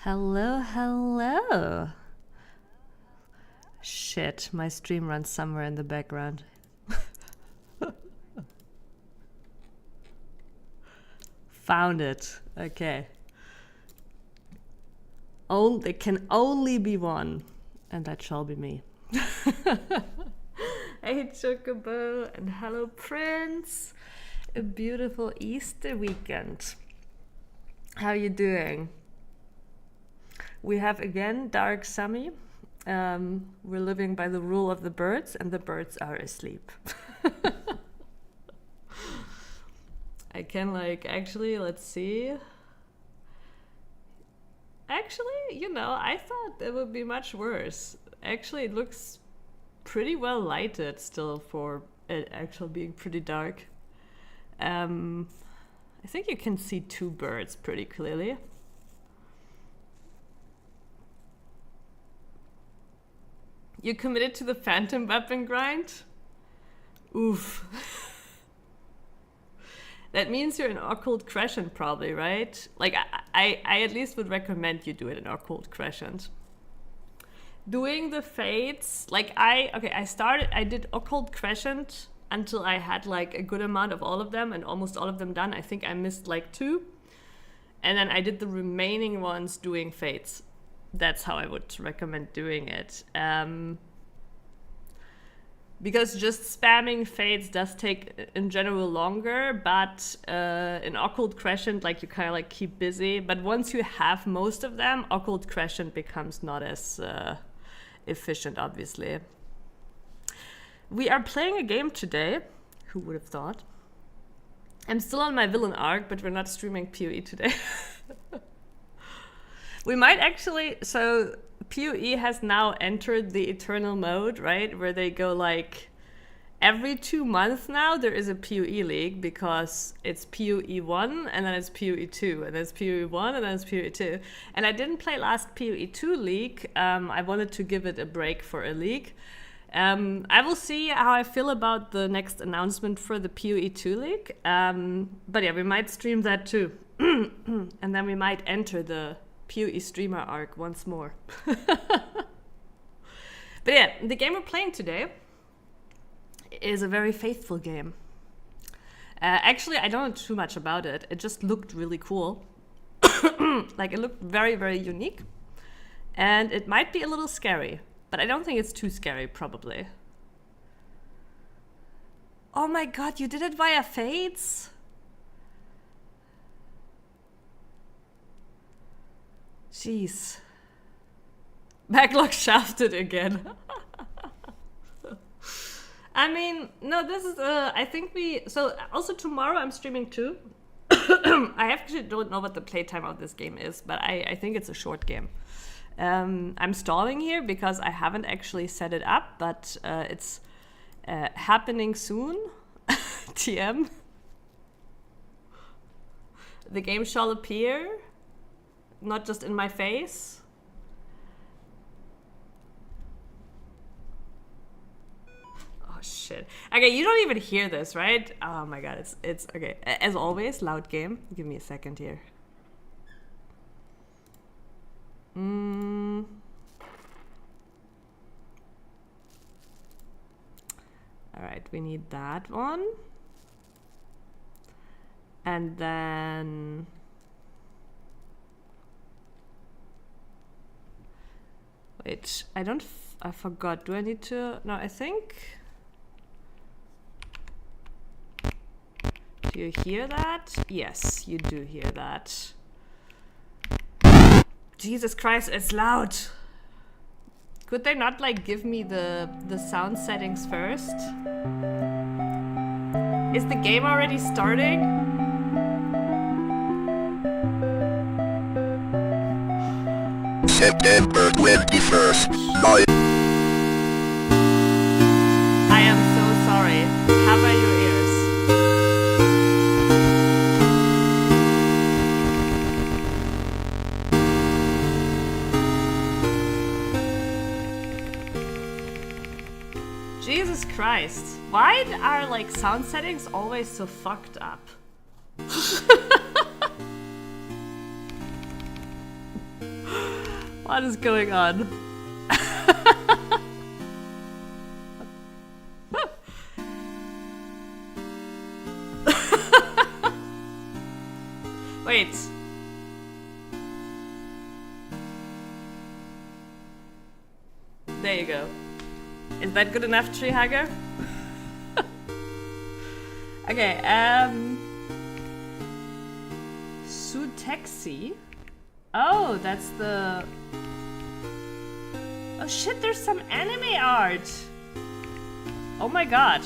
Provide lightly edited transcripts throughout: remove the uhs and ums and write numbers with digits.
Hello, hello. Shit, my stream runs somewhere in the background. Found it. Okay. There can only be one, and that shall be me. Hey, Chocobo, and hello, Prince. A beautiful Easter weekend. How are you doing? We have again dark summy. We're living by the rule of the birds, and the birds are asleep. I can actually, let's see. Actually, I thought it would be much worse. Actually, it looks pretty well lighted still for it actually being pretty dark. I think you can see two birds pretty clearly. You committed to the phantom weapon grind? Oof. That means you're in Occult Crescent probably, right? I at least would recommend you do it in Occult Crescent. Doing the fates, I did Occult Crescent until I had a good amount of all of them and almost all of them done. I think I missed 2. And then I did the remaining ones doing fates. That's how I would recommend doing it. Because just spamming fates does take, in general, longer, but in Occult Crescent, you kind of keep busy. But once you have most of them, Occult Crescent becomes not as efficient, obviously. We are playing a game today. Who would have thought? I'm still on my villain arc, but we're not streaming PoE today. We might actually, so PoE has now entered the eternal mode, right? Where they go every 2 months now there is a PoE league because it's PoE 1 and then it's PoE 2 and then it's PoE 1 and then it's PoE 2. And I didn't play last PoE 2 league. I wanted to give it a break for a league. I will see how I feel about the next announcement for the PoE 2 league. But yeah, we might stream that too. And then we might enter the PoE streamer arc once more. But yeah, the game we're playing today is a very faithful game. Actually, I don't know too much about it. It just looked really cool. It looked very, very unique. And it might be a little scary, but I don't think it's too scary, probably. Oh my god, you did it via Fates? Jeez. Backlog shafted again. I mean, no, this is, I think so also tomorrow I'm streaming too. I actually don't know what the playtime of this game is, but I think it's a short game. I'm stalling here because I haven't actually set it up, but it's happening soon. TM. The game shall appear. Not just in my face. Oh shit. Okay, you don't even hear this, right? Oh my god, it's okay. As always, loud game. Give me a second here. Alright, we need that one. And then wait, I forgot. Do I need to? No, I think. Do you hear that? Yes, you do hear that. Jesus Christ, it's loud. Could they not give me the sound settings first? Is the game already starting? September 21st. I am so sorry. Cover your ears. Jesus Christ. Why are sound settings always so fucked up? What is going on? Wait. There you go. Is that good enough, Tree Hugger? Okay, Sutexi? Oh, that's the... Oh shit, there's some anime art! Oh my god.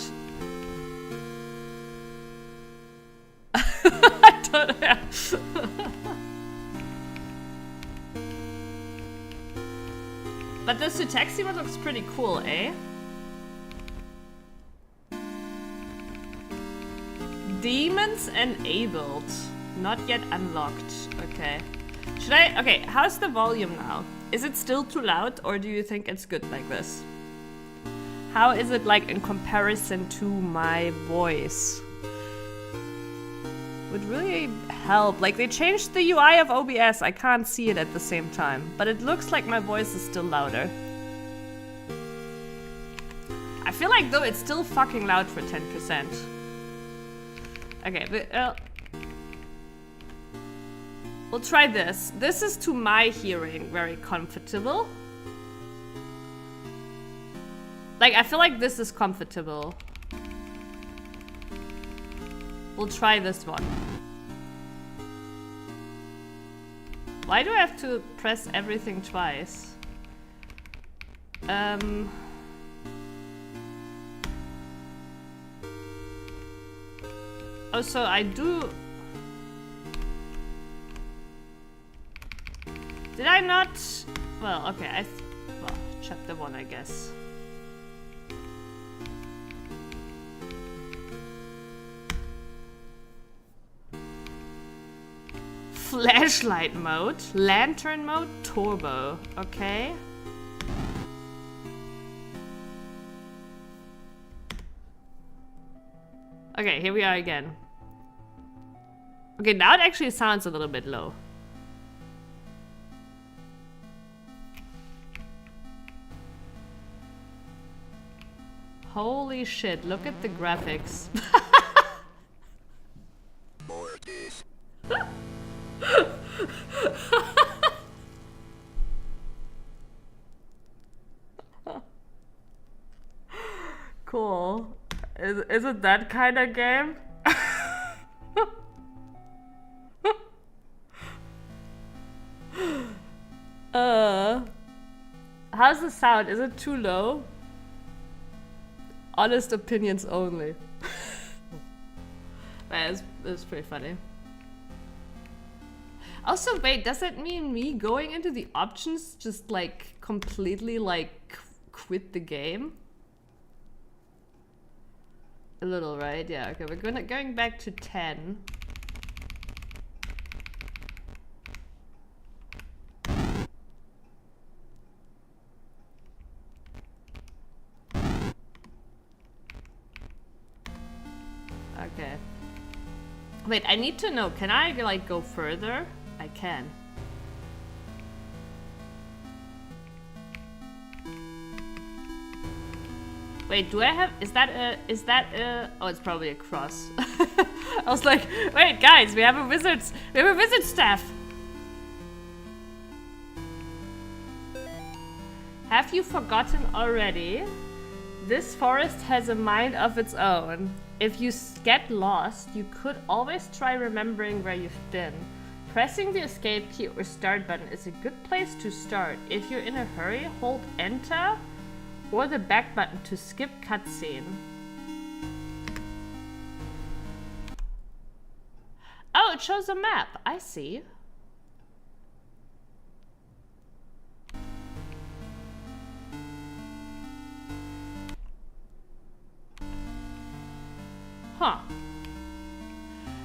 I don't know. But the Sutexi one looks pretty cool, eh? Demons enabled. Not yet unlocked. Okay. Should I... Okay, how's the volume now? Is it still too loud, or do you think it's good like this? How is it like in comparison to my voice? Would really help. Like, they changed the UI of OBS. I can't see it at the same time. But it looks like my voice is still louder. I feel like, though, it's still fucking loud for 10%. Okay, but, we'll try this. This is, to my hearing, very comfortable. Like, I feel like this is comfortable. We'll try this one. Why do I have to press everything twice? Oh, so I do... Did I not... Well, okay, well, chapter 1, I guess. Flashlight mode, lantern mode, turbo. Okay. Okay, here we are again. Okay, now it actually sounds a little bit low. Holy shit, look at the graphics. Cool. Is it that kind of game? How's the sound? Is it too low? Honest opinions only. It's pretty funny. Also, wait, does that mean me going into the options just like completely like quit the game? A little, right? Yeah, okay, we're going back to 10. Okay. Wait, I need to know, can I like go further? I can. Wait, do I have, is that a, oh, it's probably a cross. I was like, wait, guys, we have a wizard staff. Have you forgotten already? This forest has a mind of its own. If you get lost, you could always try remembering where you've been. Pressing the escape key or start button is a good place to start. If you're in a hurry, hold enter or the back button to skip cutscene. Oh, it shows a map. I see. Huh.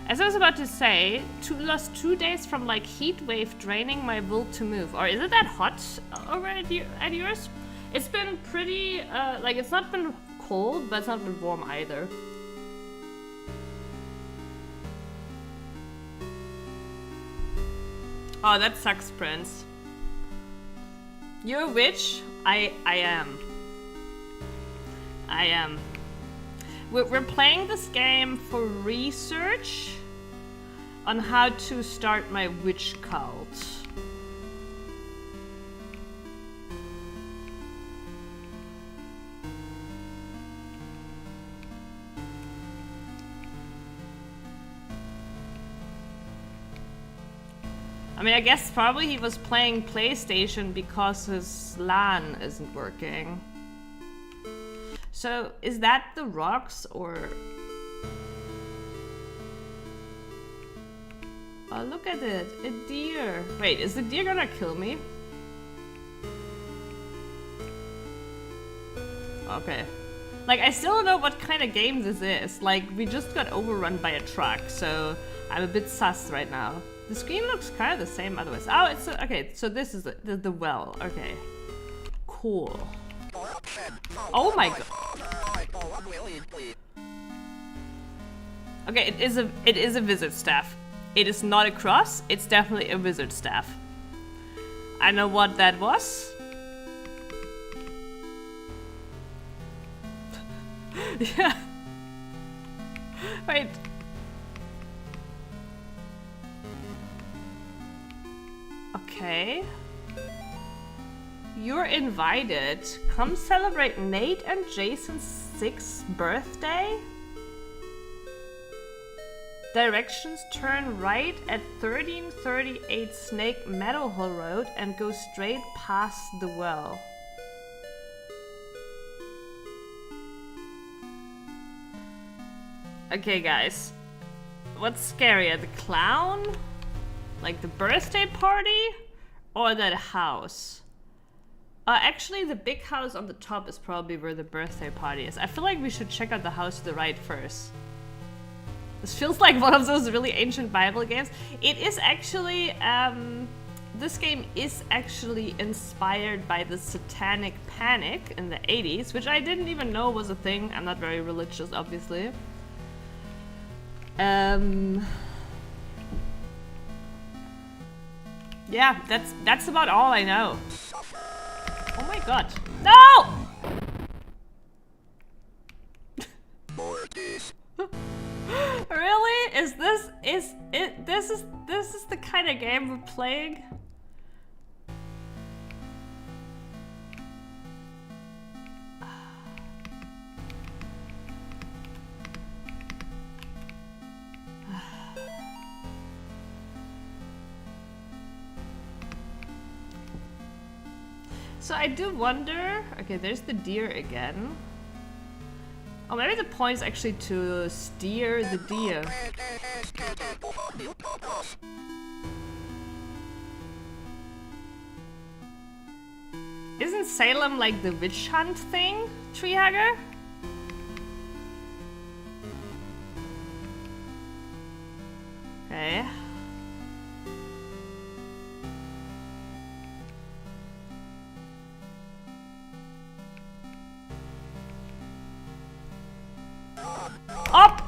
As I was about to say, lost 2 days from like heat wave draining my will to move. Or is it that hot over at yours? It's been pretty, like it's not been cold, but it's not been warm either. Oh, that sucks, Prince. You're a witch? I am. I am. We're playing this game for research on how to start my witch cult. I mean, I guess probably he was playing PlayStation because his LAN isn't working. So, is that the rocks or... Oh, look at it, a deer. Wait, is the deer gonna kill me? Okay. Like, I still don't know what kind of game this is. Like, we just got overrun by a truck, so I'm a bit sus right now. The screen looks kind of the same otherwise. Oh, it's okay. So this is the well. Okay, cool. Oh my god. Okay, it is a wizard staff. It is not a cross. It's definitely a wizard staff. I know what that was. Yeah. Wait. Okay. You're invited. Come celebrate Nate and Jason's 6th birthday. Directions: turn right at 1338 Snake Meadowhole Road and go straight past the well. Okay, guys. What's scarier, the clown? Like the birthday party? Or that house? Actually, the big house on the top is probably where the birthday party is. I feel like we should check out the house to the right first. This feels like one of those really ancient Bible games. It is actually, this game is actually inspired by the Satanic Panic in the 80s, which I didn't even know was a thing. I'm not very religious, obviously. Yeah, that's about all I know. Oh my god. No! Really? This is the kind of game we're playing? So I do wonder... Okay, there's the deer again. Oh, maybe the point is actually to steer the deer. Isn't Salem like the witch hunt thing, Treehugger? Okay. Up!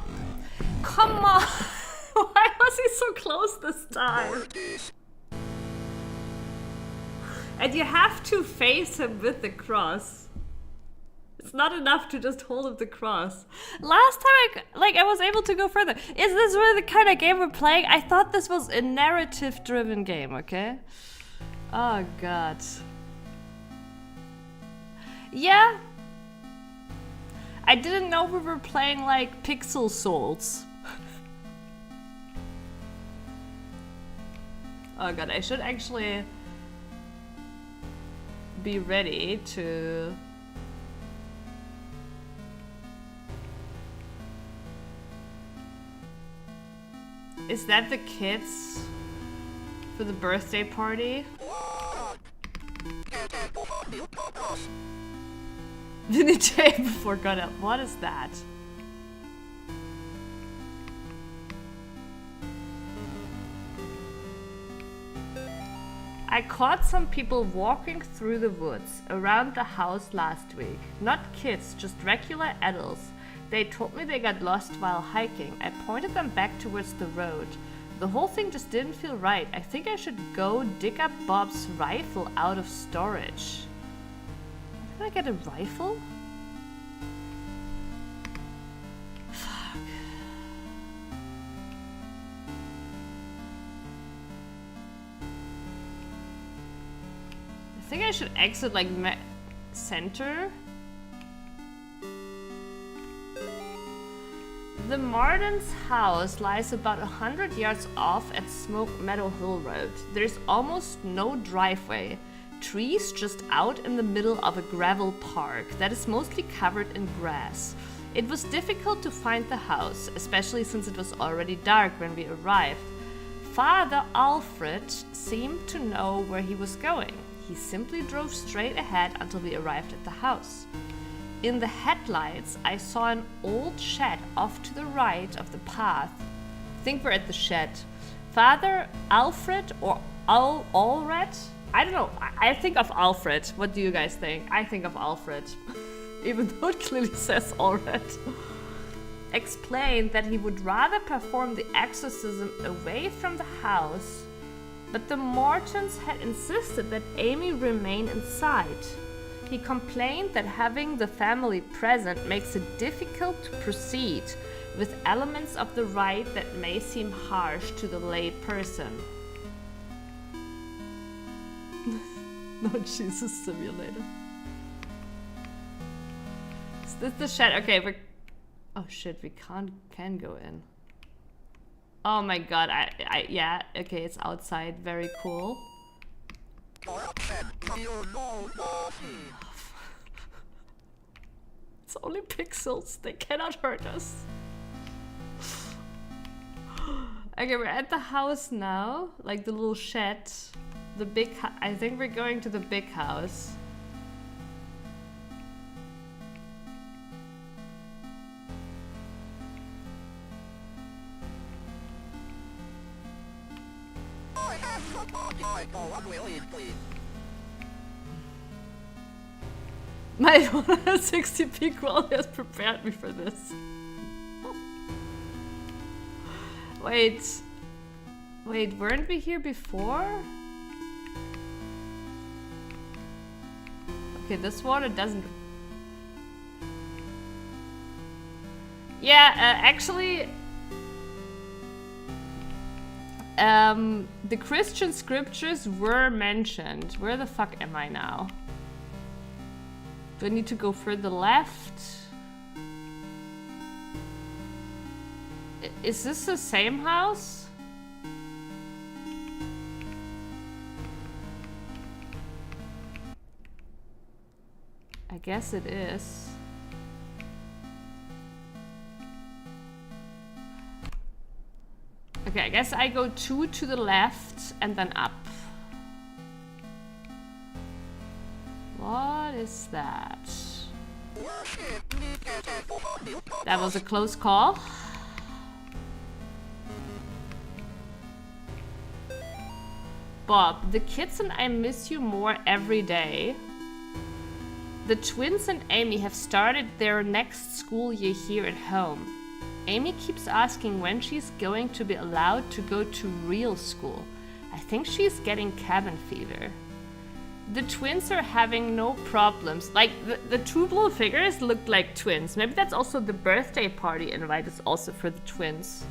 Come on! Why was he so close this time? And you have to face him with the cross. It's not enough to just hold up the cross. Last time I was able to go further. Is this really the kind of game we're playing? I thought this was a narrative-driven game, okay? Oh god. Yeah. I didn't know we were playing like Pixel Souls. Oh god, I should actually be ready to... Is that the kids for the birthday party? The day before got up. What is that? I caught some people walking through the woods around the house last week. Not kids, just regular adults. They told me they got lost while hiking. I pointed them back towards the road. The whole thing just didn't feel right. I think I should go dig up Bob's rifle out of storage. Can I get a rifle? Fuck. I think I should exit like center. The Martins' house lies about 100 yards off at Smoke Meadow Hill Road. There's almost no driveway. Trees just out in the middle of a gravel park that is mostly covered in grass. It was difficult to find the house, especially since it was already dark when we arrived. Father Alfred seemed to know where he was going. He simply drove straight ahead until we arrived at the house. In the headlights, I saw an old shed off to the right of the path. I think we're at the shed. Father Alfred or Allred? I don't know. I think of Alfred. What do you guys think? I think of Alfred. Even though it clearly says Allred. Explained that he would rather perform the exorcism away from the house, but the Mortons had insisted that Amy remain inside. He complained that having the family present makes it difficult to proceed with elements of the rite that may seem harsh to the lay person. No Jesus simulator. Is this the shed? Okay, we're... Oh shit, we can go in. Oh my god, yeah, okay, it's outside, very cool. It's only pixels, they cannot hurt us. Okay, we're at the house now, like the little shed. The big, I think we're going to the big house. My 160p quality has prepared me for this. Wait, weren't we here before? Okay, this water doesn't... Yeah, actually... the Christian scriptures were mentioned. Where the fuck am I now? Do I need to go further left? Is this the same house? I guess it is. Okay, I guess I go 2 to the left and then up. What is that? That was a close call. Bob, the kids and I miss you more every day. The twins and Amy have started their next school year here at home. Amy keeps asking when she's going to be allowed to go to real school. I think she's getting cabin fever. The twins are having no problems. Like, the two little figures looked like twins. Maybe that's also the birthday party invite is also for the twins.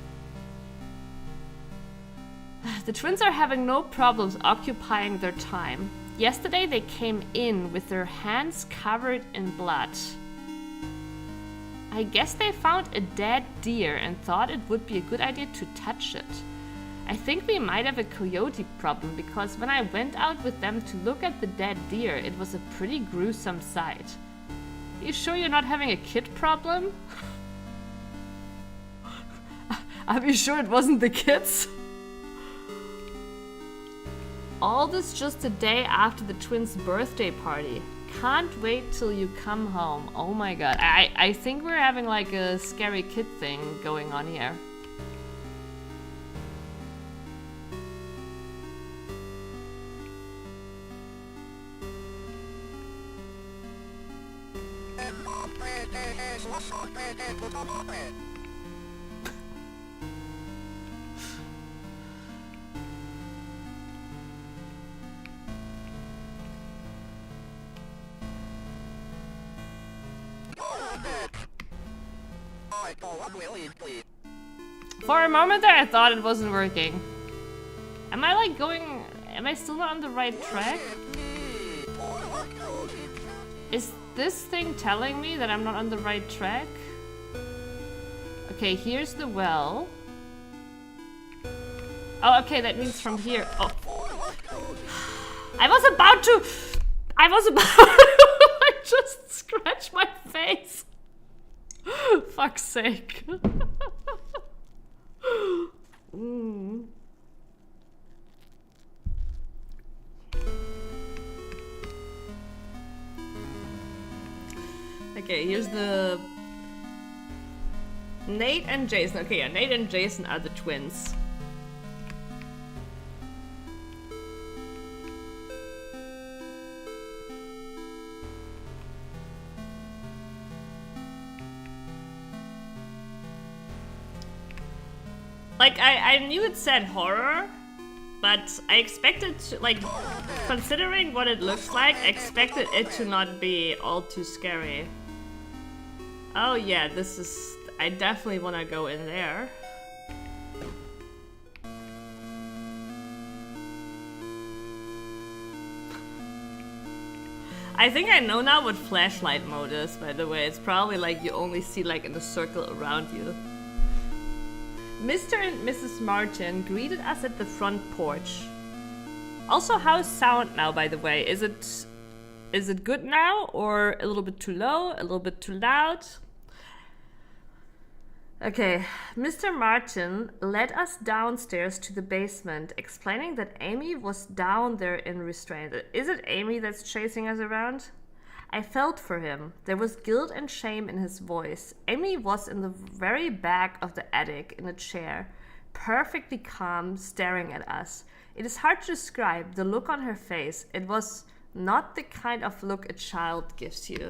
The twins are having no problems occupying their time. Yesterday they came in with their hands covered in blood. I guess they found a dead deer and thought it would be a good idea to touch it. I think we might have a coyote problem because when I went out with them to look at the dead deer, it was a pretty gruesome sight. You sure you're not having a kid problem? Are you sure it wasn't the kids? All this just a day after the twins' birthday party. Can't wait till you come home. Oh my god. I think we're having like a scary kid thing going on here. For a moment there, I thought it wasn't working. Am I like going... Am I still not on the right track? Is this thing telling me that I'm not on the right track? Okay, here's the well. Oh, okay, that means from here. Oh. I was about to... I just scratched my face. Fuck's sake. Mm. Okay, here's the... Nate and Jason. Okay, yeah, Nate and Jason are the twins. Like, I knew it said horror, but I expected to, like, considering what it looks like, I expected it to not be all too scary. Oh yeah, this is... I definitely want to go in there. I think I know now what flashlight mode is, by the way. It's probably like you only see like in a circle around you. Mr. and Mrs. Martin greeted us at the front porch. Also, how's sound now, by the way? Is it good now, or a little bit too low, a little bit too loud? Okay, Mr. Martin led us downstairs to the basement, explaining that Amy was down there in restraint. Is it Amy that's chasing us around? I felt for him. There was guilt and shame in his voice. Amy was in the very back of the attic in a chair, perfectly calm, staring at us. It is hard to describe the look on her face. It was not the kind of look a child gives you.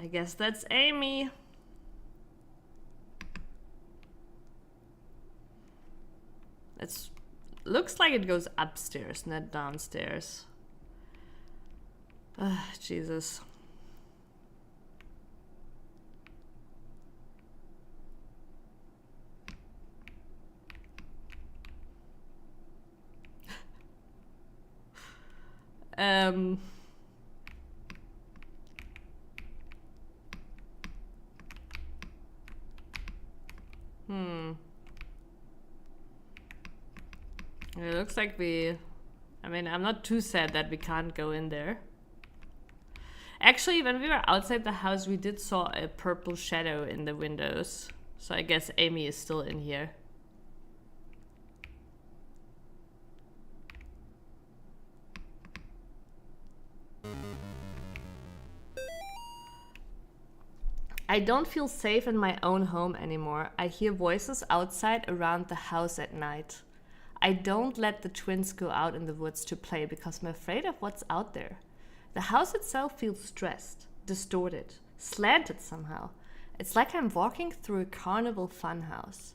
I guess that's Amy. It looks like it goes upstairs, not downstairs. Jesus. It looks like I mean, I'm not too sad that we can't go in there. Actually, when we were outside the house, we did saw a purple shadow in the windows. So I guess Amy is still in here. I don't feel safe in my own home anymore. I hear voices outside around the house at night. I don't let the twins go out in the woods to play because I'm afraid of what's out there. The house itself feels stressed, distorted, slanted somehow. It's like I'm walking through a carnival funhouse.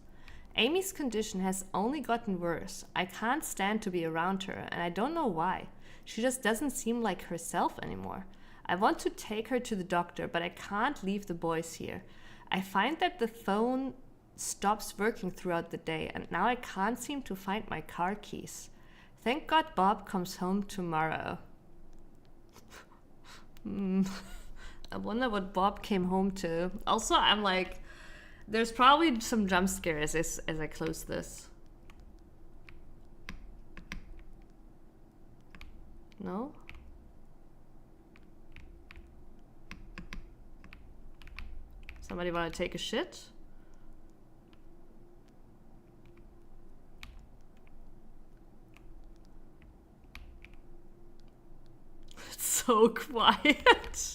Amy's condition has only gotten worse. I can't stand to be around her, and I don't know why. She just doesn't seem like herself anymore. I want to take her to the doctor, but I can't leave the boys here. I find that the phone stops working throughout the day, and now I can't seem to find my car keys. Thank God Bob comes home tomorrow. I wonder what Bob came home to. Also, I'm like, there's probably some jump scares as I close this. No? Somebody want to take a shit? So quiet.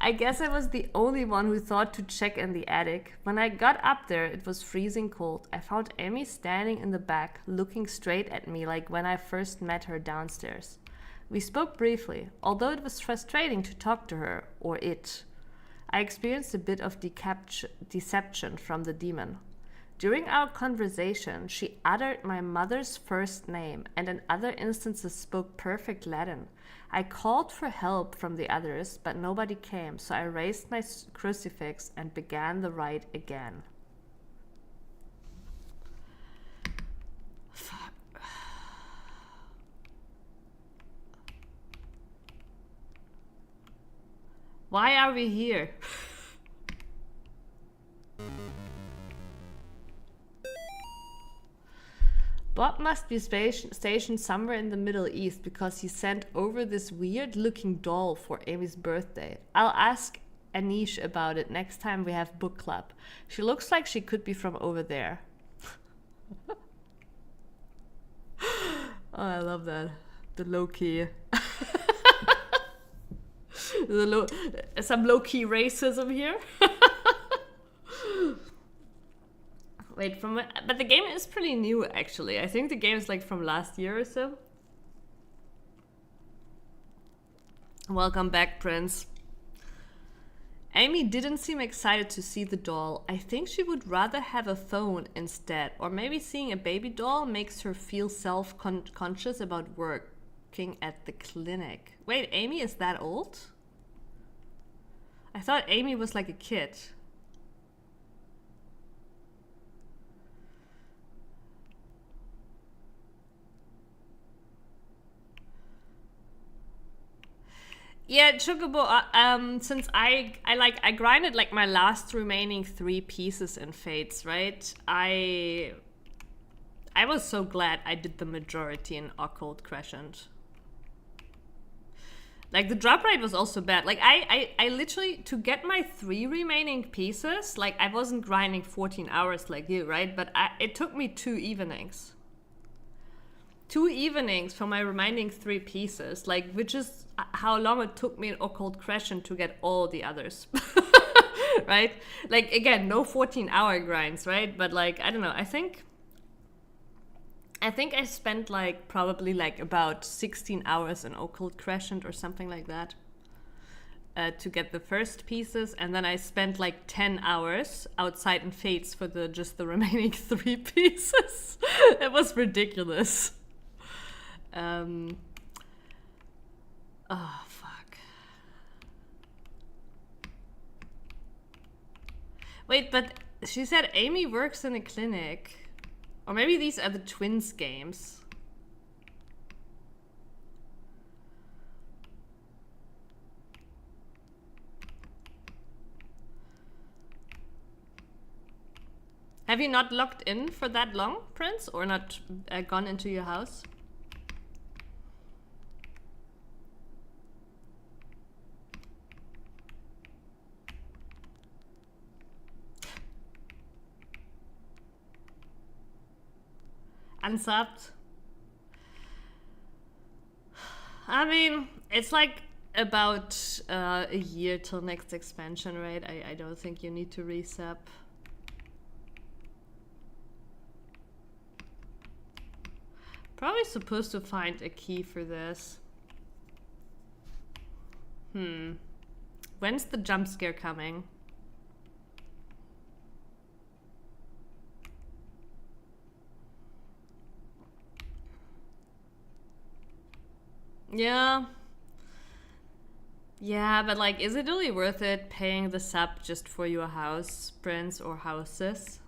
I guess I was the only one who thought to check in the attic. When I got up there, it was freezing cold. I found Amy standing in the back, looking straight at me like when I first met her downstairs. We spoke briefly, although it was frustrating to talk to her, or it. I experienced a bit of deception from the demon. During our conversation, she uttered my mother's first name and in other instances spoke perfect Latin. I called for help from the others, but nobody came, so I raised my crucifix and began the rite again. Fuck. Why are we here? Bob must be stationed somewhere in the Middle East because he sent over this weird-looking doll for Amy's birthday. I'll ask Anish about it next time we have book club. She looks like she could be from over there. Oh, I love that. The low-key. Some low-key racism here. Wait, but the game is pretty new, actually. I think the game is like from last year or so. Welcome back, Prince. Amy didn't seem excited to see the doll. I think she would rather have a phone instead. Or maybe seeing a baby doll makes her feel self-conscious about working at the clinic. Wait, Amy is that old? I thought Amy was like a kid. Yeah, Chocobo, since I grinded like my last remaining 3 pieces in Fates, right? I was so glad I did the majority in Occult Crescent. Like, the drop rate was also bad. Like, I literally, to get my 3 remaining pieces, like, I wasn't grinding 14 hours like you, right? But it took me 2 evenings. 2 evenings for my remaining 3 pieces, like, which is how long it took me in Occult Crescent to get all the others. Right? Like, again, no 14-hour grinds, right? But, like, I don't know, I think I spent, like, probably, like, about 16 hours in Occult Crescent or something like that to get the first pieces, and then I spent, like, 10 hours outside in Fates for just the remaining 3 pieces. It was ridiculous. Oh, fuck. Wait, but she said Amy works in a clinic. Or maybe these are the twins games. Have you not logged in for that long, Prince? Or not gone into your house? Unsubbed. I mean, it's like about a year till next expansion, right? I don't think you need to resub. Probably supposed to find a key for this. When's the jump scare coming? Yeah. Yeah, but like, is it really worth it paying the sub just for your house, Prince, or houses?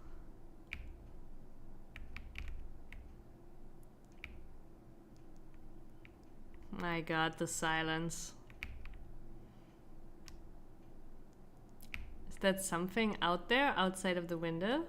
My god, the silence. Is that something out there, outside of the window?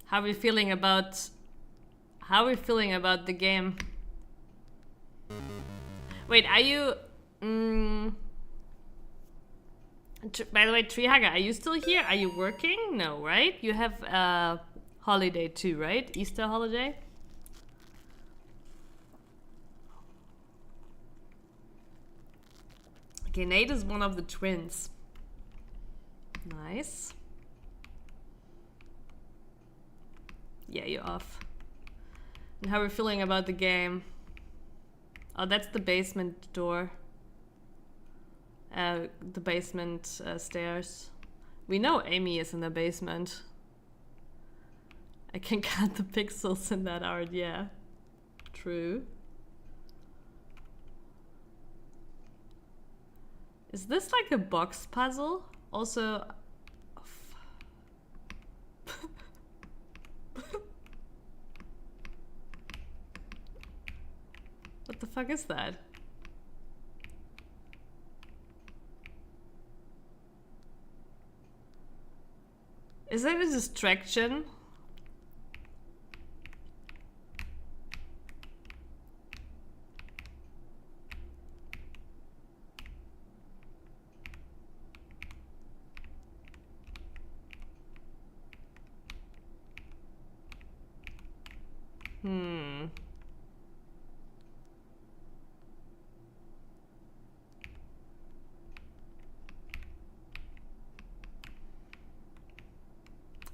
How are we feeling about the game? Wait, are you by the way, Treehugger, are you still here? Are you working? No, right? You have holiday too, right? Easter holiday? Okay, Nate is one of the twins. Nice. Yeah, you're off. And how are we feeling about the game? Oh, that's the basement door. The basement stairs. We know Amy is in the basement. I can count the pixels in that art, yeah. True. Is this like a box puzzle? Also... What the fuck is that? Is it a distraction?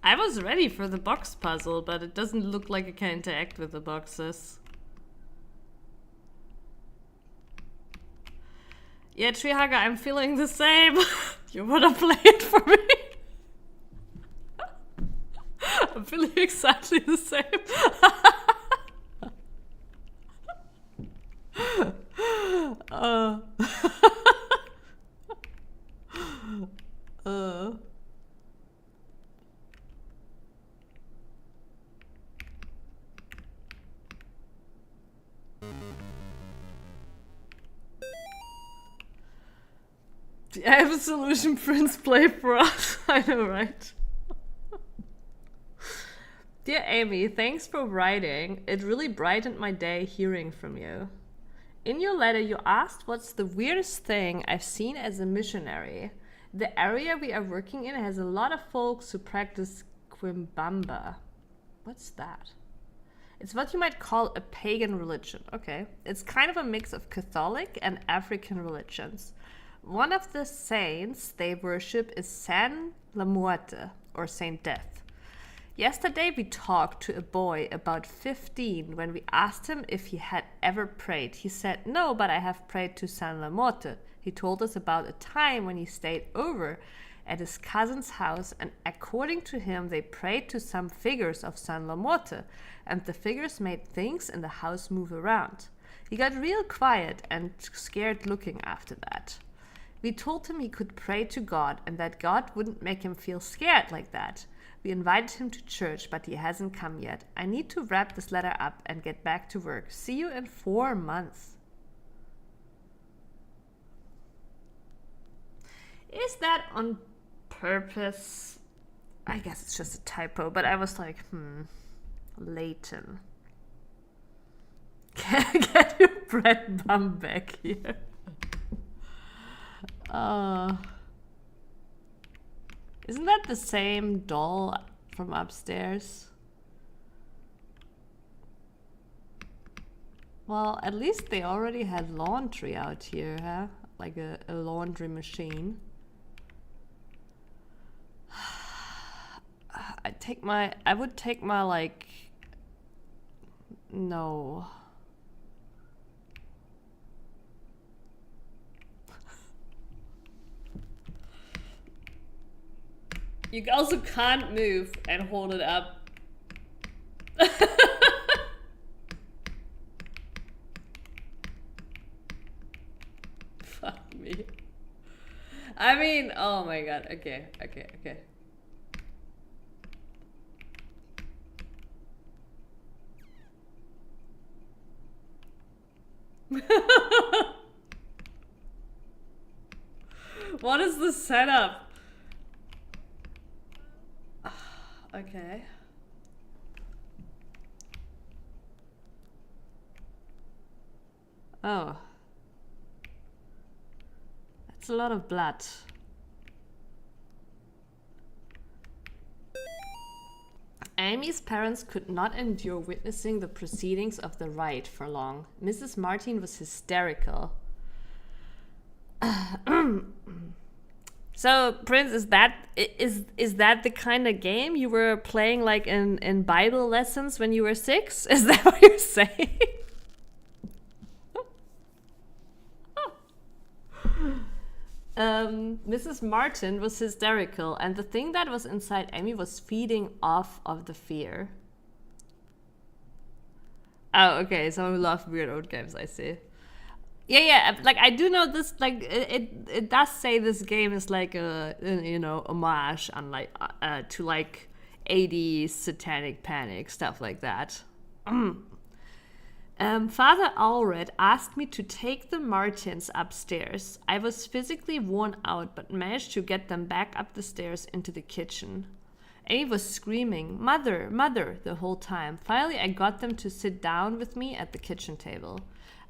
I was ready for the box puzzle, but it doesn't look like it can interact with the boxes. Yeah, Treehugger, I'm feeling the same. You wanna play it for me? I'm feeling exactly the same. I have a solution, Prince. Play for us. I know, right? Dear Amy, thanks for writing. It really brightened my day hearing from you. In your letter, you asked what's the weirdest thing I've seen as a missionary. The area we are working in has a lot of folks who practice Quimbamba. What's that? It's what you might call a pagan religion. Okay. It's kind of a mix of Catholic and African religions. One of the saints they worship is San La Muerte, or Saint Death. Yesterday we talked to a boy about 15 when we asked him if he had ever prayed. He said, no, but I have prayed to San La Muerte. He told us about a time when he stayed over at his cousin's house, and according to him they prayed to some figures of San La Muerte, and the figures made things in the house move around. He got real quiet and scared looking after that. We told him he could pray to God and that God wouldn't make him feel scared like that. We invited him to church, but he hasn't come yet. I need to wrap this letter up and get back to work. See you in 4 months. Is that on purpose? I guess it's just a typo, but I was like, Leighton. Get your bread bum back here. Isn't that the same doll from upstairs? Well, at least they already had laundry out here, huh? Like a laundry machine. I would take my, like... No. You also can't move and hold it up. Fuck me. I mean, oh my god. Okay. What is the setup? Okay. Oh. That's a lot of blood. Amy's parents could not endure witnessing the proceedings of the rite for long. Mrs. Martin was hysterical. So, Prince, is that the kind of game you were playing like in Bible lessons when you were 6? Is that what you're saying? Mrs. Martin was hysterical, and the thing that was inside Amy was feeding off of the fear. Oh, okay. Someone who loves weird old games, I see. Yeah. Like I do know this. Like it does say this game is like a homage on like to like 80s satanic panic stuff like that. Father Allred asked me to take the Martins upstairs. I was physically worn out, but managed to get them back up the stairs into the kitchen. Amy was screaming, "Mother, Mother," the whole time. Finally, I got them to sit down with me at the kitchen table.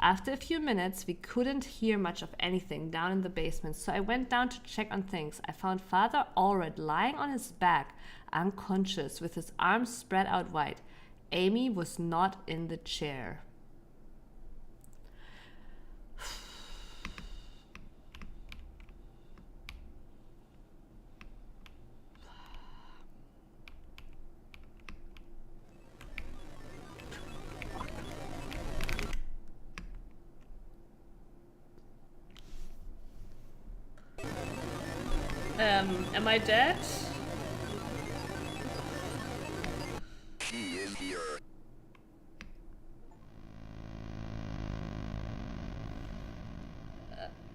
After a few minutes, we couldn't hear much of anything down in the basement, so I went down to check on things. I found Father Allred lying on his back, unconscious, with his arms spread out wide. Amy was not in the chair. Am I dead? She is here.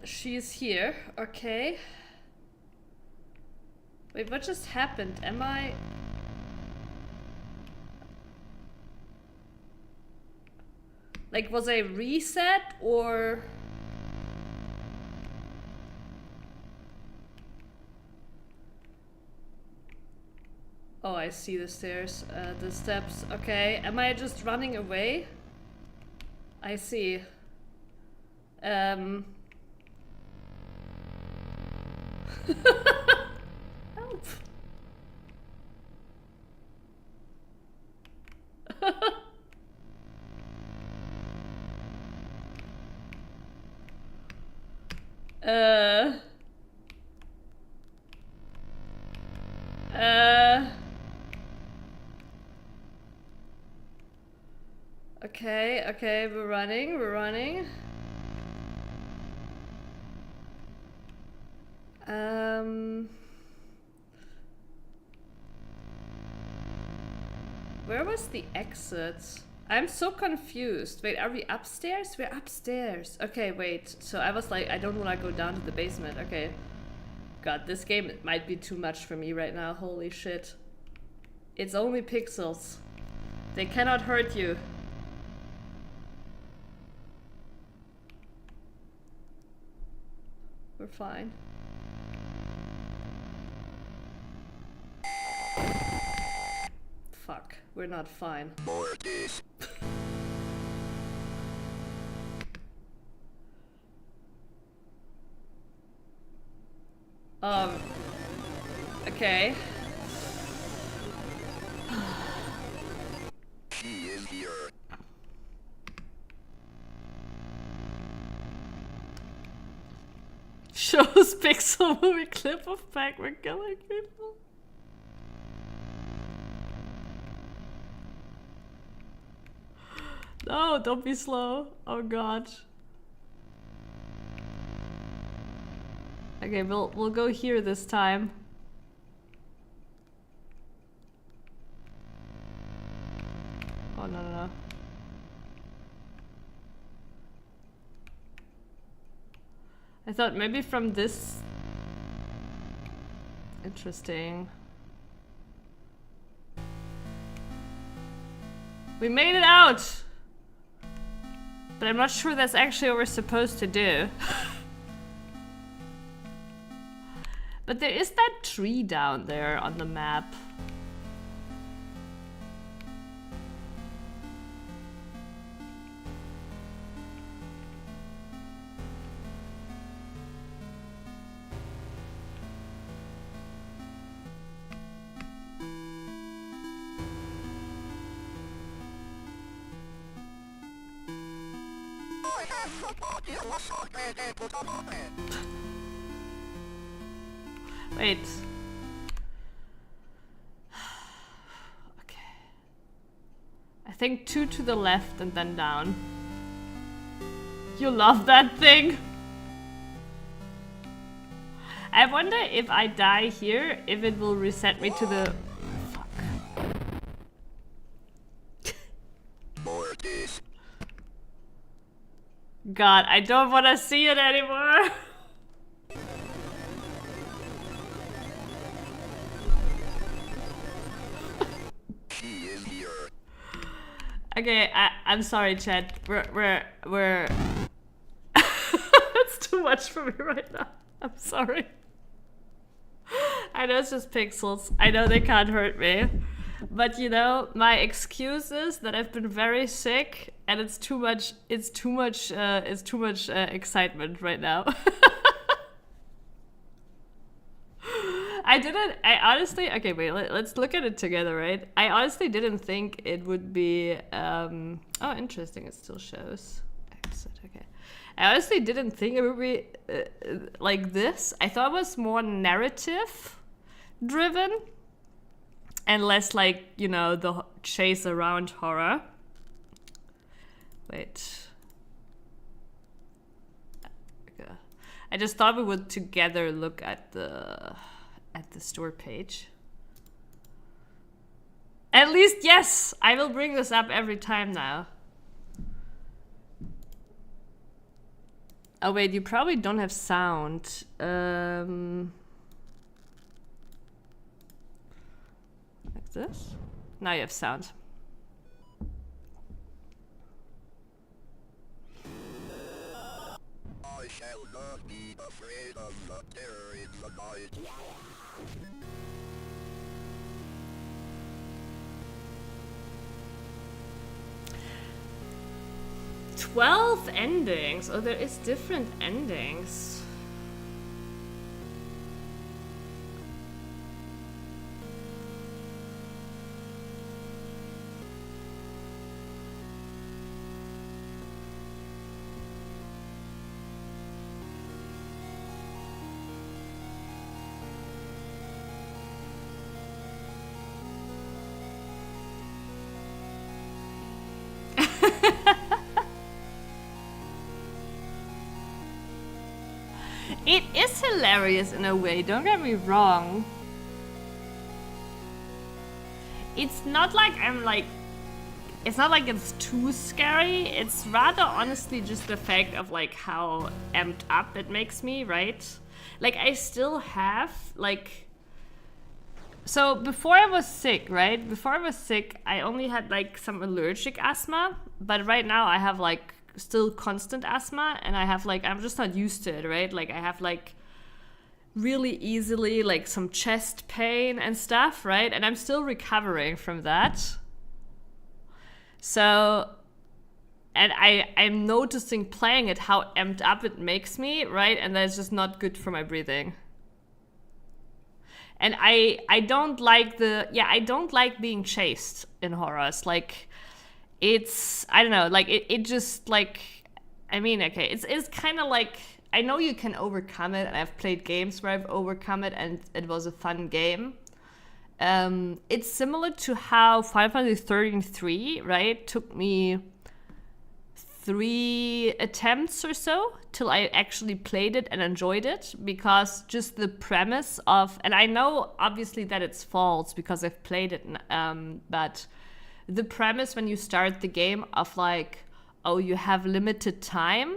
She's here, okay. Wait, what just happened? Am I... Like, was I reset or... Oh, I see the stairs, the steps. Okay, am I just running away? I see. Help. Okay, we're running. Where was the exit? I'm so confused. Wait, are we upstairs? We're upstairs. Okay, wait. So I was like, I don't want to go down to the basement. Okay. God, this game might be too much for me right now. Holy shit. It's only pixels. They cannot hurt you. We're fine. Fuck, we're not fine. Mortis. Okay. She is here. Shows pixel movie clip of Pac-Man killing people. No, don't be slow. Oh god. Okay, we'll go here this time. Oh no. I thought maybe from this... Interesting. We made it out! But I'm not sure that's actually what we're supposed to do. But there is that tree down there on the map. Wait. Okay. I think 2 to the left and then down. You love that thing? I wonder if I die here, if it will reset me to the... Fuck. Mortis. God, I don't want to see it anymore. She is here. Okay, I'm sorry, chat. We're It's too much for me right now. I'm sorry. I know it's just pixels. I know they can't hurt me. But you know, my excuse is that I've been very sick and it's too much excitement right now. I honestly, okay, wait, let's look at it together, right? I honestly didn't think it would be, oh, interesting, it still shows. Exit, okay. I honestly didn't think it would be like this. I thought it was more narrative driven and less like, you know, the chase around horror. Wait. Okay. I just thought we would together look at the store page. At least, yes, I will bring this up every time now. Oh wait, you probably don't have sound. Like this? Now you have sound. I shall not be afraid of the terror in the night. 12 endings. Oh, there is different endings. It is hilarious in a way, don't get me wrong. It's not like it's not like it's too scary. It's rather honestly just the fact of like how amped up it makes me, right? Like I still have like, so before I was sick, right? Before I was sick, I only had like some allergic asthma, but right now I have like still constant asthma, and I have like, I'm just not used to it, right? Like I have like really easily like some chest pain and stuff, right? And I'm still recovering from that. So, and I'm noticing playing it how amped up it makes me, right? And that's just not good for my breathing. And I don't like I don't like being chased in horrors. Like, it's, I don't know, like it just like, I mean, okay, it's kind of like, I know you can overcome it, and I've played games where I've overcome it and it was a fun game. It's similar to how Final Fantasy 13-3, right, took me 3 attempts or so till I actually played it and enjoyed it, because just the premise of, and I know obviously that it's false because I've played it, but the premise when you start the game of like, oh, you have limited time,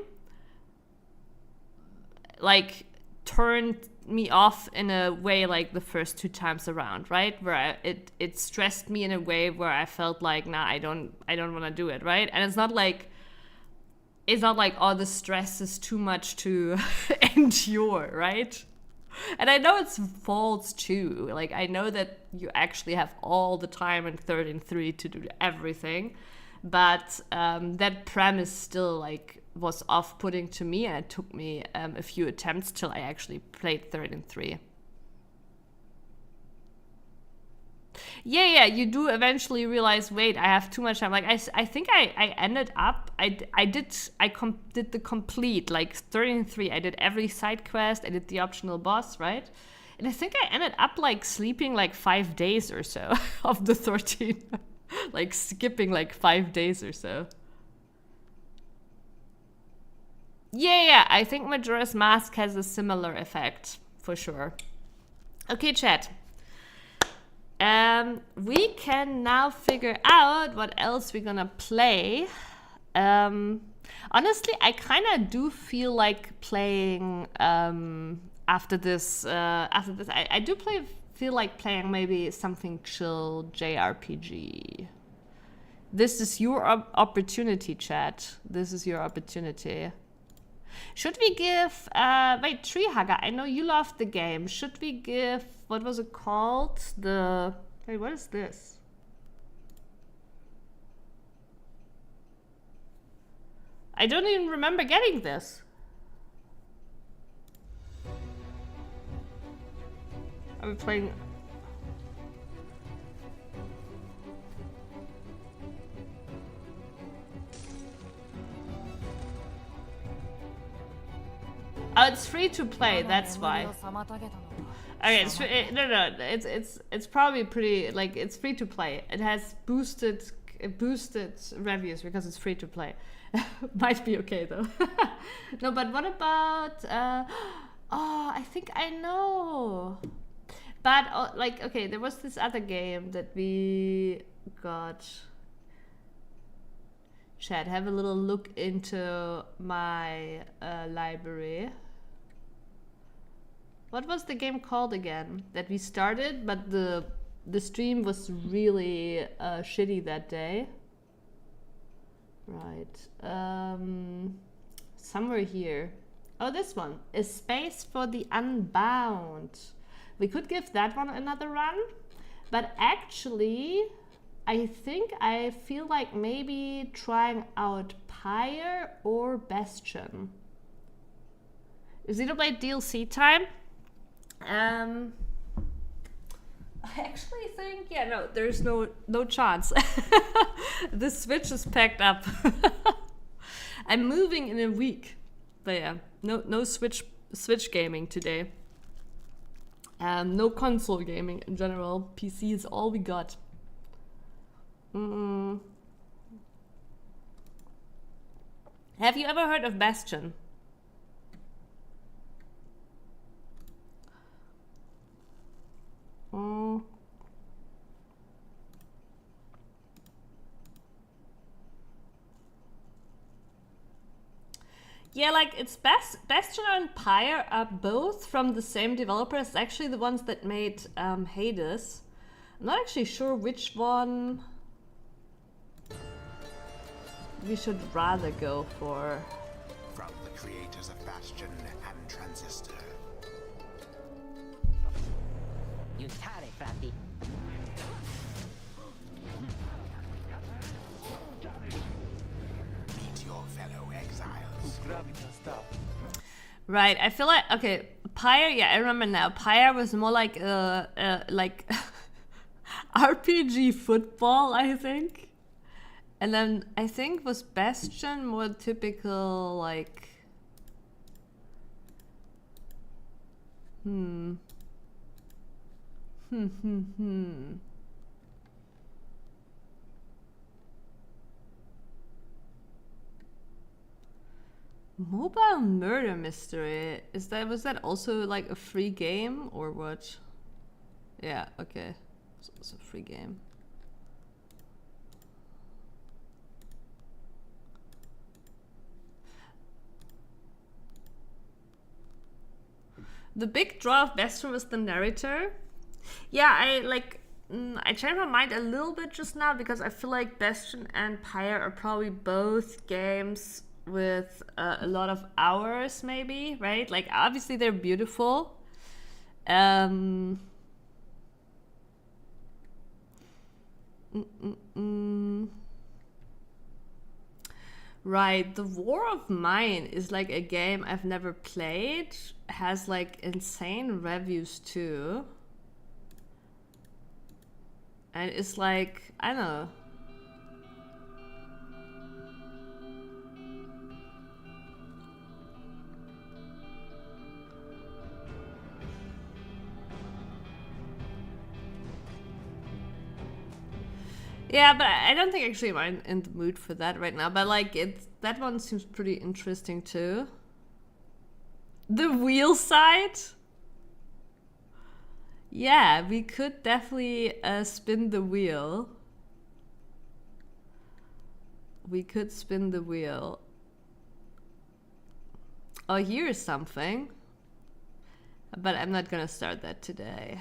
like turned me off in a way like the first 2 times around, right? Where it stressed me in a way where I felt like, nah, I don't want to do it, right? And it's not like, oh, the stress is too much to endure, right? And I know it's false too. Like, I know that you actually have all the time in 13-3 to do everything, but that premise still like was off-putting to me, and it took me a few attempts till I actually played 13-3. Yeah, you do eventually realize, wait, I have too much time. Like, I think I ended up, I did the complete, like 13-3, I did every side quest, I did the optional boss, right? And I think I ended up like sleeping like 5 days or so of the 13. Like skipping like 5 days or so. Yeah, I think Majora's Mask has a similar effect, for sure. Okay, chat. We can now figure out what else we're gonna play. Honestly, I kind of do feel like playing after this. I do feel like playing maybe something chill JRPG. This is your opportunity, chat. This is your opportunity. Should we give... wait, Treehugger, I know you love the game. Should we give... What was it called? The... Wait, what is this? I don't even remember getting this. Are we playing... Oh, it's free to play. That's why. Okay, it's probably pretty like it's free to play. It has boosted reviews because it's free to play. Might be okay though. No, but what about? Oh, I think I know. But like, okay, there was this other game that we got. Chat, have a little look into my library. What was the game called again that we started, but the stream was really shitty that day? Right. Somewhere here. Oh, this one. A Space for the Unbound. We could give that one another run, but actually, I think I feel like maybe trying out Pyre or Bastion. Is Xenoblade DLC time? I actually think, yeah, no, there's no chance. The Switch is packed up. I'm moving in a week, but yeah, no Switch gaming today. No console gaming in general. PC is all we got. Have you ever heard of Bastion? Yeah, like it's Bastion and Pyre are both from the same developers. It's actually the ones that made Hades. I'm not actually sure which one we should rather go for. From the creators of Bastion and Transistor. Utare, frati. Meet your fellow exiles. Right, I feel like, okay, Pyre, yeah, I remember now. Pyre was more like like RPG football, I think. And then I think was Bastion more typical, like, Mobile Murder Mystery. Was that also like a free game or what? Yeah, okay. So it's a free game. The big draw of Bastion was the narrator. Yeah, I changed my mind a little bit just now because I feel like Bastion and Pyre are probably both games with a lot of hours, maybe, right? Like, obviously they're beautiful. Right, The War of Mine is like a game I've never played. Has like insane reviews too. And it's like, I don't know. Yeah, but I don't think actually I'm in the mood for that right now. But like, that one seems pretty interesting too. The wheel side. Yeah, we could definitely spin the wheel. We could spin the wheel. Oh, here's something. But I'm not gonna start that today.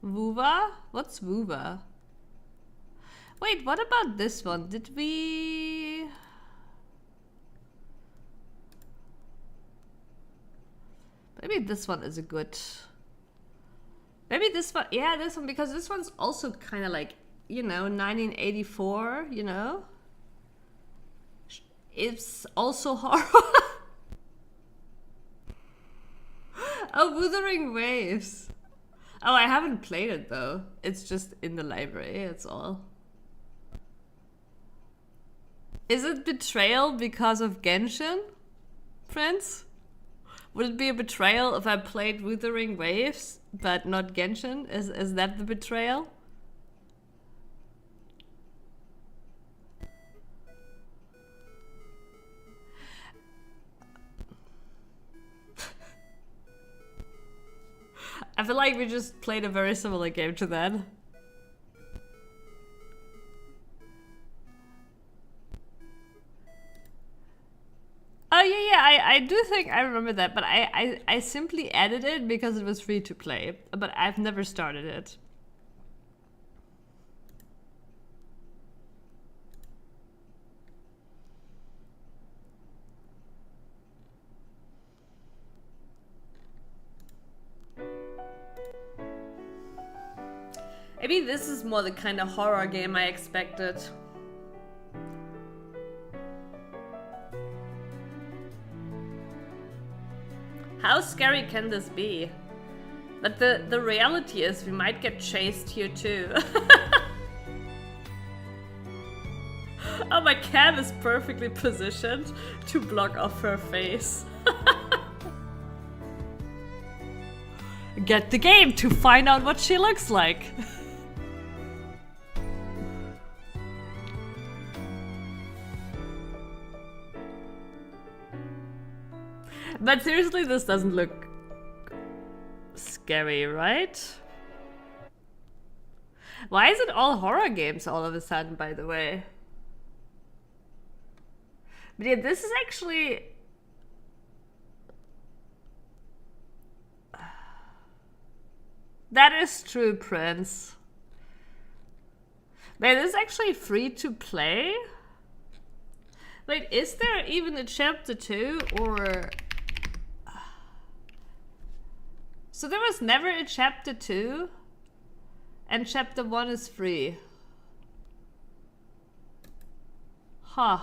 Vuva? What's Vuva? Wait, what about this one? Did we... Maybe this one is a good... Maybe this one... Yeah, this one, because this one's also kind of like, you know, 1984, you know? It's also horror. Oh, Wuthering Waves. Oh, I haven't played it though. It's just in the library, that's all. Is it betrayal because of Genshin, Prince? Would it be a betrayal if I played Wuthering Waves, but not Genshin? Is that the betrayal? I feel like we just played a very similar game to that. Oh yeah, I do think I remember that, but I simply added it because it was free to play, but I've never started it. Maybe this is more the kind of horror game I expected. How scary can this be? But the reality is we might get chased here too. Oh, my cam is perfectly positioned to block off her face. Get the game to find out what she looks like. But seriously, this doesn't look scary, right? Why is it all horror games all of a sudden, by the way? But yeah, this is actually... That is true, Prince. Wait, this is actually free to play? Wait, is there even a chapter 2 or... So there was never a chapter 2 and chapter 1 is free. Huh.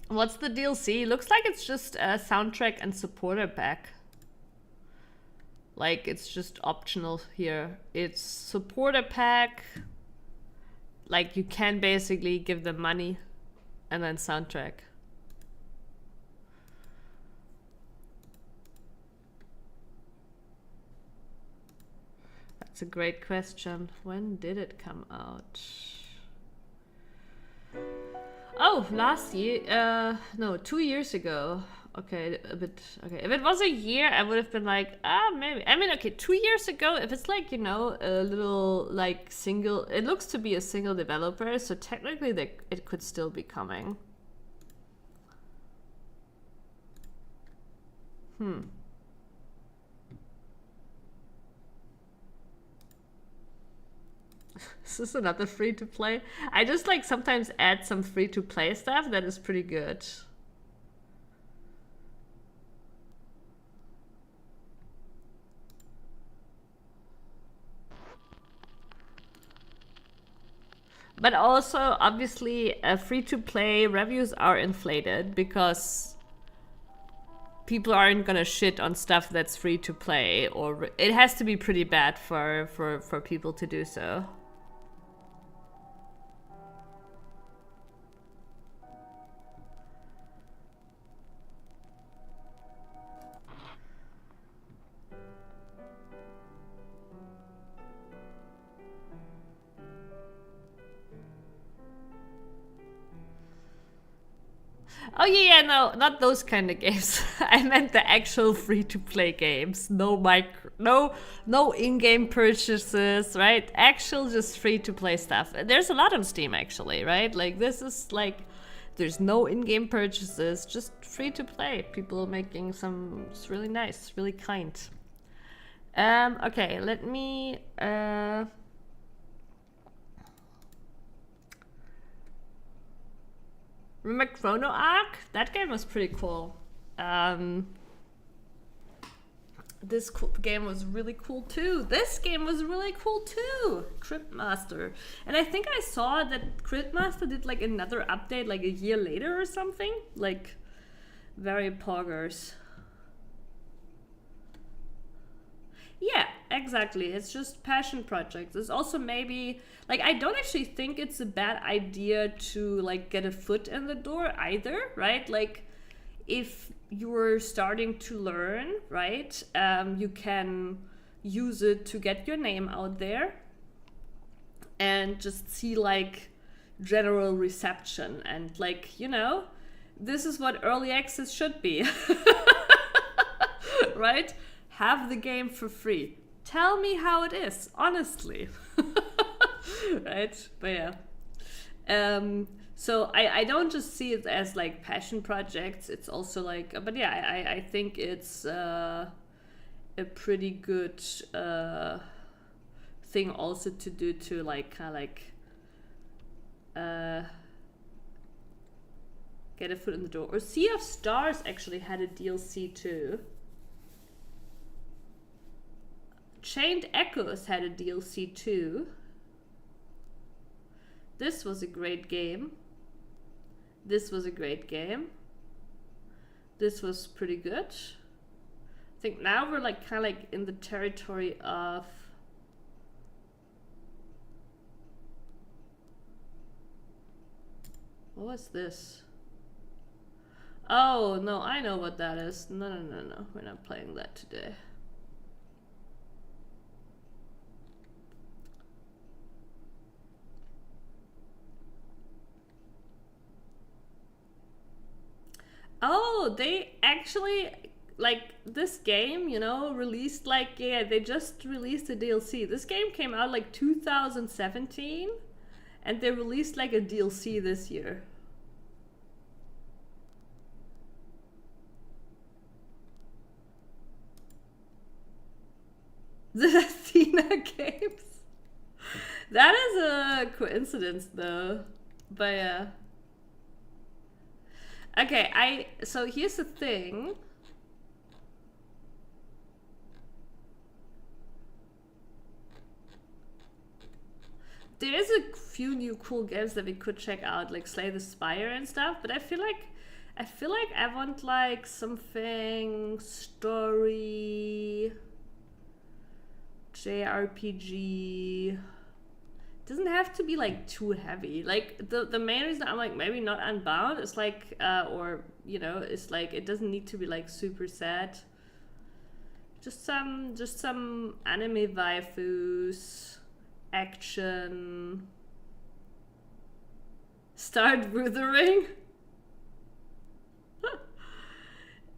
What's the DLC? Looks like it's just a soundtrack and supporter pack. Like it's just optional here. It's supporter pack. Like you can basically give them money and then soundtrack. That's a great question. When did it come out? Oh, last year. No, 2 years ago. Okay, a bit. Okay, if it was a year, I would have been like, maybe. I mean, okay, 2 years ago, if it's like, you know, a little like single, it looks to be a single developer, so technically it could still be coming. Is this another free to play? I just like sometimes add some free to play stuff that is pretty good. But also, obviously, free to play reviews are inflated because people aren't gonna shit on stuff that's free to play, or it has to be pretty bad for people to do so. Oh yeah, no, not those kind of games. I meant the actual free-to-play games. No in-game purchases, right? Actual just free-to-play stuff. There's a lot on Steam actually, right? Like this is like, there's no in-game purchases, just free-to-play. People making some. It's really nice, really kind. Okay, let me. Remember Chrono Arc? That game was pretty cool. This game was really cool too. This game was really cool too. Cryptmaster. And I think I saw that Cryptmaster did like another update like a year later or something. Like, very poggers. Yeah, exactly. It's just passion projects. It's also maybe like I don't actually think it's a bad idea to like get a foot in the door either, right? Like if you're starting to learn, right? You can use it to get your name out there and just see like general reception and like, you know, this is what early access should be. Right? Have the game for free. Tell me how it is, honestly. Right? But yeah. So I don't just see it as like passion projects. It's also like, but yeah, I think it's a pretty good thing also to do to like kind of like get a foot in the door. Or Sea of Stars actually had a DLC too. Chained Echoes had a DLC too. This was a great game. This was a great game. This was pretty good. I think now we're like kind of like in the territory of what was this? Oh no, I know what that is. No. We're not playing that today. Oh, they actually, like, this game, you know, released, like, yeah, they just released a DLC. This game came out, like, 2017, and they released, like, a DLC this year. The Athena games. That is a coincidence, though. But, yeah. Okay, so here's the thing. There is a few new cool games that we could check out, like Slay the Spire and stuff, but I feel like I want like something story, JRPG. Doesn't have to be like too heavy. Like the main reason I'm like maybe not Unbound is like or you know, it's like it doesn't need to be like super sad. Just some anime waifus, action. Start Wuthering.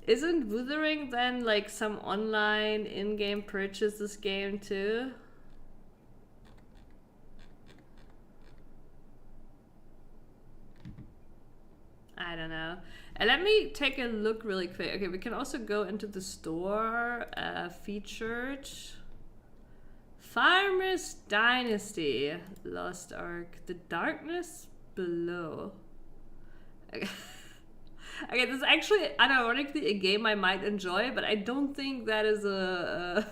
Isn't Wuthering then like some online in-game purchases game too? I don't know. Let me take a look really quick. Okay, we can also go into the store. Featured Farmers Dynasty, Lost Ark, The Darkness Below. Okay. Okay, this is actually unironically a game I might enjoy, but I don't think that is a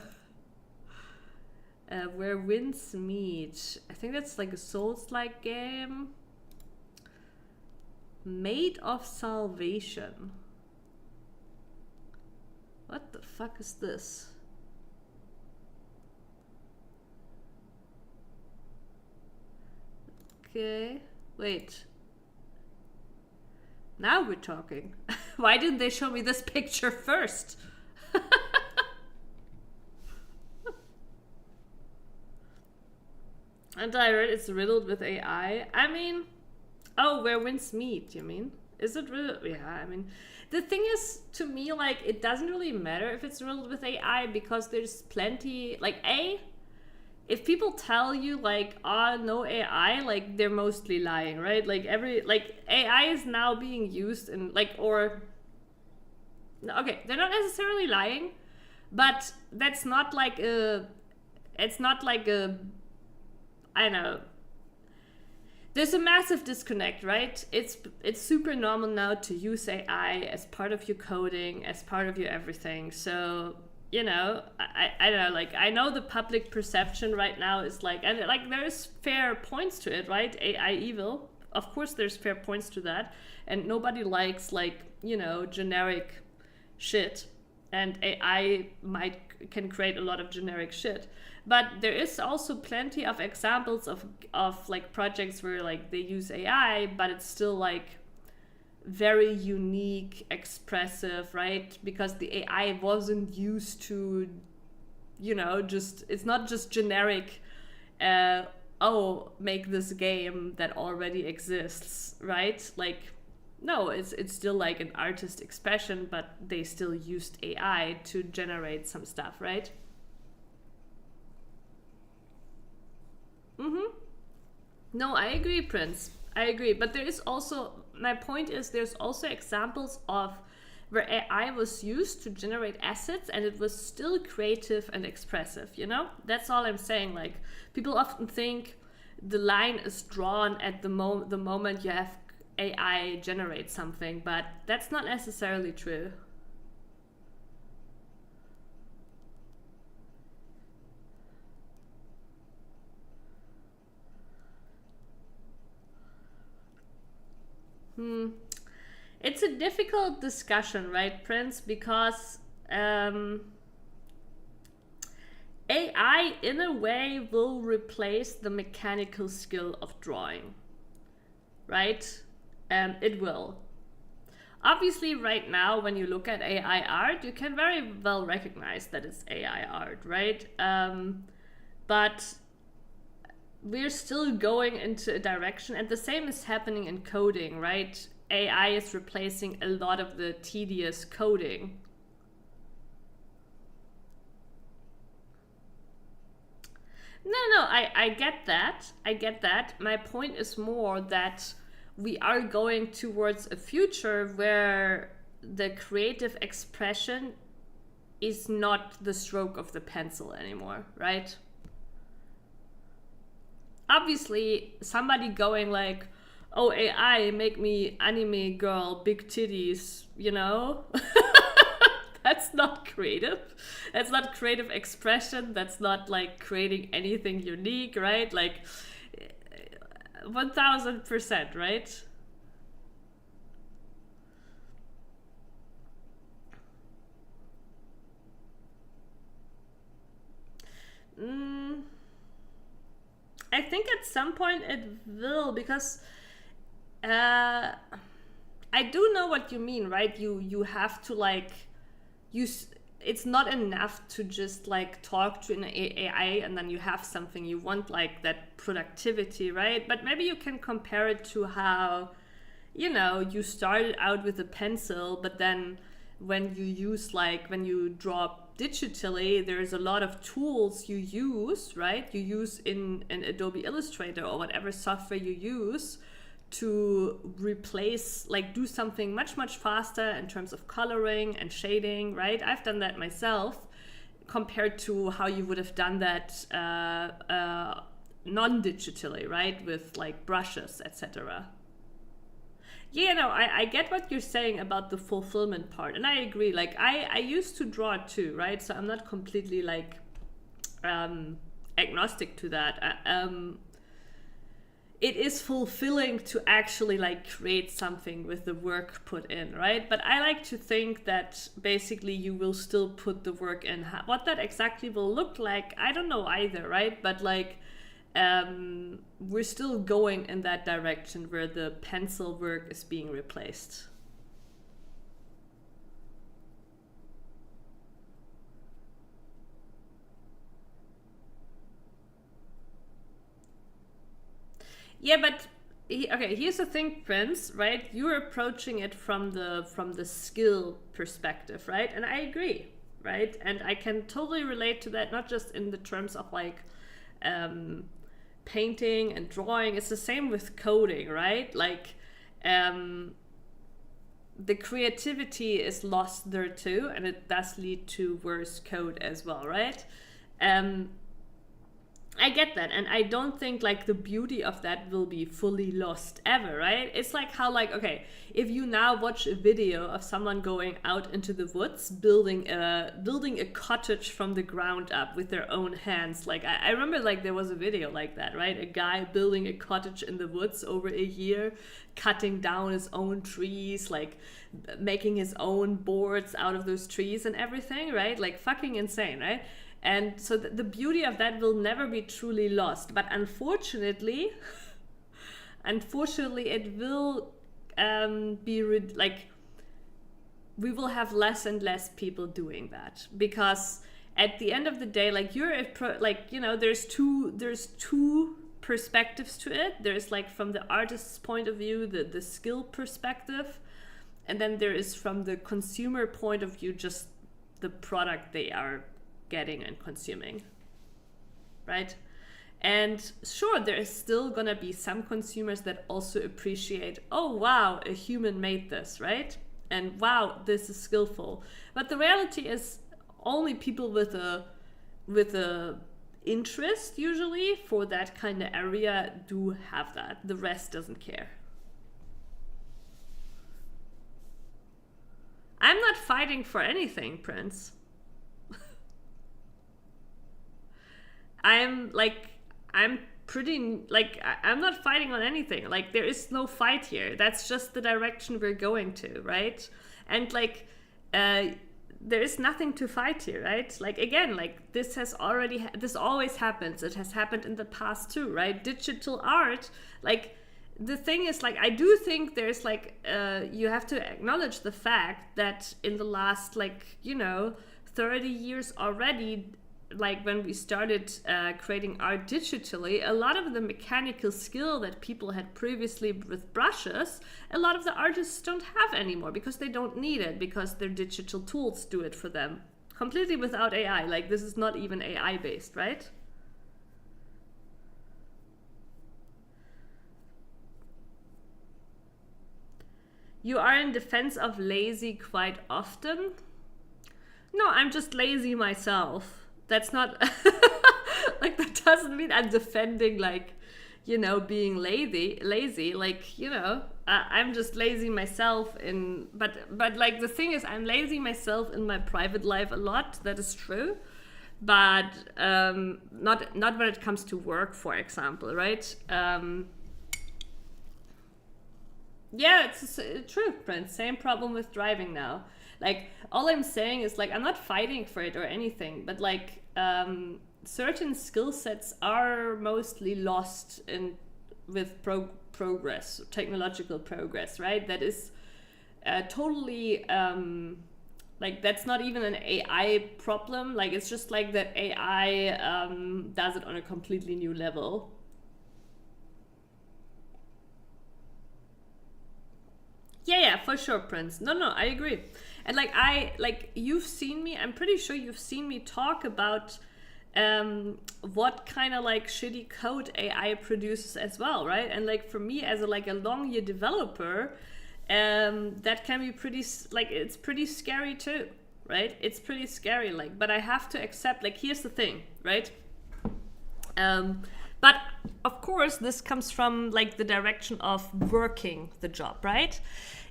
Where Winds Meet. I think that's like a Souls-like game. Maid of Salvation. What the fuck is this? Okay, wait. Now we're talking. Why didn't they show me this picture first? And I read it's riddled with AI. I mean, oh, Where Winds Meet, you mean? Is it really? Yeah, I mean, the thing is, to me, like, it doesn't really matter if it's riddled with AI, because there's plenty, like, if people tell you, like, no AI, like, they're mostly lying, right? Like, AI is now being used in, like, okay, they're not necessarily lying, but that's not like it's not like I don't know. There's a massive disconnect, right? It's super normal now to use AI as part of your coding, as part of your everything. So, you know, I don't know, like, I know the public perception right now is like, and like, there's fair points to it, right? AI evil. Of course there's fair points to that. And nobody likes, like, you know, generic shit. And AI can create a lot of generic shit. But there is also plenty of examples of like projects where, like, they use AI, but it's still like very unique, expressive, right? Because the AI wasn't used to, you know, it's not just generic, make this game that already exists, right? Like, no, it's still like an artist expression, but they still used AI to generate some stuff, right? No, I agree, Prince. I agree. But there is also, my point is, there's also examples of where AI was used to generate assets and it was still creative and expressive, you know? That's all I'm saying. Like, people often think the line is drawn at the moment you have AI generate something, but that's not necessarily true. It's a difficult discussion, right, Prince? Because AI, in a way, will replace the mechanical skill of drawing, right? It will. Obviously, right now, when you look at AI art, you can very well recognize that it's AI art, right? But we're still going into a direction, and the same is happening in coding, right? AI is replacing a lot of the tedious coding. No, I get that. I get that. My point is more that we are going towards a future where the creative expression is not the stroke of the pencil anymore, right? Obviously, somebody going like, oh, AI, make me anime girl, big titties, you know? That's not creative. That's not creative expression. That's not like creating anything unique, right? Like 1000%, right? I think at some point it will, because I do know what you mean, right? You have to like it's not enough to just like talk to an AI and then you have something. You want like that productivity, right? But maybe you can compare it to how, you know, you started out with a pencil, but then when you draw digitally, there's a lot of tools you use, right? You use in Adobe Illustrator or whatever software you use to replace, like, do something much faster in terms of coloring and shading, right? I've done that myself compared to how you would have done that non-digitally, right? With like brushes, etc. Yeah, no, I get what you're saying about the fulfillment part, and I agree. Like, I used to draw too, right? So I'm not completely like agnostic to that. It is fulfilling to actually like create something with the work put in, right? But I like to think that basically you will still put the work in. What that exactly will look like, I don't know either, right? But like, we're still going in that direction where the pencil work is being replaced. Yeah, but okay, here's the thing, Prince, right? You're approaching it from the skill perspective, right? And I agree, right? And I can totally relate to that, not just in the terms of like painting and drawing. It's the same with coding, right? Like the creativity is lost there too, and it does lead to worse code as well, right? I get that, and I don't think like the beauty of that will be fully lost ever, right? It's like how, like, okay, if you now watch a video of someone going out into the woods building a cottage from the ground up with their own hands, like I remember like there was a video like that, right? A guy building a cottage in the woods over a year, cutting down his own trees, like making his own boards out of those trees and everything, right? Like fucking insane, right? And so the beauty of that will never be truly lost. But unfortunately, it will like we will have less and less people doing that, because at the end of the day, like there's two perspectives to it. There's like from the artist's point of view, the skill perspective, and then there is from the consumer point of view, just the product they are getting and consuming, right? And sure, there is still gonna be some consumers that also appreciate, oh wow, a human made this, right? And wow, this is skillful. But the reality is only people with a interest usually for that kind of area do have that. The rest doesn't care. I'm not fighting for anything, Prince. I'm not fighting on anything. Like, there is no fight here. That's just the direction we're going to, right? And like, there is nothing to fight here, right? Like, again, like this always happens. It has happened in the past too, right? Digital art, like the thing is, like, I do think there's like, you have to acknowledge the fact that in the last, 30 years already, like when we started creating art digitally, a lot of the mechanical skill that people had previously with brushes, a lot of the artists don't have anymore because they don't need it, because their digital tools do it for them completely without AI. Like, this is not even AI based, right? You are in defense of lazy quite often? No, I'm just lazy myself. That's not like, that doesn't mean I'm defending being lazy. Like, I'm just lazy myself but like the thing is, I'm lazy myself in my private life a lot. That is true. But not when it comes to work, for example, right? Yeah, it's true, Prince. Same problem with driving now. Like, all I'm saying is, like, I'm not fighting for it or anything, but like, certain skill sets are mostly lost with progress, technological progress, right? That is totally, like, that's not even an AI problem. Like, it's just like that AI does it on a completely new level. Yeah, for sure, Prince. No, I agree. And you've seen me, I'm pretty sure you've seen me talk about what kind of like shitty code AI produces as well, right? And like, for me as a long year developer, that can be pretty, like, it's pretty scary too, right? It's pretty scary, like, but I have to accept, like, here's the thing, right? But of course, this comes from like the direction of working the job, right?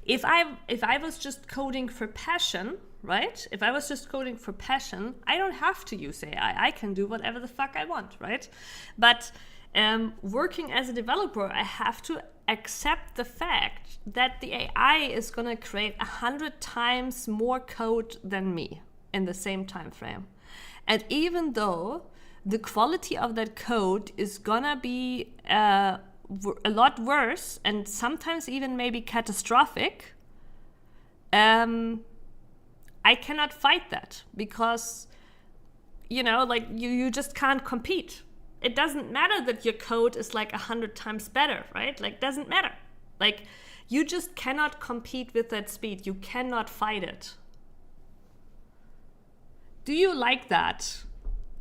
If I was just coding for passion, right? If I was just coding for passion, I don't have to use AI. I can do whatever the fuck I want, right? But working as a developer, I have to accept the fact that the AI is gonna create 100 times more code than me in the same time frame. And even though the quality of that code is gonna be a lot worse and sometimes even maybe catastrophic, I cannot fight that, because you just can't compete. it doesn't matter that your code is like 100 times better, right? Like, doesn't matter. Like, you just cannot compete with that speed. You cannot fight it. Do you like that?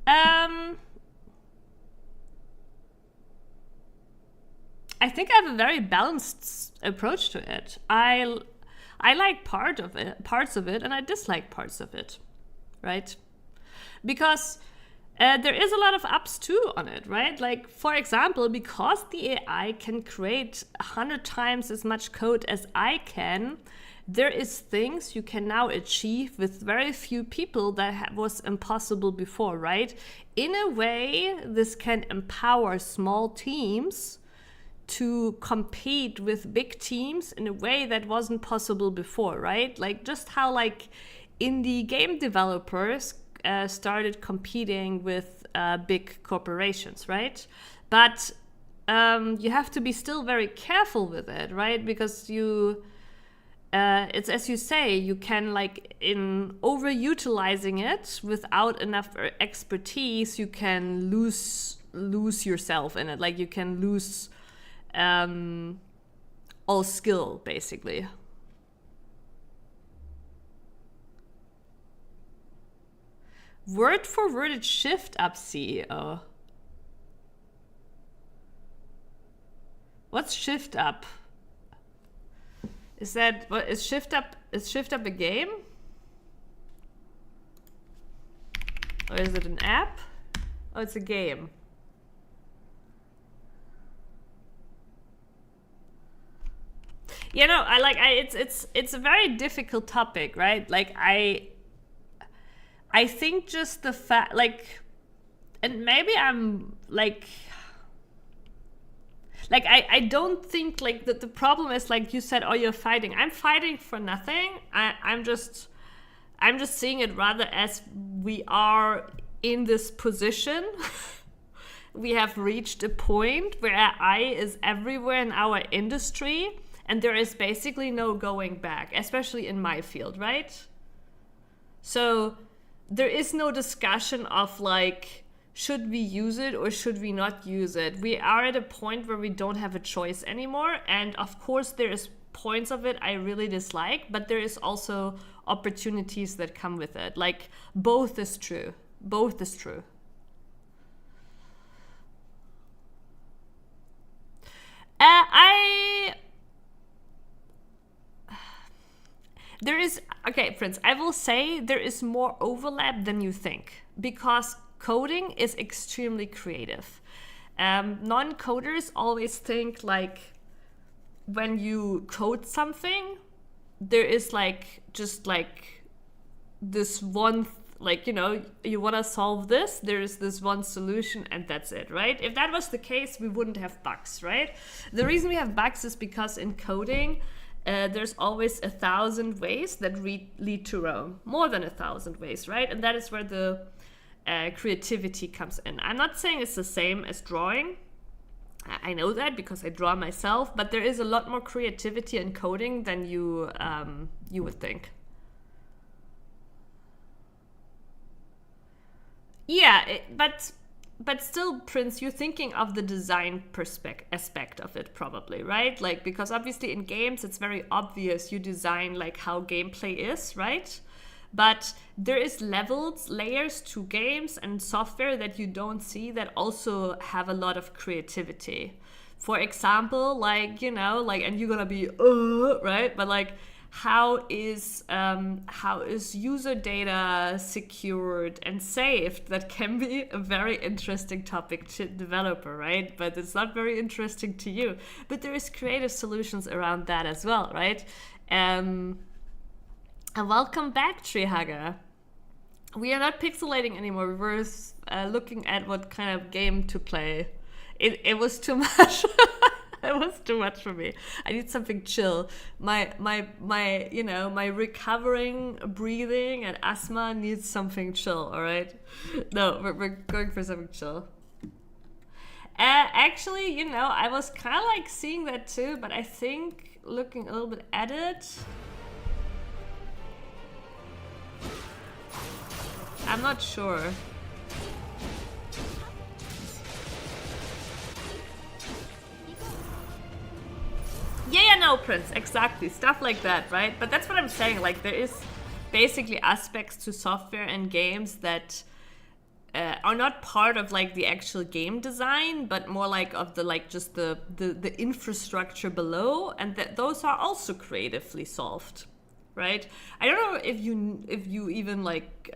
I think I have a very balanced approach to it. I like parts of it, and I dislike parts of it, right? Because there is a lot of ups too on it, right? Like, for example, because the AI can create 100 times as much code as I can, there is things you can now achieve with very few people that was impossible before, right? In a way, this can empower small teams to compete with big teams in a way that wasn't possible before, right? Like, just how like indie game developers started competing with big corporations, right? But you have to be still very careful with it, right? Because it's as you say, you can like in overutilizing it without enough expertise, you can lose yourself in it. Like, you can lose all skill, basically. Word for word, it's shift up CEO. What's shift up? Is that what is shift up? Is shift up a game? Or is it an app? Oh, it's a game. You know, it's a very difficult topic, right? Like, I think just the fact, like, and maybe I'm like I don't think like that the problem is like you said, oh, you're fighting. I'm fighting for nothing. I'm just seeing it rather as we are in this position. We have reached a point where AI is everywhere in our industry, and there is basically no going back, especially in my field, right? So there is no discussion of like, should we use it or should we not use it? We are at a point where we don't have a choice anymore. And of course, there is points of it I really dislike, but there is also opportunities that come with it. Like, both is true. Both is true. There is, okay, Prince, I will say there is more overlap than you think, because coding is extremely creative. Non-coders always think like when you code something, there is like just like this one, like, you know, you want to solve this, there is this one solution and that's it, right? If that was the case, we wouldn't have bugs, right? The reason we have bugs is because in coding, there's always 1,000 ways that lead to Rome, more than 1,000 ways, right? And that is where the creativity comes in. I'm not saying it's the same as drawing. I know that because I draw myself, but there is a lot more creativity in coding than you would think. Yeah, but still, Prince, you're thinking of the design aspect of it probably, right? Like, because obviously in games, it's very obvious you design like how gameplay is, right? But there is layers to games and software that you don't see that also have a lot of creativity. For example, like, you know, like, and you're gonna be, right? But like, how is user data secured and saved? That can be a very interesting topic to developer, right? But it's not very interesting to you. But there is creative solutions around that as well, right? And welcome back, Treehugger. We are not pixelating anymore. We were looking at what kind of game to play. It was too much. It was too much for me. I need something chill. My you know, my recovering breathing and asthma needs something chill, all right? No, we're going for something chill. Actually, you know, I was kind of like seeing that too, but I think looking a little bit at it, I'm not sure. no, Prince, exactly. Stuff like that, right? But that's what I'm saying. Like, there is basically aspects to software and games that are not part of like the actual game design, but more like of the like just the infrastructure below, and that those are also creatively solved, right? I don't know if you even like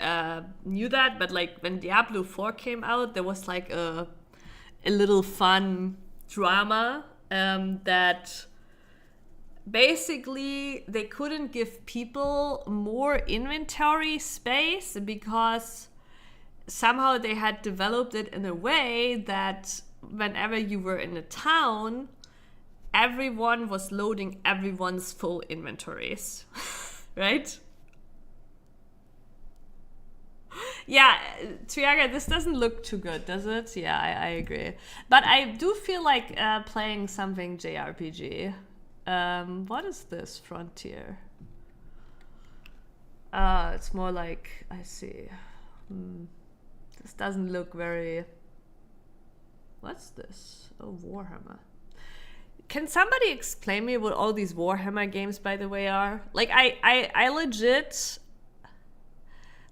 knew that, but like when Diablo 4 came out, there was like a little fun drama that basically they couldn't give people more inventory space because somehow they had developed it in a way that whenever you were in a town, everyone was loading everyone's full inventories, right? Yeah, Triaga, this doesn't look too good, does it? Yeah, I agree. But I do feel like playing something JRPG. What is this, Frontier? It's more like, I see. This doesn't look very... What's this? Oh, Warhammer. Can somebody explain me what all these Warhammer games, by the way, are? Like, I legit...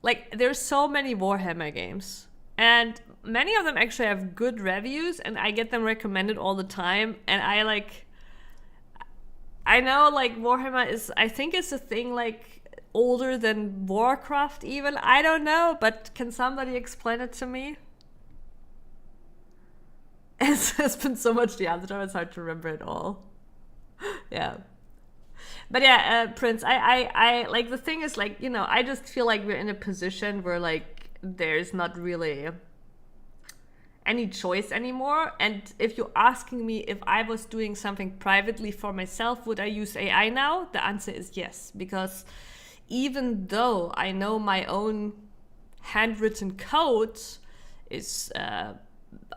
Like, there's so many Warhammer games. And many of them actually have good reviews, and I get them recommended all the time. And I, like... I know, like, Warhammer is... I think it's a thing, like... older than Warcraft even. I don't know, but can somebody explain it to me? It's been so much the other time, it's hard to remember it all. Yeah. But yeah, Prince, I like, the thing is, like, you know, I just feel like we're in a position where, like, there's not really any choice anymore. And if you're asking me if I was doing something privately for myself, would I use AI now? The answer is yes, because even though I know my own handwritten code is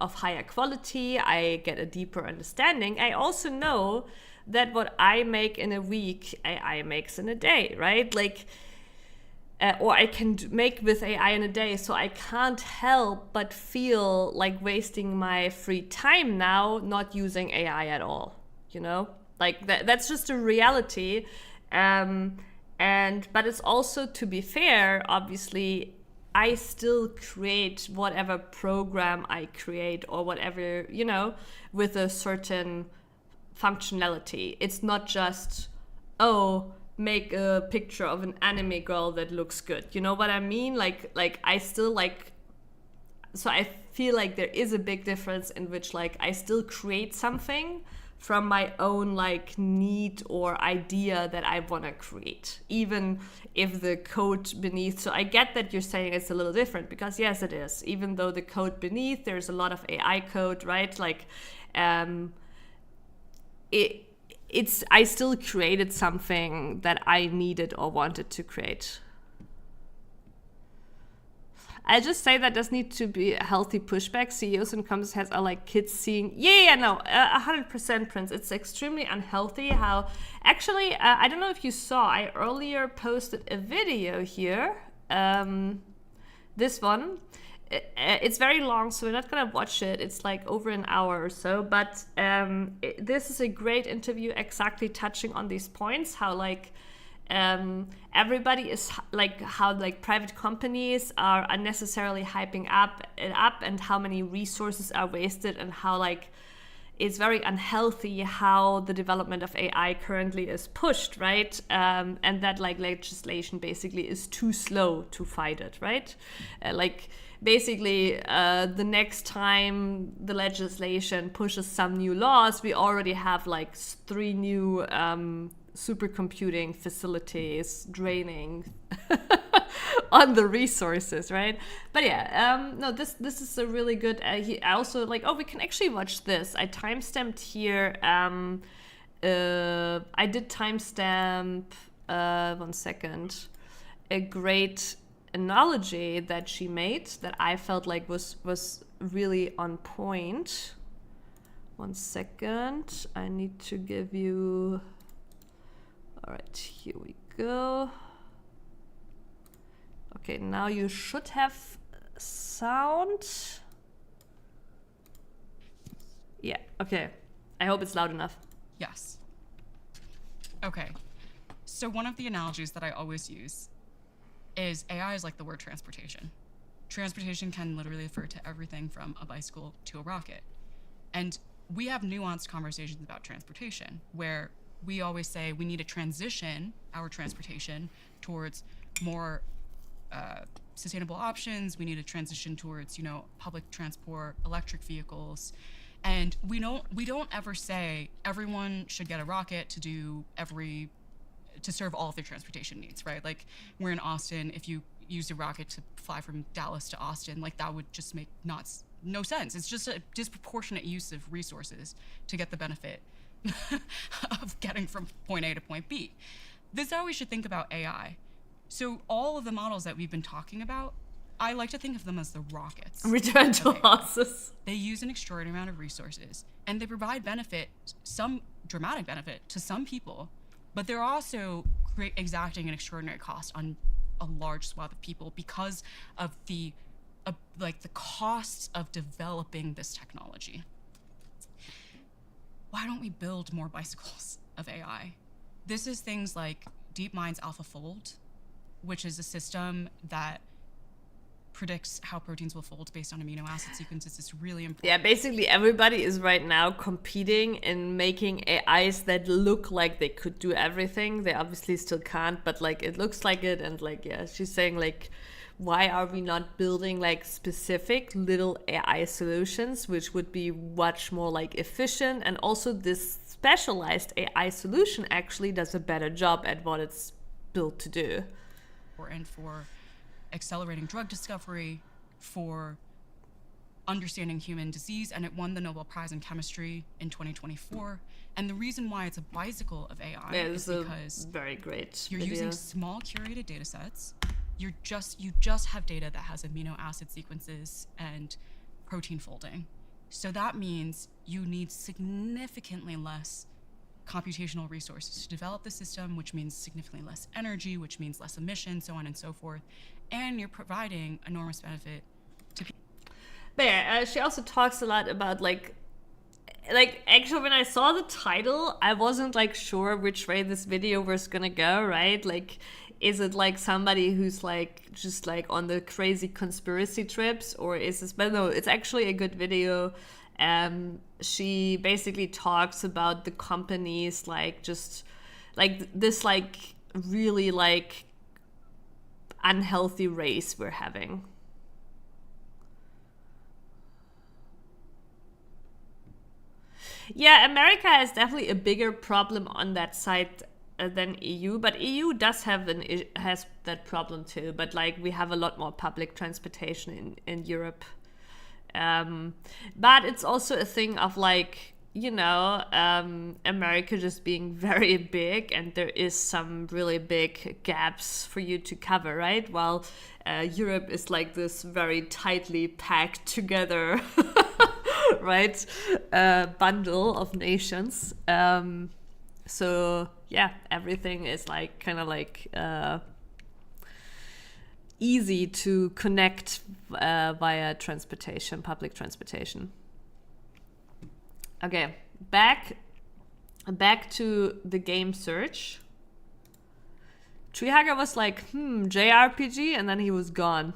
of higher quality, I get a deeper understanding, I also know that what I make in a week, AI makes in a day, right? Like, or I can make with AI in a day, so I can't help but feel like wasting my free time now not using AI at all, you know? Like, that's just a reality. But it's also, to be fair, obviously, I still create whatever program I create or whatever, you know, with a certain functionality. It's not just, oh, make a picture of an anime girl that looks good. You know what I mean? Like I still like, so I feel like there is a big difference in which, like, I still create something from my own, like, need or idea that I want to create, even if the code beneath. So I get that you're saying it's a little different, because yes, it is. Even though the code beneath, there's a lot of AI code, right? Like, I still created something that I needed or wanted to create. I just say that does need to be a healthy pushback. CEOs and companies has are like kids seeing. No, 100%, Prince. It's extremely unhealthy. How actually, I don't know if you saw. I earlier posted a video here. This one. It's very long, so we're not gonna watch it. It's like over an hour or so. But this is a great interview, exactly touching on these points. How, like, everybody is like, how, like, private companies are unnecessarily hyping up and how many resources are wasted, and how, like, it's very unhealthy how the development of AI currently is pushed, right? And that, like, legislation basically is too slow to fight it, right? Like, basically, the next time the legislation pushes some new laws, we already have like 3 new supercomputing facilities draining on the resources, right? But yeah, no, this is a really good. I also like. Oh, we can actually watch this. I timestamped here. I did timestamp. 1 second. A great analogy that she made that I felt like was really on point. 1 second. I need to give you. All right, here we go. Okay, now you should have sound. Yeah, okay. I hope it's loud enough. Yes. Okay. So one of the analogies that I always use is AI is like the word transportation. Transportation can literally refer to everything from a bicycle to a rocket. And we have nuanced conversations about transportation where we always say we need to transition our transportation towards more sustainable options. We need to transition towards, public transport, electric vehicles. And we don't ever say everyone should get a rocket to serve all of their transportation needs, right? Like, we're in Austin. If you use a rocket to fly from Dallas to Austin, like, that would just make no sense. It's just a disproportionate use of resources to get the benefit of getting from point A to point B. This is how we should think about AI. So all of the models that we've been talking about, I like to think of them as the rockets. Return to horses. They use an extraordinary amount of resources, and they provide benefit, some dramatic benefit, to some people, but they're also exacting an extraordinary cost on a large swath of people because of the costs of developing this technology. Why don't we build more bicycles of AI? This is things like DeepMind's AlphaFold, which is a system that predicts how proteins will fold based on amino acid sequences. It's really important. Yeah, basically everybody is right now competing in making AIs that look like they could do everything. They obviously still can't, but like it looks like it. And like, yeah, she's saying like, why are we not building like specific little AI solutions, which would be much more like efficient? And also this specialized AI solution actually does a better job at what it's built to do. And for accelerating drug discovery, for understanding human disease, and it won the Nobel Prize in Chemistry in 2024. And the reason why it's a bicycle of AI is because very great you're video. Using small curated data sets. You just have data that has amino acid sequences and protein folding. So that means you need significantly less computational resources to develop the system, which means significantly less energy, which means less emissions, so on and so forth. And you're providing enormous benefit to people. But yeah, she also talks a lot about like actually when I saw the title, I wasn't like sure which way this video was gonna go, right? Like, is it like somebody who's like just like on the crazy conspiracy trips, or is this? But no, it's actually a good video. She basically talks about the companies like just like this like really like unhealthy race we're having. Yeah, America has definitely a bigger problem on that side than EU, but EU does have has that problem too. But like we have a lot more public transportation in Europe. But it's also a thing of like, America just being very big, and there is some really big gaps for you to cover, right? While Europe is like this very tightly packed together, right? Bundle of nations. So yeah, everything is like kind of like easy to connect via transportation, public transportation. Okay, back to the game search. Treehugger was like, JRPG, and then he was gone.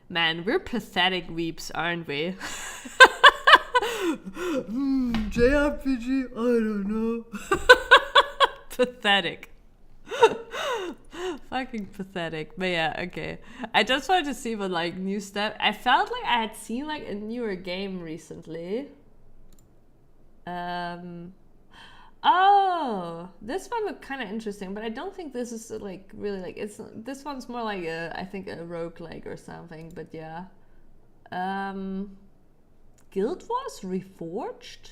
Man, we're pathetic weeps, aren't we? JRPG, I don't know. Pathetic. Fucking pathetic. But yeah, okay. I just wanted to see what like new stuff. I felt like I had seen like a newer game recently. Oh, this one looked kind of interesting, but I don't think this is like really like this one's more like I think a roguelike or something, but yeah. Guild Wars Reforged?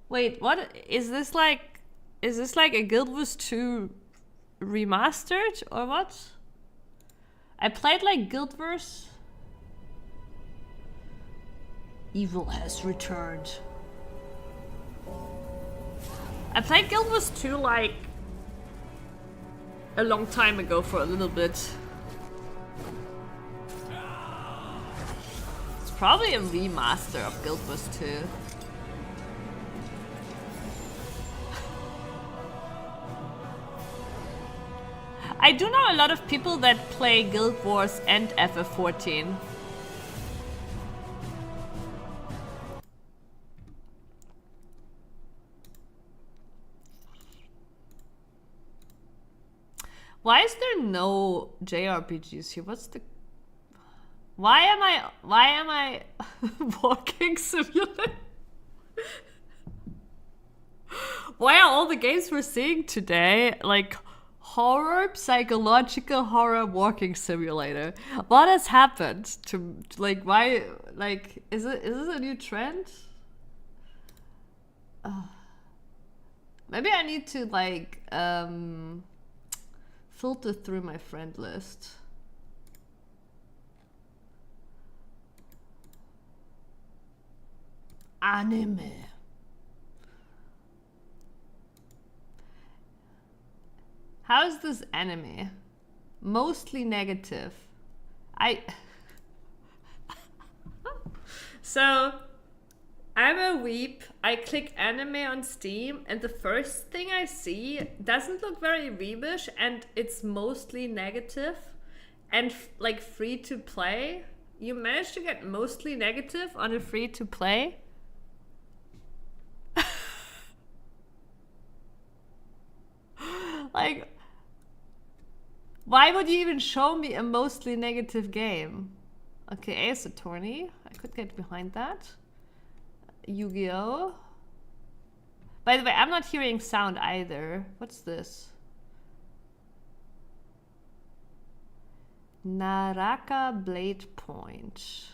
Wait, what is this like? Is this like a Guild Wars 2 remastered or what? I played like Guild Wars. Evil has returned. I played Guild Wars 2 like a long time ago for a little bit. It's probably a remaster of Guild Wars 2. I do know a lot of people that play Guild Wars and FF14. Why is there no JRPGs here? What's the... Why am I walking simulator? Why are all the games we're seeing today like horror, psychological horror, walking simulator? What has happened to like why like is this a new trend? Maybe I need to like filter through my friend list. Anime. How is this anime? Mostly negative. So, I'm a weep. I click anime on Steam, and the first thing I see doesn't look very weebish, and it's mostly negative and like free to play. You managed to get mostly negative on a free to play? Like, why would you even show me a mostly negative game? Okay, Ace Attorney. I could get behind that. Yu-Gi-Oh! By the way, I'm not hearing sound either. What's this? Naraka Blade Point.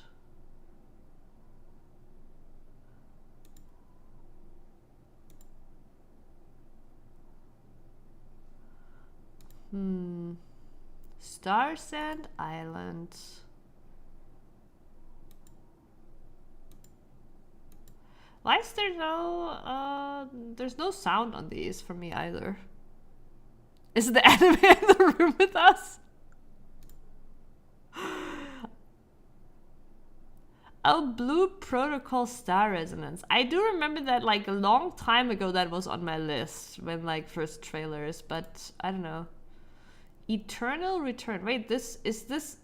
Star Sand Island. Why is there no there's no sound on these for me either? Is the anime in the room with us? Oh, Blue Protocol Star Resonance. I do remember that like a long time ago that was on my list when like first trailers, but I don't know. Eternal Return. Wait, is this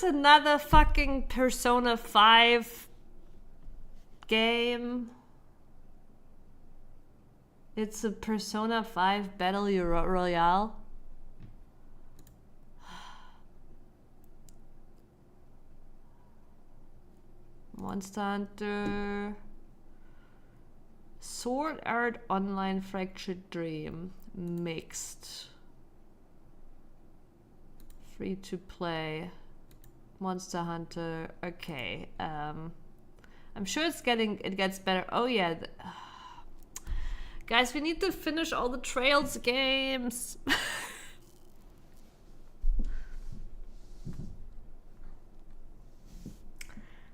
another fucking Persona 5 game? It's a Persona 5 Battle Royale. Monster Hunter. Sword Art Online Fractured Dream. Mixed. Free to play. Monster Hunter. Okay. I'm sure it gets better. Oh yeah. Guys, we need to finish all the Trails games.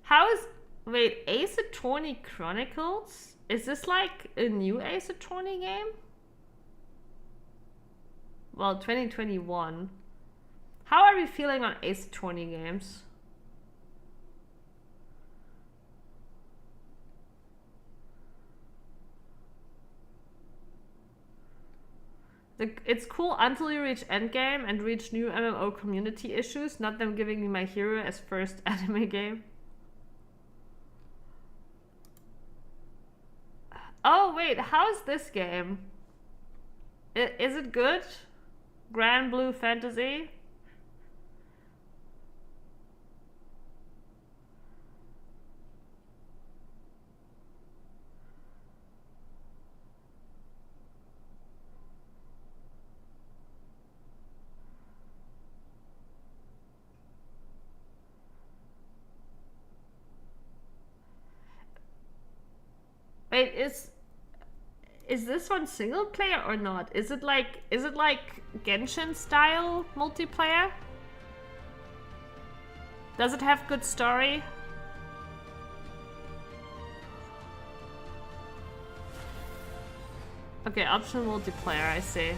How is... Wait, Ace Attorney Chronicles? Is this like a new Ace Attorney game? Well, 2021. How are we feeling on Ace Attorney games? It's cool until you reach endgame and reach new MMO community issues, not them giving me My Hero as first anime game. Oh wait, how's this game? Is it good? Grand Blue Fantasy? Wait, is this one single player or not? Is it like Genshin style multiplayer? Does it have good story? Okay, optional multiplayer, I see.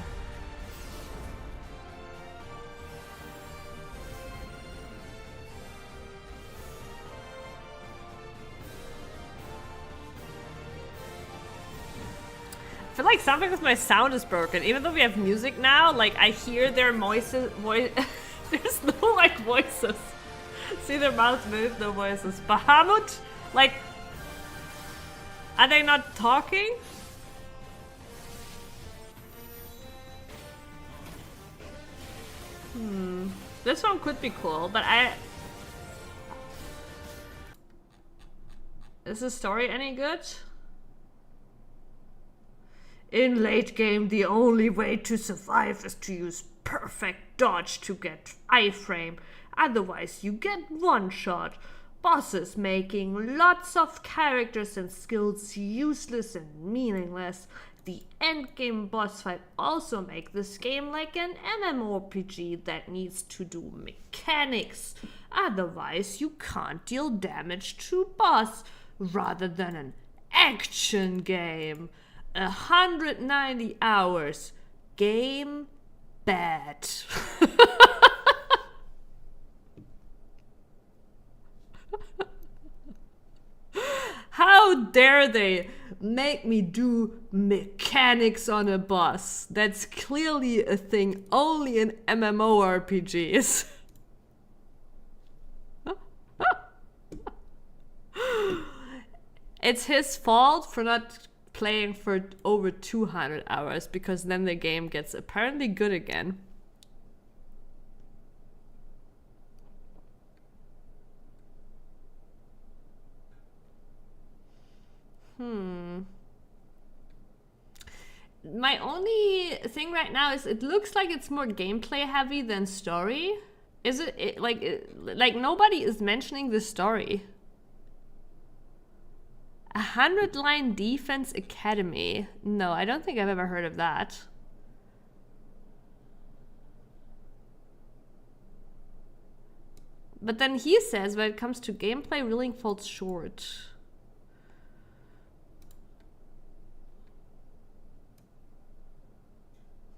feel like something with my sound is broken. Even though we have music now, like I hear their voices. There's no like voices. See their mouths move, no voices. Bahamut, like, are they not talking? This one could be cool, but is the story any good? In late game, the only way to survive is to use perfect dodge to get iframe. Otherwise, you get one shot. Bosses making lots of characters and skills useless and meaningless. The endgame boss fight also make this game like an MMORPG that needs to do mechanics. Otherwise, you can't deal damage to boss, rather than an action game. 190 hours. Game bad. How dare they make me do mechanics on a boss? That's clearly a thing only in MMORPGs. It's his fault for not playing for over 200 hours, because then the game gets apparently good again. My only thing right now is it looks like it's more gameplay heavy than story. Is it, like nobody is mentioning the story. 100-line defense academy. No, I don't think I've ever heard of that. But then he says when it comes to gameplay, Reeling falls short.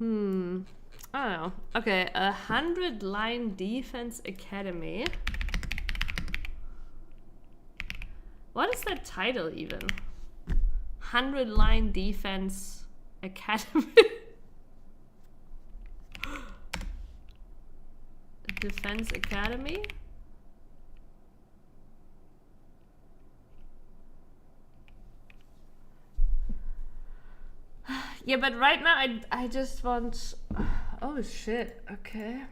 I don't know. Okay, 100-line defense academy. What is that title even? 100-line defense academy. Defense academy. Yeah, but right now I just want. Oh shit. Okay.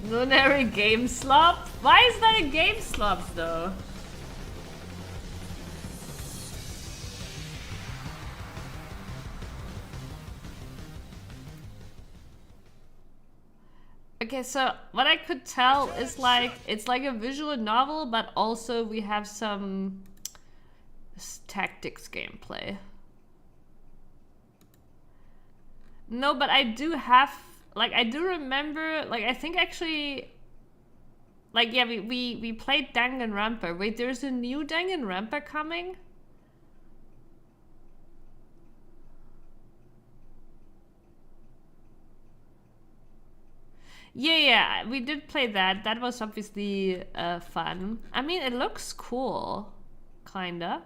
Lunary game slop? Why is that a game slop though? Okay, so what I could tell is like it's like a visual novel, but also we have some tactics gameplay. No, but I do have, like, I do remember, like, I think actually, like, yeah, we played Danganronpa. Wait, there's a new Danganronpa coming? Yeah, we did play that. That was obviously fun. I mean, it looks cool, kinda.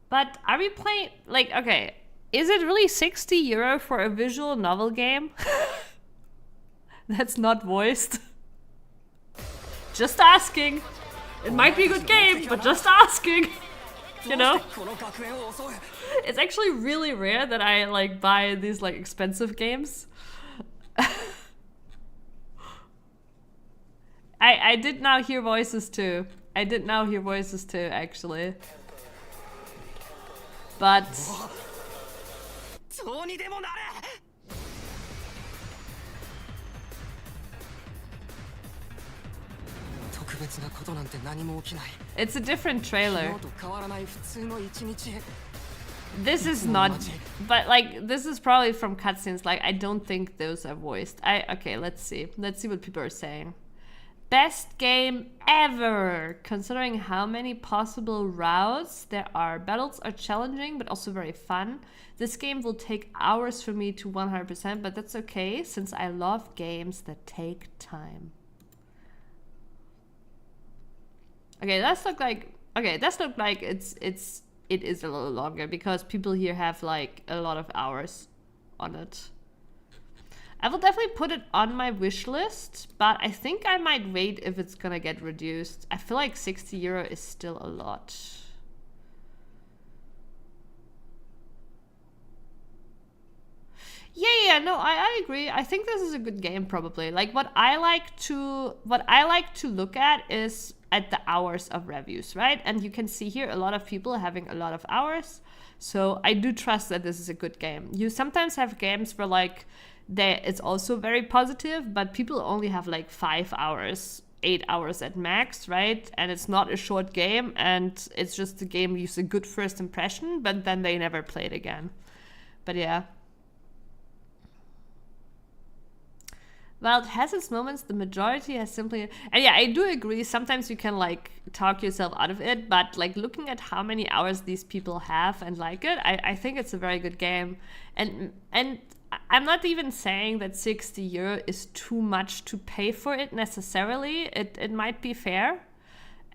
But are we playing, like, okay, is it really €60 for a visual novel game? That's not voiced. Just asking. It might be a good game, but just asking. You know? It's actually really rare that I, like, buy these, like, expensive games. I did now hear voices too. I did now hear voices too, actually. But 別なことなんて何も起きない。 It's a different trailer. 昨日と変わらない普通の一日。 This is not, but like this is probably from cutscenes. Like I don't think those are voiced. Okay, let's see what people are saying. Best game ever, considering how many possible routes there are. Battles are challenging but also very fun. This game will take hours for me to 100%, but that's okay since I love games that take time. Okay, let's look like it is a little longer because people here have like a lot of hours on it. I will definitely put it on my wish list, but I think I might wait if it's gonna get reduced. I feel like €60 is still a lot. Yeah, no, I agree. I think this is a good game probably. Like what I like to look at is at the hours of reviews, right? And you can see here a lot of people having a lot of hours. So I do trust that this is a good game. You sometimes have games where like it's also very positive, but people only have like 5 hours, 8 hours at max, right? And it's not a short game, and it's just a game leaves a good first impression, but then they never play it again. But yeah. While it has its moments, the majority has simply... And yeah, I do agree, sometimes you can like talk yourself out of it, but like looking at how many hours these people have and like it, I think it's a very good game. And I'm not even saying that €60 is too much to pay for it necessarily. It might be fair.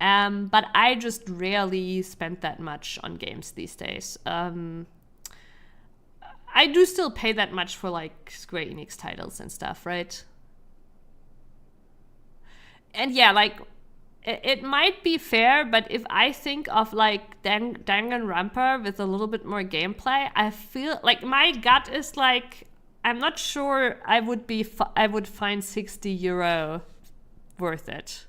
But I just rarely spend that much on games these days. I do still pay that much for like Square Enix titles and stuff, right? And yeah, like it might be fair, but if I think of like Danganronpa with a little bit more gameplay, I feel like my gut is like I'm not sure I would find €60 worth it.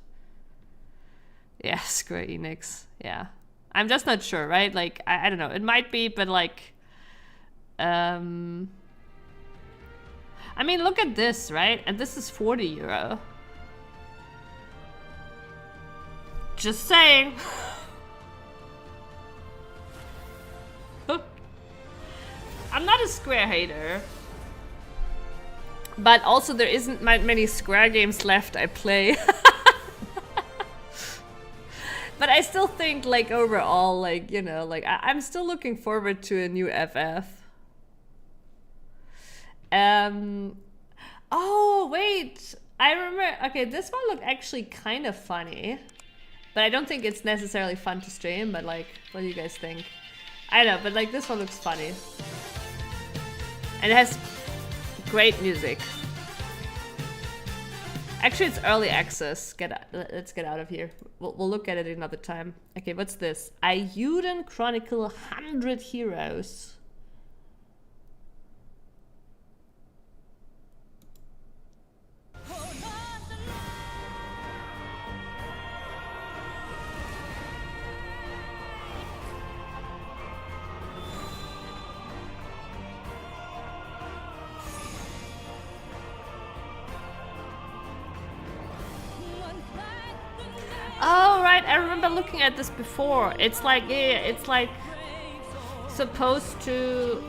Yeah, Square Enix. Yeah, I'm just not sure, right? Like I don't know. It might be, but like, I mean, look at this, right? And this is €40. Just saying. I'm not a Square hater. But also there isn't many Square games left I play. But I still think like overall, like, you know, like I'm still looking forward to a new FF. Oh, wait. I remember, okay, this one looked actually kind of funny. But I don't think it's necessarily fun to stream, but like, what do you guys think? I don't know, but like this one looks funny. And it has great music. Actually, it's early access. Let's get out of here. We'll look at it another time. Okay, what's this? Ayuden Chronicle 100 Heroes. Oh, right, I remember looking at this before. It's like, yeah, it's like supposed to...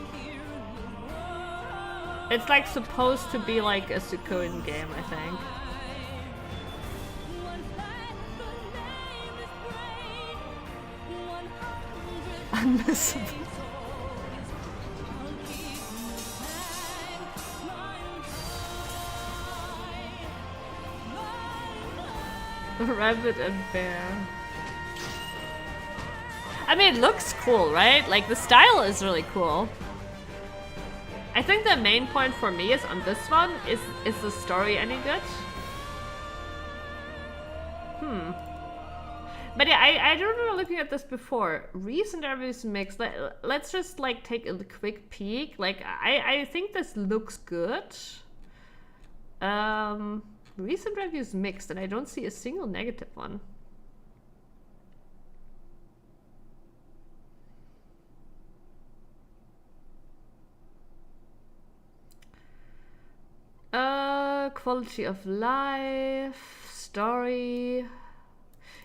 It's like supposed to be like a Suikoden game, I think. Unmissable. Rabbit and bear. I mean, it looks cool, right? Like, the style is really cool. I think the main point for me is on this one is the story any good? But yeah, I don't remember looking at this before. Recent reviews mixed. Let's just like take a quick peek. Like, I think this looks good. Recent reviews mixed, and I don't see a single negative one. Quality of life, story.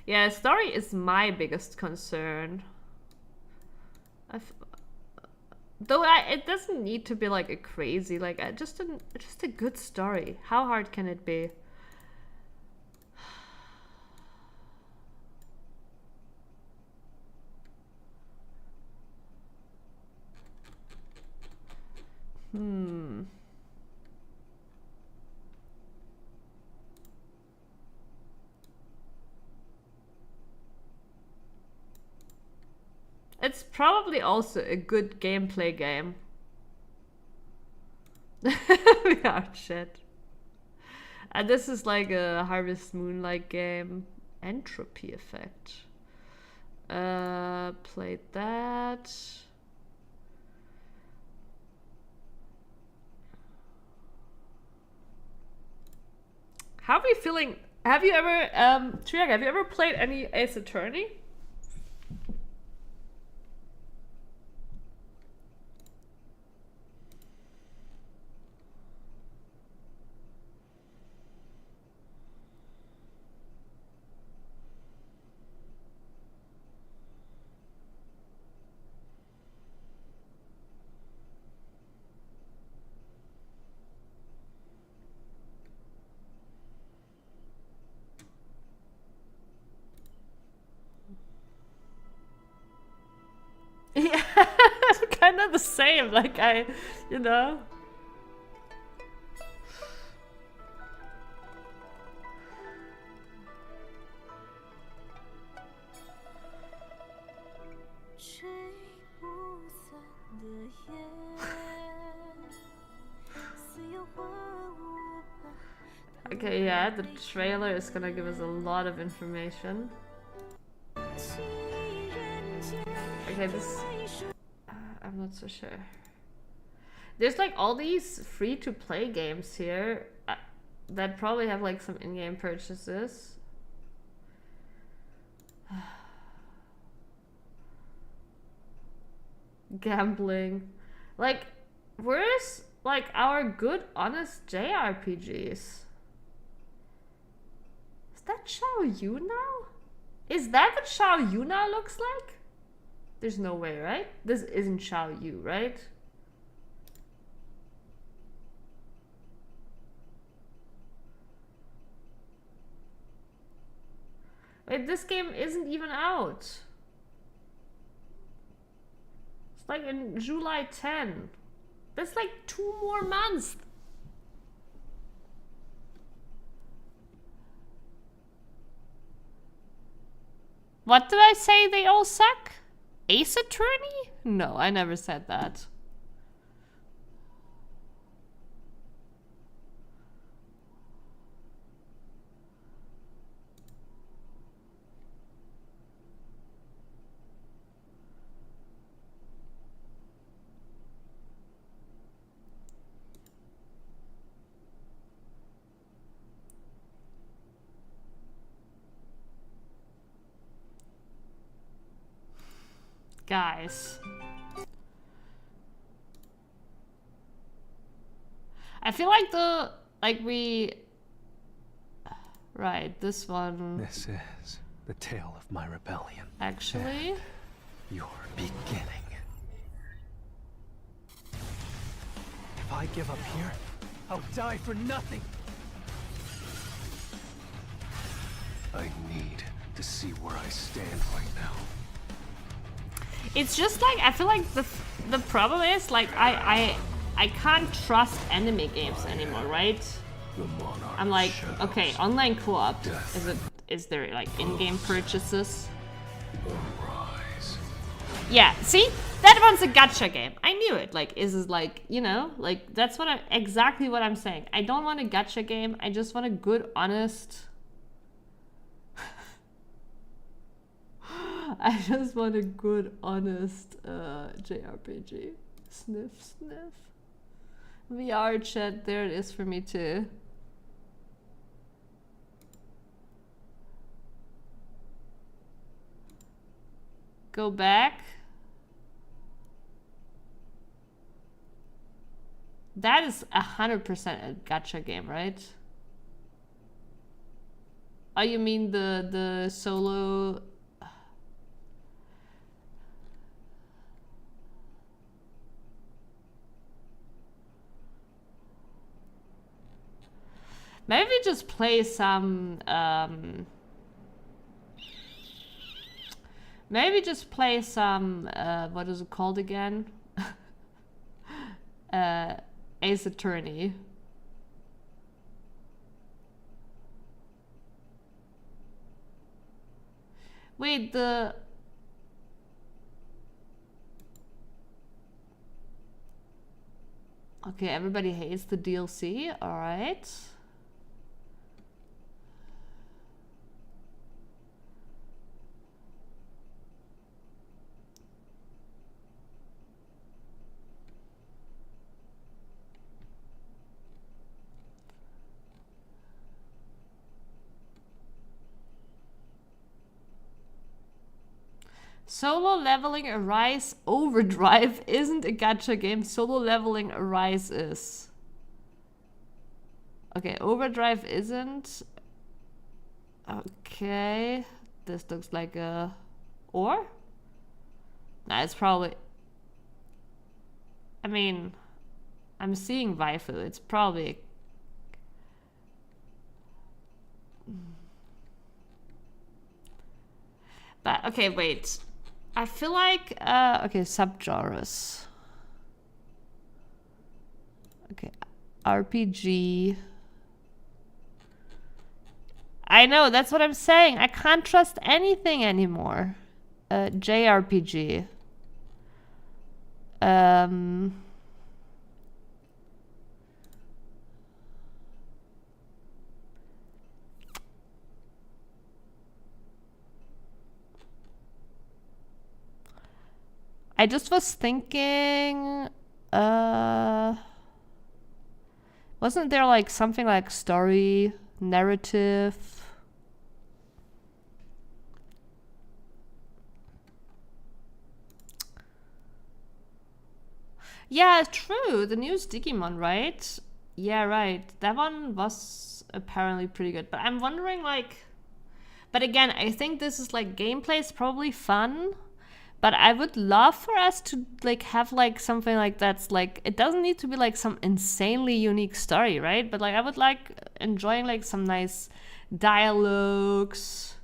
Yeah, story is my biggest concern. Though it doesn't need to be like a crazy, like just a good story. How hard can it be? It's probably also a good gameplay game. We are shit. And this is like a Harvest Moon-like game. Entropy Effect. Played that. How are we feeling? Have you ever, Triag, have you ever played any Ace Attorney? Yeah, kind of the same. Like you know. Okay, yeah, the trailer is gonna give us a lot of information. Okay, this... I'm not so sure. There's like all these free-to-play games here that probably have like some in-game purchases. Gambling. Like, where's like our good, honest JRPGs? Is that Xiao Yu now? Is that what Xiao Yu now looks like? There's no way, right? This isn't Xiao Yu, right? Wait, this game isn't even out. It's like in July 10. That's like 2 more months. What did I say? They all suck? Ace Attorney? No, I never said that. Guys. I feel like right, this one. This is the tale of my rebellion. Actually. Your beginning. If I give up here, I'll die for nothing. I need to see where I stand right now. It's just like, I feel like the problem is like I can't trust anime games anymore, right? I'm like, okay, online co-op, is there like in-game purchases? Yeah, see? That one's a gacha game. I knew it. Like, is this like, you know, like that's exactly what I'm saying. I don't want a gacha game. I just want a good, honest. I just want a good, honest JRPG. Sniff, sniff. VR chat, there it is for me too. Go back. That is 100% a gacha game, right? Oh, you mean the solo? Maybe just play some. Maybe just play some. What is it called again? Ace Attorney. Wait, the... Okay, everybody hates the DLC. Alright. Solo Leveling Arise Overdrive isn't a gacha game. Solo Leveling Arise is. Okay, Overdrive isn't. Okay. This looks like a... Or? Nah, it's probably... I mean... I'm seeing waifu. It's probably... But, okay, wait. I feel like, okay, subgenres. Okay, RPG. I know, that's what I'm saying. I can't trust anything anymore. JRPG. I just was thinking, wasn't there like something like story, narrative? Yeah, true. The newest Digimon, right? Yeah, right. That one was apparently pretty good. But I'm wondering like, but again, I think this is like gameplay is probably fun. But I would love for us to like have like something like that's like, it doesn't need to be like some insanely unique story, right? But like I would like enjoying like some nice dialogues.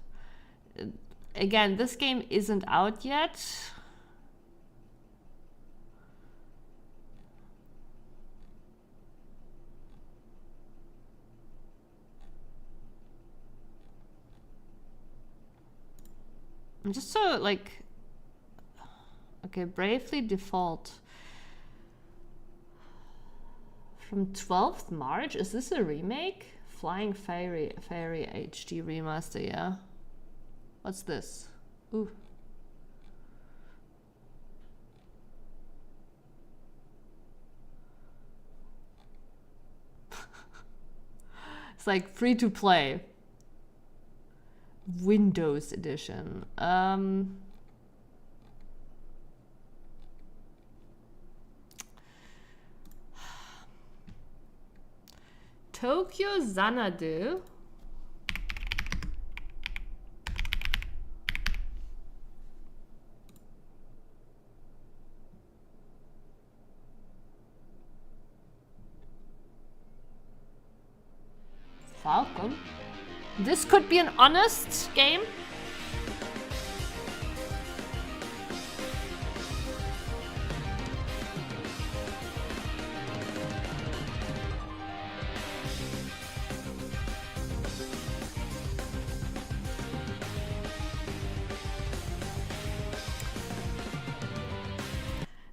Again, this game isn't out yet. I'm just so like... Okay, Bravely Default. From 12th March? Is this a remake? Flying Fairy HD remaster, yeah. What's this? Ooh. It's like free to play. Windows edition. Tokyo Xanadu. Falcon. This could be an honest game.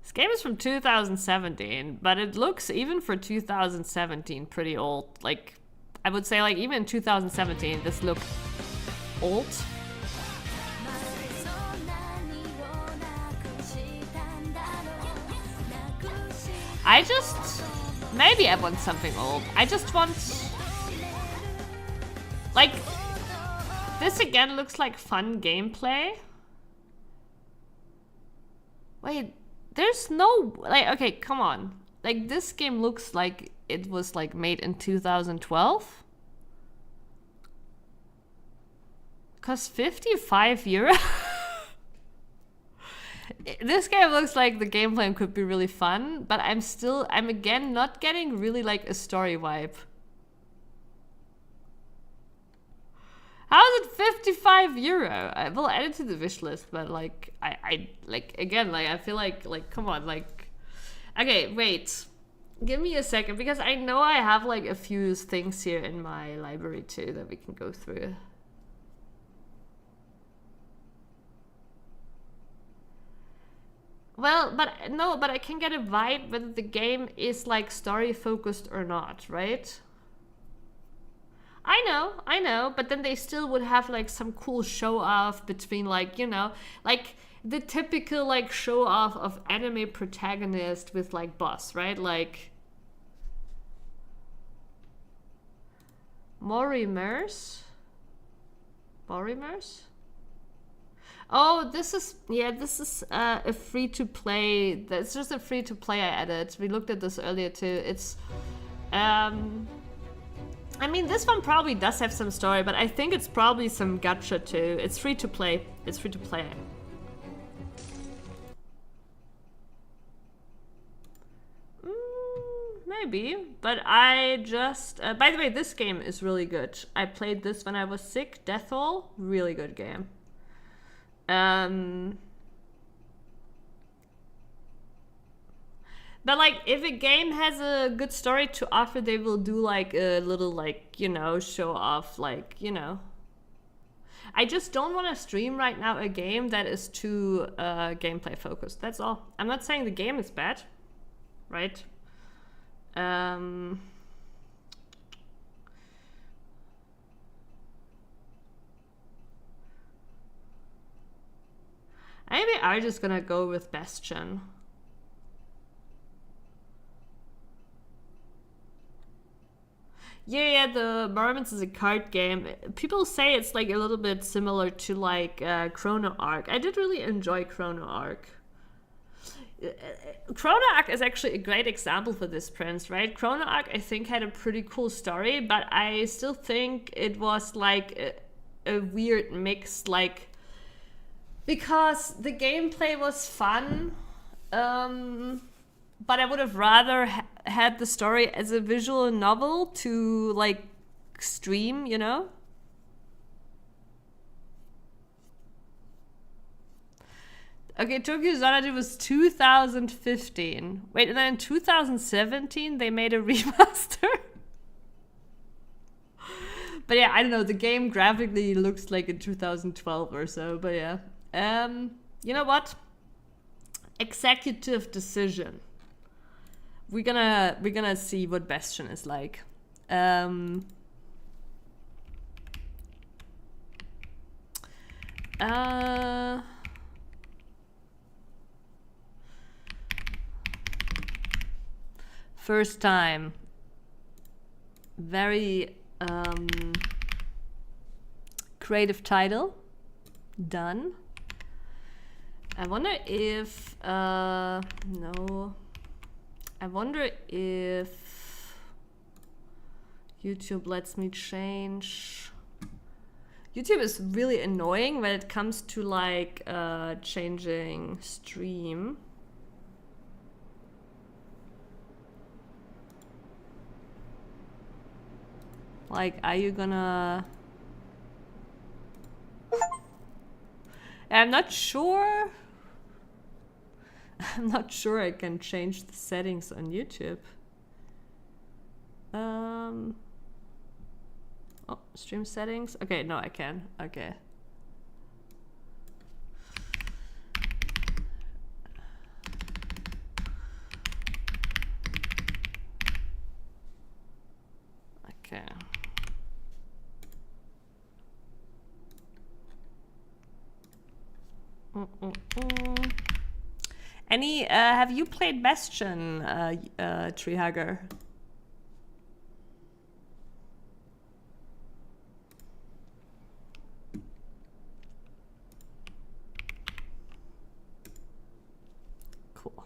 This game is from 2017, but it looks, even for 2017, pretty old. Like, I would say, like, even in 2017, this looked old. I just... Maybe I want something old. I just want... Like, this again looks like fun gameplay. Wait, there's no... Like, okay, come on. Like, this game looks like it was, like, made in 2012. Cost 55 euro? This game looks like the gameplay could be really fun, but I'm again not getting really like a story vibe. How is it 55 euro? I will add it to the wish list, but like I like again, like I feel like come on, like okay, wait. Give me a second because I know I have like a few things here in my library too that we can go through. Well, but no, but I can get a vibe whether the game is like story focused or not, right? I know, but then they still would have like some cool show off between like, you know, like the typical like show off of anime protagonist with like boss, right? Like Morimers? Oh, this is a free to play. That's just a free to play I added. We looked at this earlier too. It's I mean, this one probably does have some story, but I think it's probably some gacha too. It's free to play. It's free to play. Maybe, but I just... by the way, this game is really good. I played this when I was sick. Deathall, really good game. But like, if a game has a good story to offer, they will do like a little like, you know, show off, like, you know. I just don't want to stream right now a game that is too gameplay focused. That's all. I'm not saying the game is bad, right? Maybe I'm just gonna go with Bastion. Yeah, the Mermaids is a card game. People say it's like a little bit similar to like Chrono Arc. I did really enjoy Chrono Arc. Chrono Arc is actually a great example for this, Prince, right? Chrono Arc, I think, had a pretty cool story, but I still think it was like a weird mix, like, because the gameplay was fun, but I would have rather had the story as a visual novel to like stream, you know? Okay, Tokyo Xanadu was 2015. Wait, and then in 2017 they made a remaster? But yeah, I don't know, the game graphically looks like in 2012 or so, but yeah. You know what? Executive decision. We're gonna see what Bastion is like. First time. Very creative title. Done. I wonder if no. I wonder if YouTube lets me change. YouTube is really annoying when it comes to like changing stream. Like, are you gonna... I'm not sure. I'm not sure I can change the settings on YouTube. Oh, stream settings. Okay, no, I can. Okay. Okay. Any, have you played Bastion, Treehugger? Cool.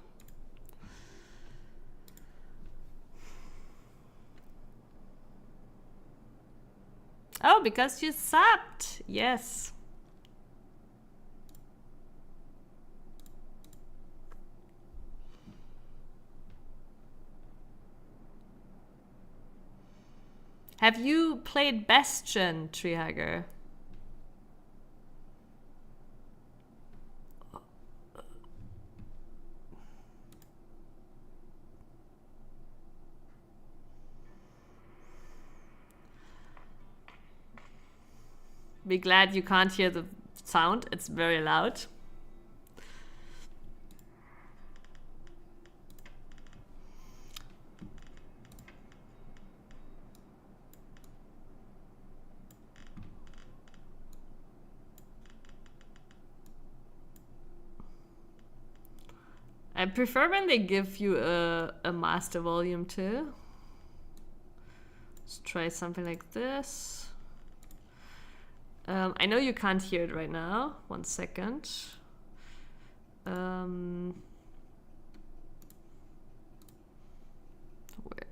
Oh, because you subbed. Yes. Have you played Bastion, Treehugger? Be glad you can't hear the sound. It's very loud. I prefer when they give you a master volume too. Let's try something like this. I know you can't hear it right now. 1 second. Where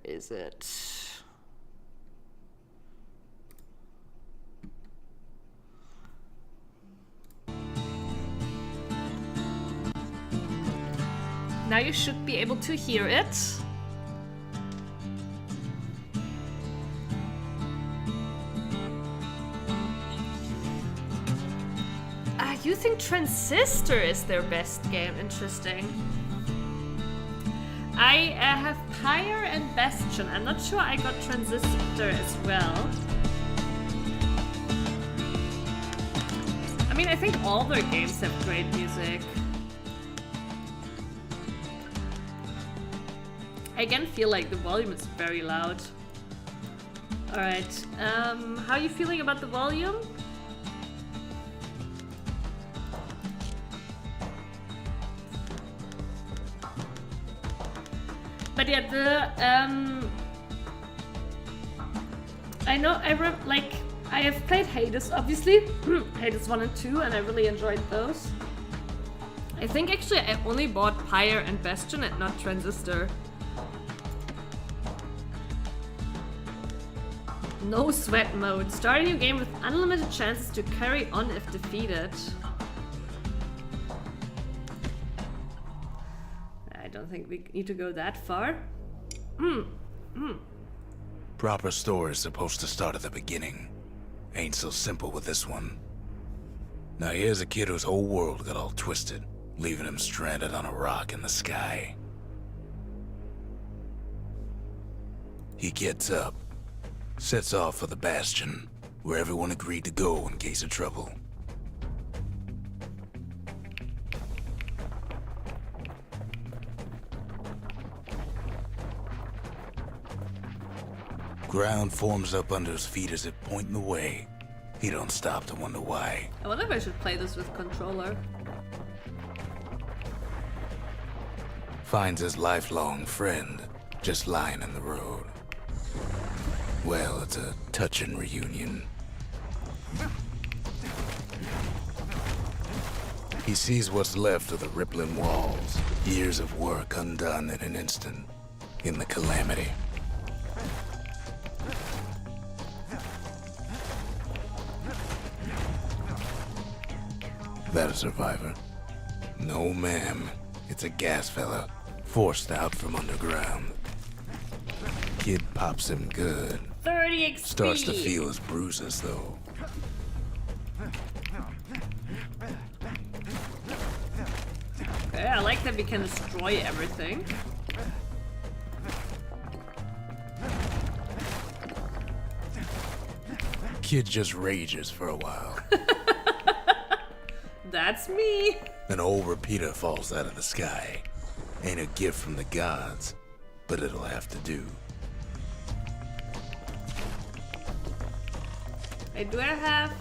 is it? Now you should be able to hear it. You think Transistor is their best game? Interesting. I have Pyre and Bastion. I'm not sure I got Transistor as well. I mean, I think all their games have great music. I again feel like the volume is very loud. Alright, how are you feeling about the volume? But yeah, I know I have played Hades, obviously, Hades 1 and 2, and I really enjoyed those. I think actually I only bought Pyre and Bastion and not Transistor. No sweat mode. Start a new game with unlimited chances to carry on if defeated. I don't think we need to go that far. Proper story is supposed to start at the beginning. Ain't so simple with this one. Now here's a kid whose whole world got all twisted, leaving him stranded on a rock in the sky. He gets up, sets off for the Bastion, where everyone agreed to go in case of trouble. Ground forms up under his feet as if pointing the way. He don't stop to wonder why. I wonder if I should play this with controller. Finds his lifelong friend just lying in the road. Well, it's a touching reunion. He sees what's left of the rippling walls, years of work undone in an instant, in the calamity. That a survivor? No, ma'am. It's a gas fella, forced out from underground. Kid pops him good. 30 XP! Starts to feel his bruises, though. Okay, I like that we can destroy everything. Kid just rages for a while. That's me! An old repeater falls out of the sky. Ain't a gift from the gods, but it'll have to do. Wait, do I have...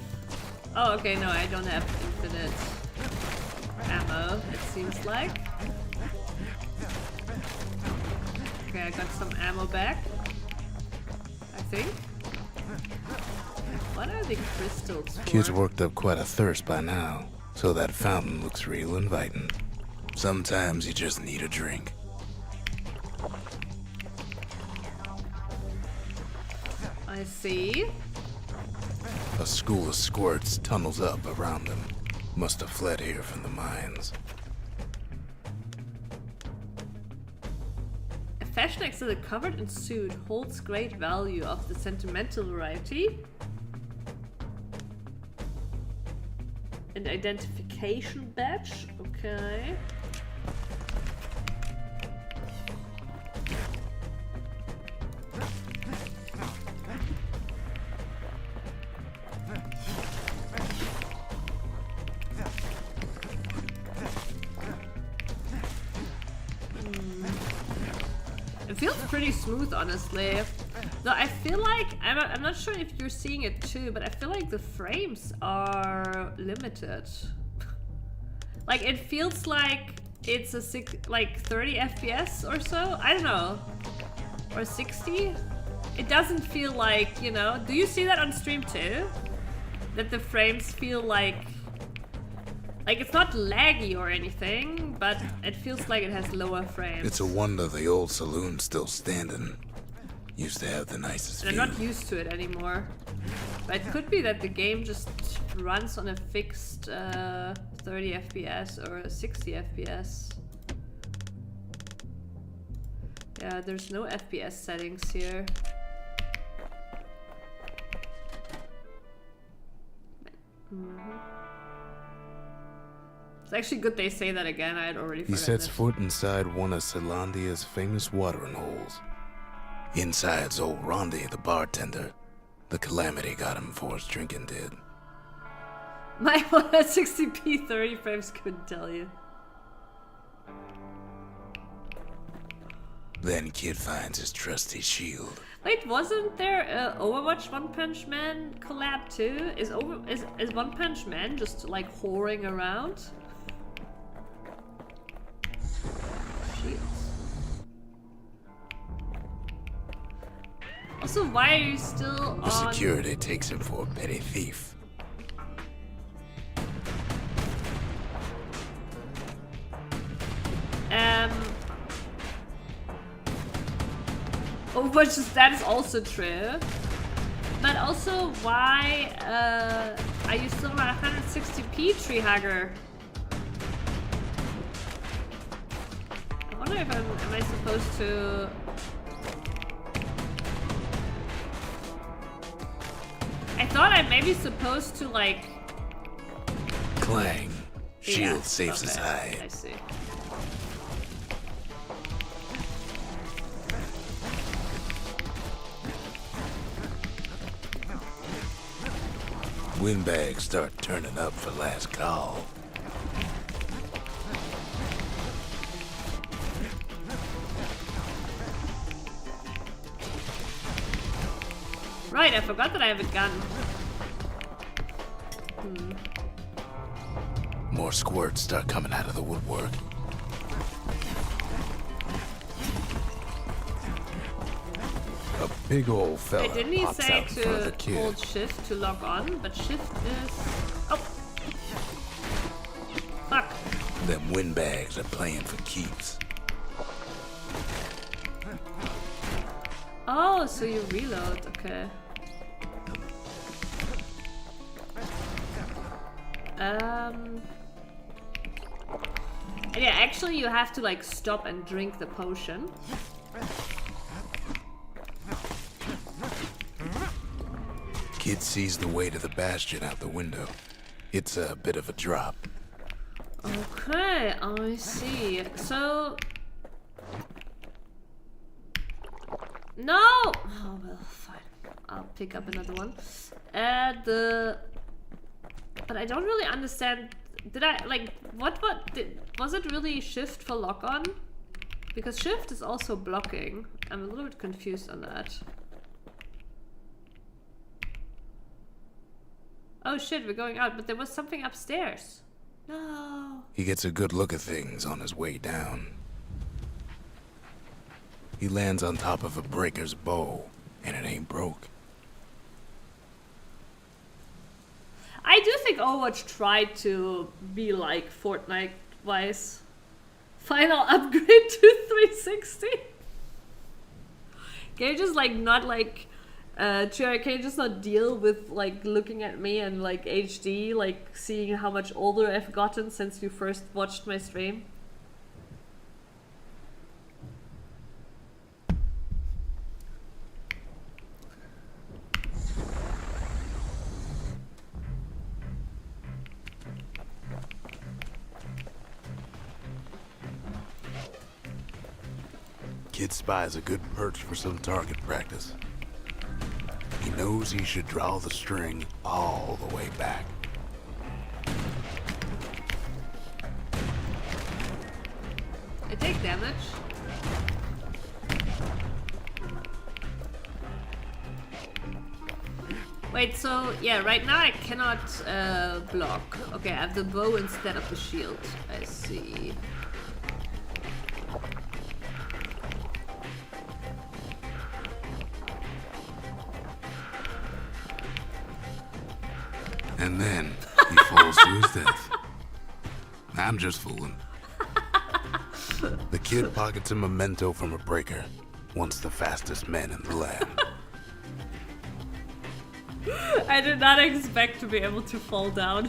Oh, okay, no, I don't have infinite ammo, it seems like. Okay, I got some ammo back. I think. What are the crystals for? Kid's worked up quite a thirst by now, so that fountain looks real inviting. Sometimes you just need a drink. I see. A school of squirts tunnels up around them. Must have fled here from the mines. A fashion exhibit covered in suit holds great value of the sentimental variety. An identification badge, okay. It feels pretty smooth, honestly. Though I feel like, I'm not sure if you're seeing it too, but I feel like the frames are limited. Like, it feels like it's a 30 FPS or so? I don't know. Or 60? It doesn't feel like, you know, do you see that on stream too? That the frames feel like it's not laggy or anything, but it feels like it has lower frames. It's a wonder the old saloon's still standing. Used to have the nicest And view. I'm not used to it anymore. But it could be that the game just runs on a fixed 30 FPS or 60 FPS. Yeah, there's no FPS settings here. It's actually good they say that again. I had already He forgotten sets it. foot inside one of Celandia's famous watering holes. Inside's old Rondi, the bartender. The calamity got him before his drinking did. My 160p 30 frames couldn't tell you. Then Kid finds his trusty shield. Wait, wasn't there a Overwatch One Punch Man collab too? Is One Punch Man just like whoring around? Shields. Also, why are you still The on? security takes him for a petty thief. Overwatch, that is also true. But also, why are you still on 160p tree hugger? I wonder if am I supposed to? I thought I may be supposed to like. Clang. Shield Yeah, saves his okay, I hide. see. Windbags start turning up for last call. Right, I forgot that I have a gun. More squirts start coming out of the woodwork. A big old fella Wait, didn't he pops say out in front of the to kid. hold shift to log on? But shift is... Oh! Fuck. Them windbags are playing for keeps. Oh, so you reload, okay. And yeah, actually you have to like stop and drink the potion. Kid sees the way to the bastion out the window. It's a bit of a drop. Okay, I see. So... No! Oh, well, fine. I'll pick up another one. But I don't really understand. Did I, like, was it really shift for lock on? Because shift is also blocking. I'm a little bit confused on that. Oh shit, we're going out, but there was something upstairs. No. He gets a good look at things on his way down. He lands on top of a breaker's bow, and it ain't broke. I do think Overwatch tried to be like Fortnite-wise. Final upgrade to 360. Can you just like not like Cherry, can you just not deal with like looking at me and like HD, like seeing how much older I've gotten since you first watched my stream? Kid Spy's a good perch for some target practice. He knows he should draw the string all the way back. I take damage. Wait, so yeah, right now I cannot block. Okay, I have the bow instead of the shield. I see. And then he falls to his death. I'm just fooling. The kid pockets a memento from a breaker, once the fastest man in the land. I did not expect to be able to fall down.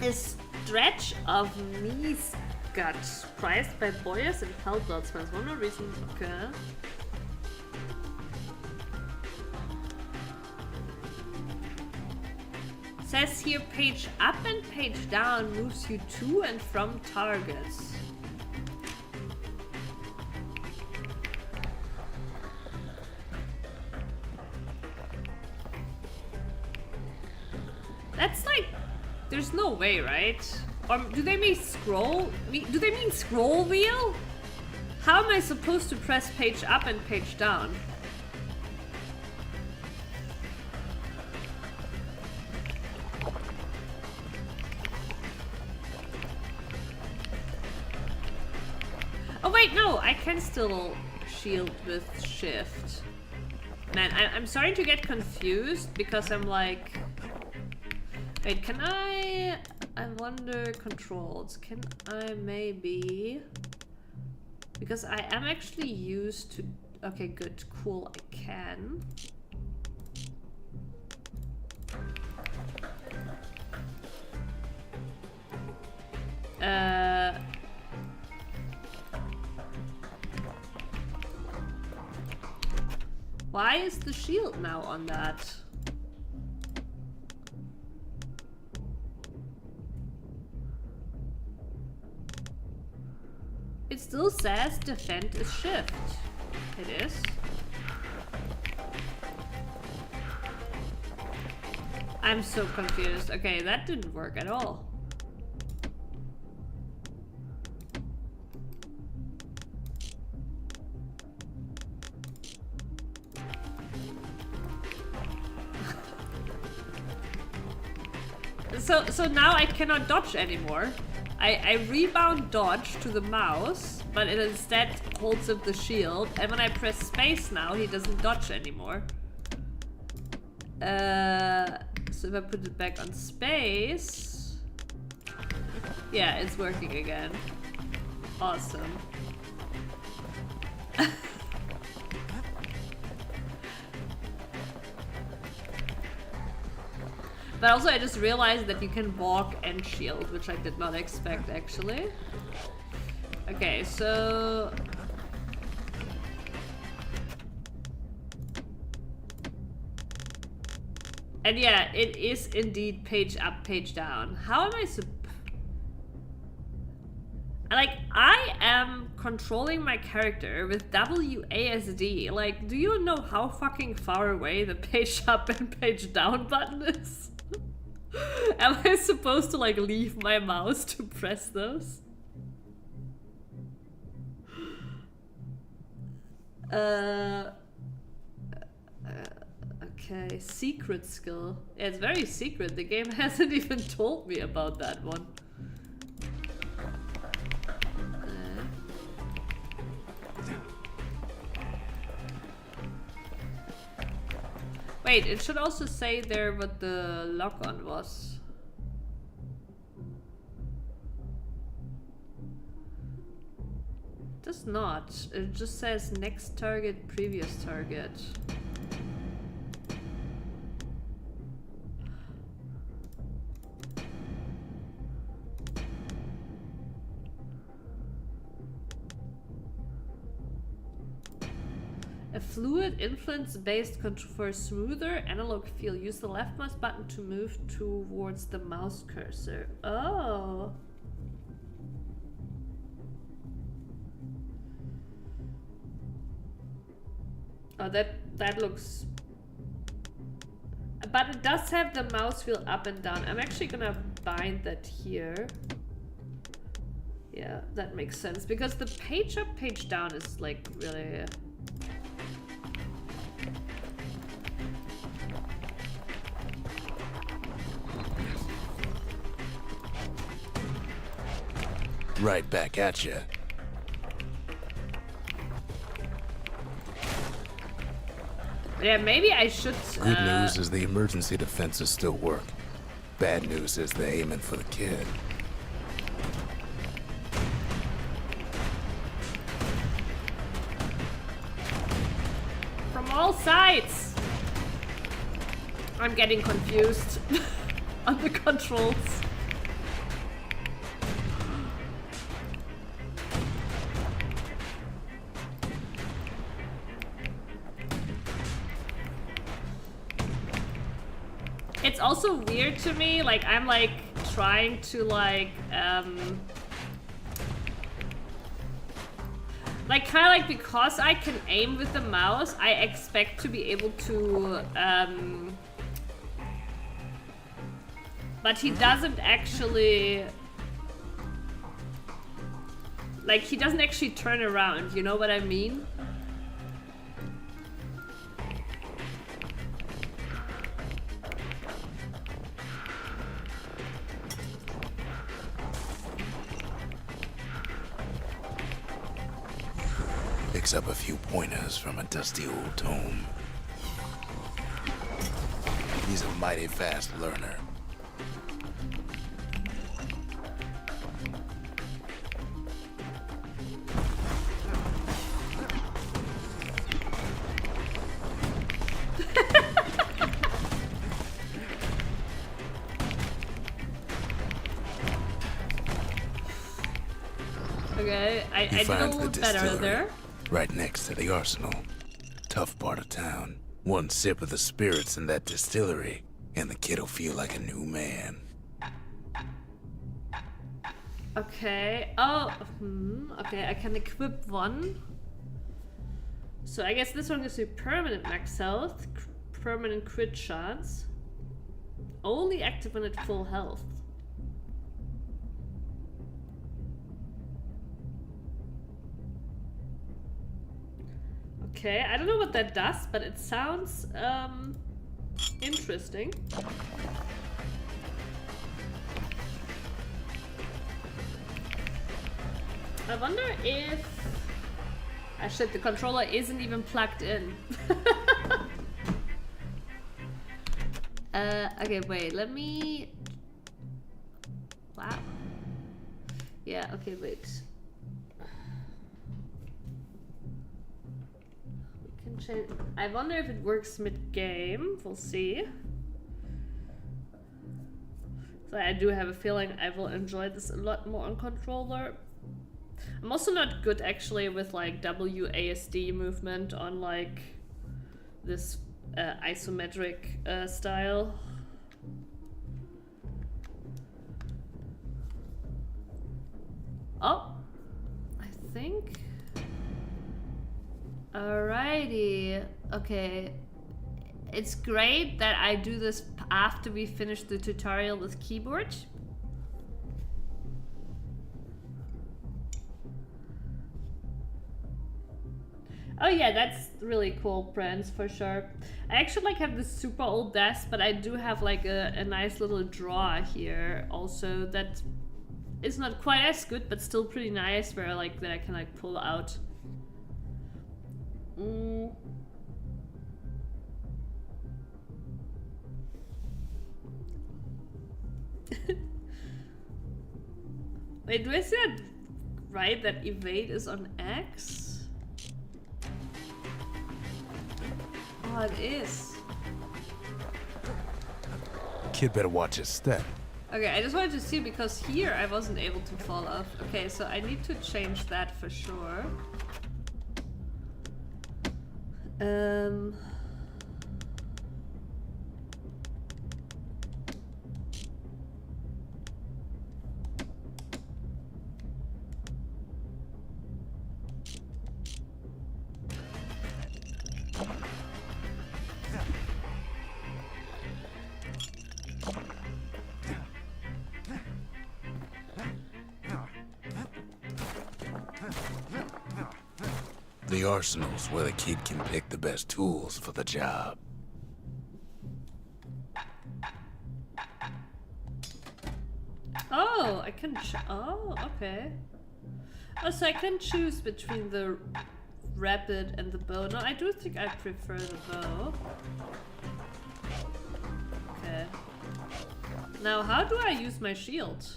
A stretch of knees got prized by Boyas and Peldots. For one more reason. Okay. Says here page up and page down moves you to and from targets. That's like, there's no way, right? Or do they mean scroll? Do they mean scroll wheel? How am I supposed to press page up and page down? Oh wait, no, I can still shield with shift. Man, I'm starting to get confused because I'm like... Wait, can I wonder controls. Can I maybe... Because I am actually used to... Okay, good, cool, I can. Why is the shield now on that? It still says defend is shift. It is. I'm so confused. Okay, that didn't work at all. So now I cannot dodge anymore. I rebound dodge to the mouse, but it instead holds up the shield, and when I press space now, he doesn't dodge anymore. So if I put it back on space... Yeah, it's working again. Awesome. But also I just realized that you can walk and shield, which I did not expect actually. Okay, so... And yeah, it is indeed page up, page down. How am I like, I am controlling my character with WASD. Like, do you know how fucking far away the page up and page down button is? Am I supposed to like leave my mouse to press those? Okay, secret skill. Yeah, it's very secret. The game hasn't even told me about that one. Wait, it should also say there what the lock-on was. does not. It just says next target, previous target. A fluid influence based control for a smoother analog feel. Use the left mouse button to move towards the mouse cursor. Oh. Oh, that looks... But it does have the mouse wheel up and down. I'm actually gonna bind that here. Yeah, that makes sense. Because the page up, page down is like really... Right back at you. Yeah, maybe I should... Good news is the emergency defenses still work. Bad news is they're aiming for the kid. From all sides! I'm getting confused on the controls. It's also weird to me, like I'm like trying to like kind of like because I can aim with the mouse, I expect to be able to but he doesn't actually, like he doesn't actually turn around, you know what I mean? Picks up a few pointers from a dusty old tome. He's a mighty fast learner. Okay, I did a little better there. Right next to the arsenal. Tough part of town. One sip of the spirits in that distillery, and the kid'll feel like a new man. Okay. Oh, okay, I can equip one. So I guess this one gives me permanent max health, permanent crit chance. Only active when at full health. Okay, I don't know what that does, but it sounds interesting. I wonder if... Ah shit, the controller isn't even plugged in. Okay, wait, let me... Wow. Yeah, okay, wait. I wonder if it works mid-game. We'll see. So I do have a feeling I will enjoy this a lot more on controller. I'm also not good actually with like WASD movement on like this isometric style. Oh, I think. Alrighty, okay. It's great that I do this after we finish the tutorial with keyboard. Oh yeah, that's really cool, Prince, for sure. I actually like have this super old desk, but I do have like a nice little drawer here also that is not quite as good, but still pretty nice, where like that I can like pull out. Wait, do I see that right that evade is on X? Oh, it is. Kid better watch his step. Okay, I just wanted to see because here I wasn't able to fall off. Okay, so I need to change that for sure. The arsenal's where the kid can pick the best tools for the job. Oh, I can. Oh, okay. Oh, so I can choose between the rapid and the bow. No, I do think I prefer the bow. Okay. Now, how do I use my shield?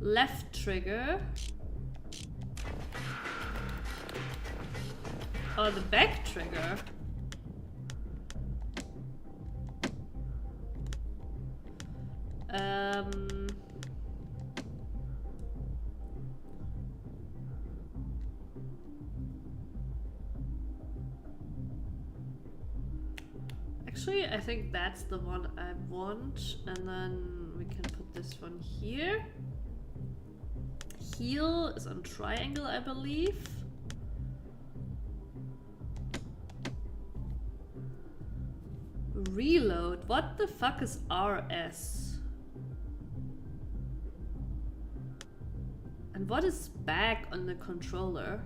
Left trigger. Oh, the back trigger. Actually, I think that's the one I want, and then we can put this one here. Heal is on triangle, I believe. Reload. What the fuck is RS? And what is back on the controller?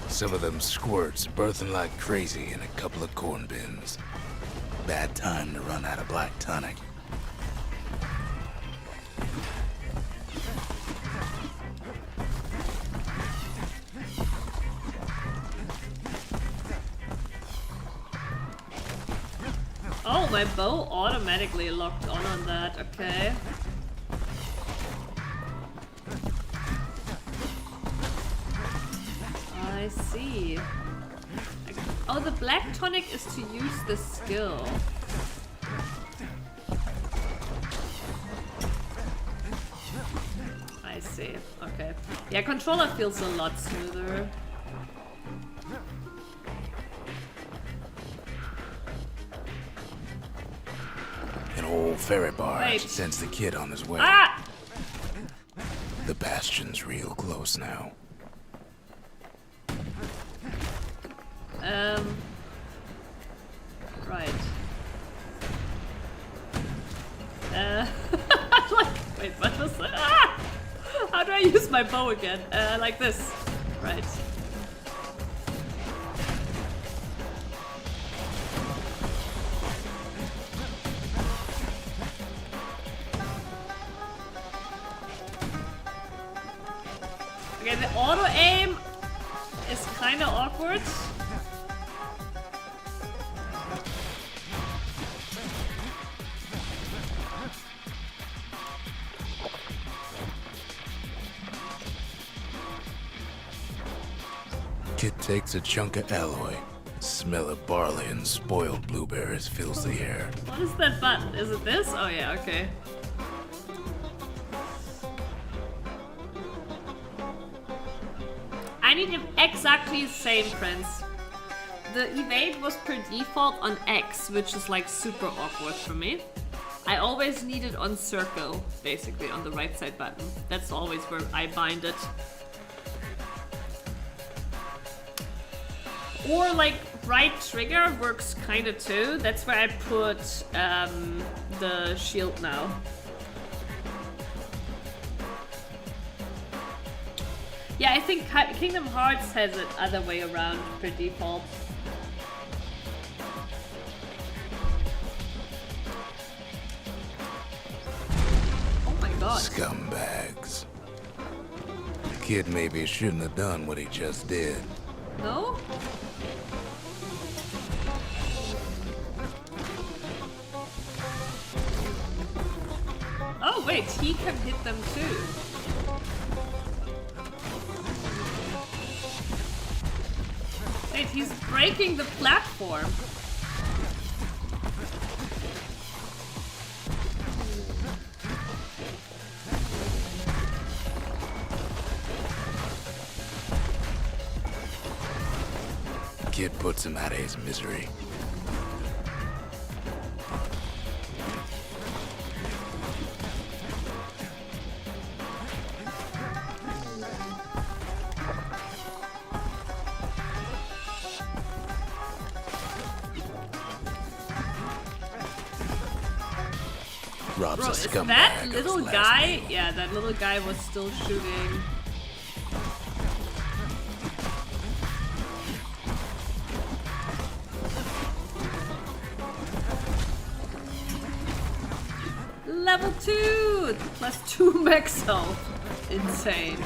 Some of them squirts birthing like crazy in a couple of corn bins. Bad time to run out of black tonic. Oh, my bow automatically locked on that, okay. I see. Oh, the black tonic is to use the skill. I see. Okay. Yeah, controller feels a lot smoother. An old ferry barge Wait. sends the kid on his way. Ah! The bastion's real close now. Right. Like, wait, what was that? Ah! How do I use my bow again? Like this. Right. Okay, the auto aim is kind of awkward. Kid takes a chunk of alloy. Smell of barley and spoiled blueberries fills the air. What is that button? Is it this? Oh yeah, okay. I need him exactly the same, Prince. The evade was per default on X, which is like super awkward for me. I always need it on circle, basically on the right side button. That's always where I bind it. Or like right trigger works kinda too. That's where I put the shield now. Yeah, I think Kingdom Hearts has it other way around per default. Oh my god. Scumbags. Kid maybe shouldn't have done what he just did. No? Oh wait, he can hit them too. Wait, he's breaking the platform. Kid puts him out of his misery. Rob's Bro, a is scumbag. that of little his last guy? name. Yeah, that little guy was still shooting. Level 2! Plus 2 max health. Insane.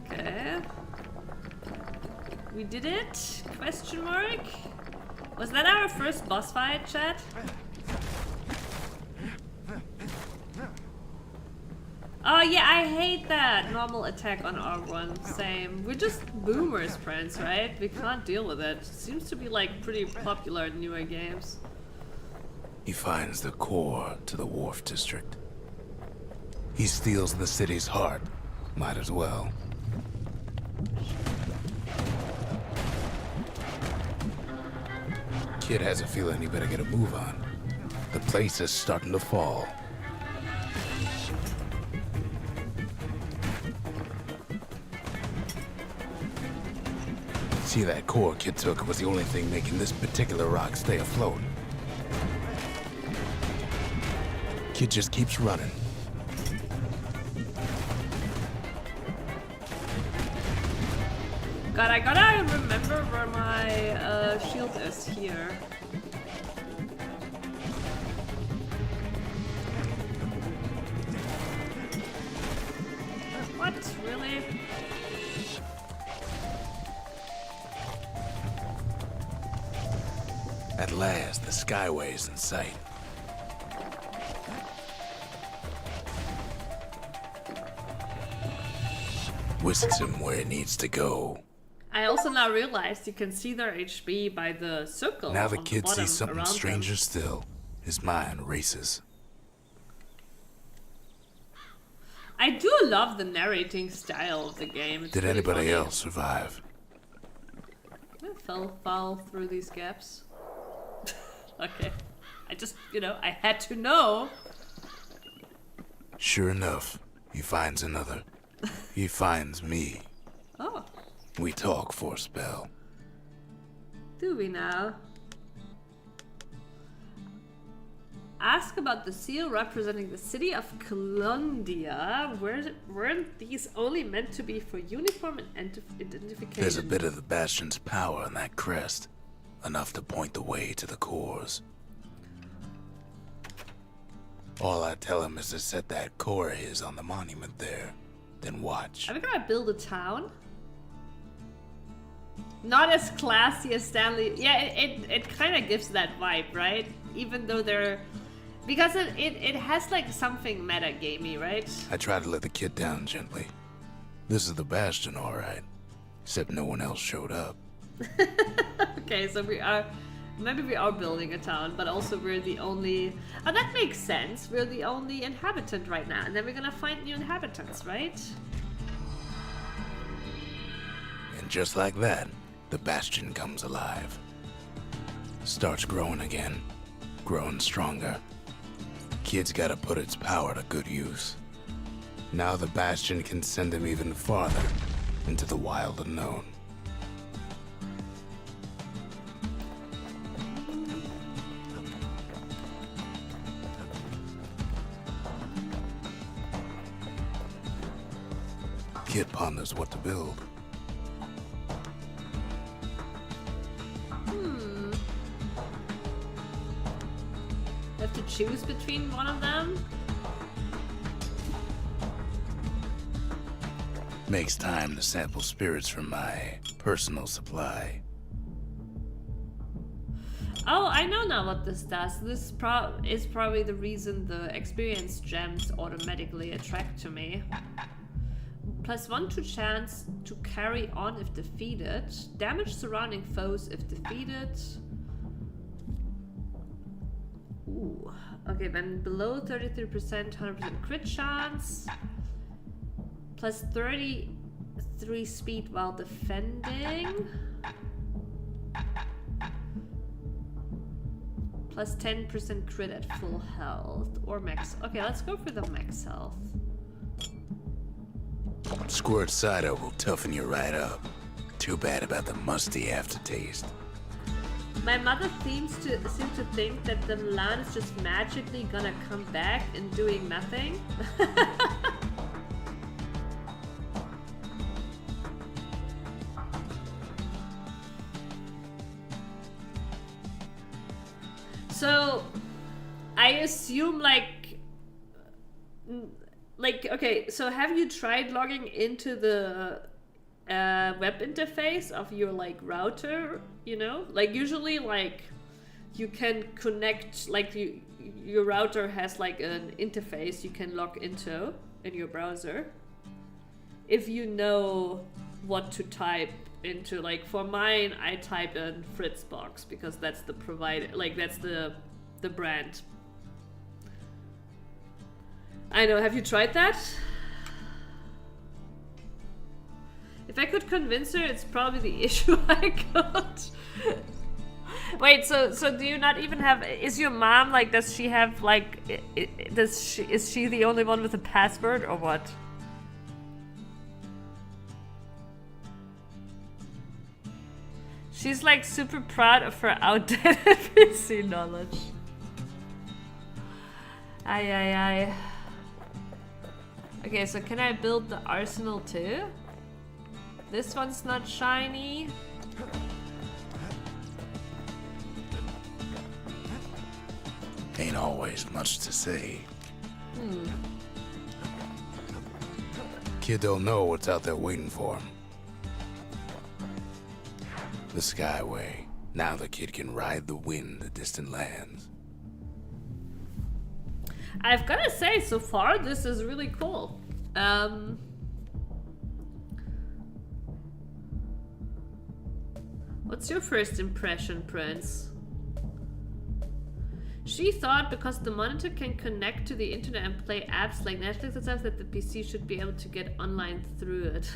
Okay. We did it? Question mark? Was that our first boss fight, chat? Oh yeah, I hate that normal attack on R1. Same. We're just boomers, friends, right? We can't deal with it. Seems to be like pretty popular in newer games. He finds the core to the Wharf District. He steals the city's heart. Might as well. Kid has a feeling he better get a move on. The place is starting to fall. See, that core Kid took was the only thing making this particular rock stay afloat. Kid just keeps running. God, I gotta remember where my shield is here. What? Really? At last, the Skyway is in sight. Whisks him where he needs to go. I also now realized you can see their HP by the circle. Now the on kid bottom sees something around them. stranger still. His mind races. I do love the narrating style of the game. It's Did pretty anybody funny. else survive? I fell through these gaps. Okay. I just, I had to know. Sure enough, he finds another. He finds me. Oh, We talk for a spell. do we now? Ask about the seal representing the city of Colundia. Weren't these only meant to be for uniform and identification? There's a bit of the Bastion's power in that crest. Enough to point the way to the cores. All I tell him is to set that core of his on the monument there. Then watch. Are we gonna build a town? Not as classy as Stanley. Yeah, it kind of gives that vibe, right? Even though they're... Because it has like something meta-gamey, right? I try to let the kid down gently. This is the Bastion, alright. Except no one else showed up. Okay, so maybe we are building a town, but also we're the only... Oh, that makes sense. We're the only inhabitant right now, and then we're gonna find new inhabitants, right? And just like that, the Bastion comes alive. Starts growing again. Growing stronger. Kid's gotta put its power to good use. Now the Bastion can send him even farther into the wild unknown. Kid ponders what to build. Have to choose between one of them? Makes time to sample spirits from my personal supply. Oh, I know now what this does. This is probably the reason the experience gems automatically attract to me. +1 to chance to carry on if defeated. Damage surrounding foes if defeated. Ooh. Okay, then below 33%, 100% crit chance. +33 speed while defending. +10% crit at full health. Or max. Okay, let's go for the max health. Squirt cider will toughen you right up. Too bad about the musty aftertaste. My mother seems to think that the Milan is just magically gonna come back and doing nothing. So, I assume like, okay, so have you tried logging into the web interface of your like router, you know? Like usually like you can connect, like your router has like an interface you can log into in your browser. If you know what to type into, like for mine, I type in Fritzbox because that's the provider, like that's the brand. I know, have you tried that? If I could convince her, it's probably the issue I got. Wait, so do you not even have, is your mom like, does she have like, is she the only one with a password or what? She's like super proud of her outdated PC knowledge. Aye. Okay, so can I build the arsenal too? This one's not shiny. Ain't always much to say. Kid don't know what's out there waiting for him. The Skyway. Now the kid can ride the wind to distant lands. I've gotta say, so far this is really cool. What's your first impression, Prince? She thought because the monitor can connect to the internet and play apps like Netflix and stuff that the PC should be able to get online through it.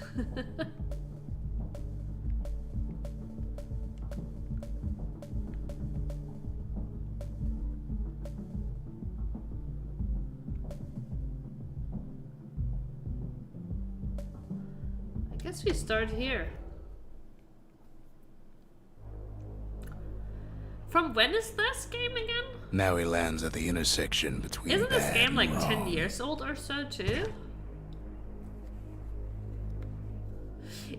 I guess we start here. From when is this game again? Now he lands at the intersection between Isn't this bad game and like wrong. 10 years old or so too?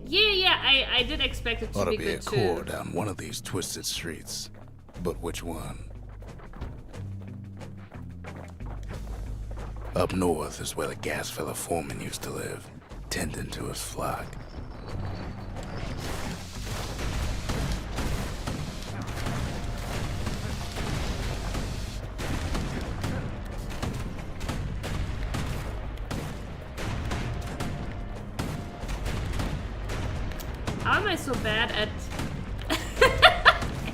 Yeah, I did expect it to Ought to be be a good core too. down one of these twisted streets. But which one? Up north is where the gas fella foreman used to live, tending to his flock. How am I so bad at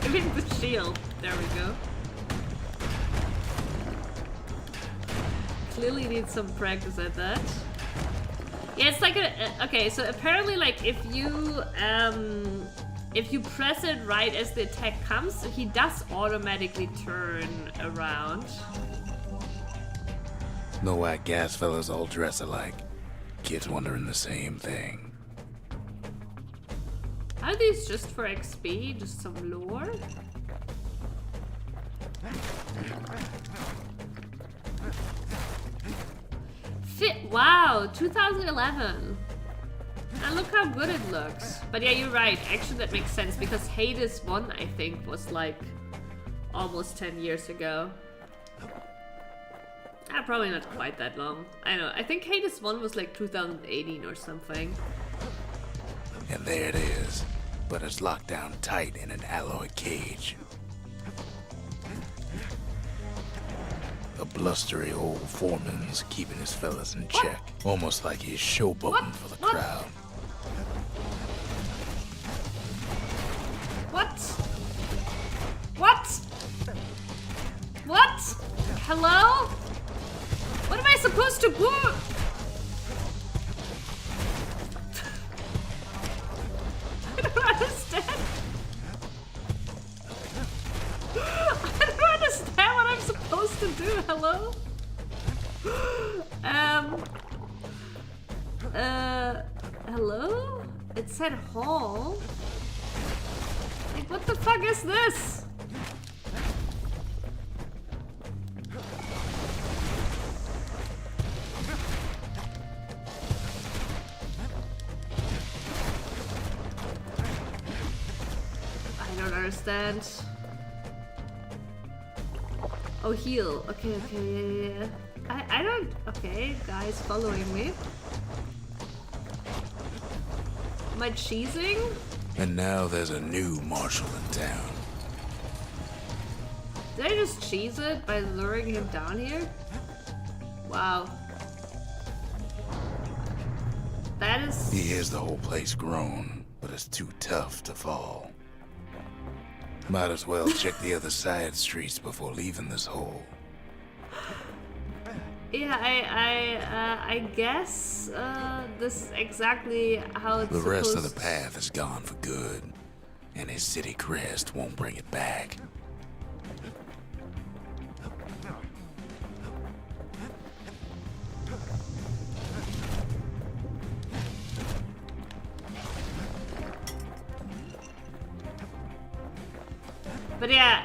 aiming the shield? There we go. Clearly need some practice at that. Yeah, it's like okay, so apparently like if you press it right as the attack comes, he does automatically turn around. No why gas fellas all dress alike. Kids wondering the same thing. Are these just for XP? Just some lore? Wow, 2011. And look how good it looks. But yeah, you're right. Actually, that makes sense because Hades 1, I think, was like almost 10 years ago. Probably not quite that long. I don't know. I think Hades 1 was like 2018 or something. And there it is. But it's locked down tight in an alloy cage. A blustery old foreman's keeping his fellas in check. Almost like he's showboating for the crowd. What? What? What? Hello? What am I supposed to do? I don't understand. I don't understand what I'm supposed to do. Hello? Hello? It said hall. Like, what the fuck is this? I don't understand. Oh, heal. Okay, yeah. I don't... Okay, guys following me. Am I cheesing? And now there's a new marshal in town. Did I just cheese it by luring him down here? Wow. That is... He hears the whole place groan, but it's too tough to fall. Might as well check the other side streets before leaving this hole. Yeah, I guess this is exactly how it's The rest of supposed- the path is gone for good, and his city crest won't bring it back. But yeah,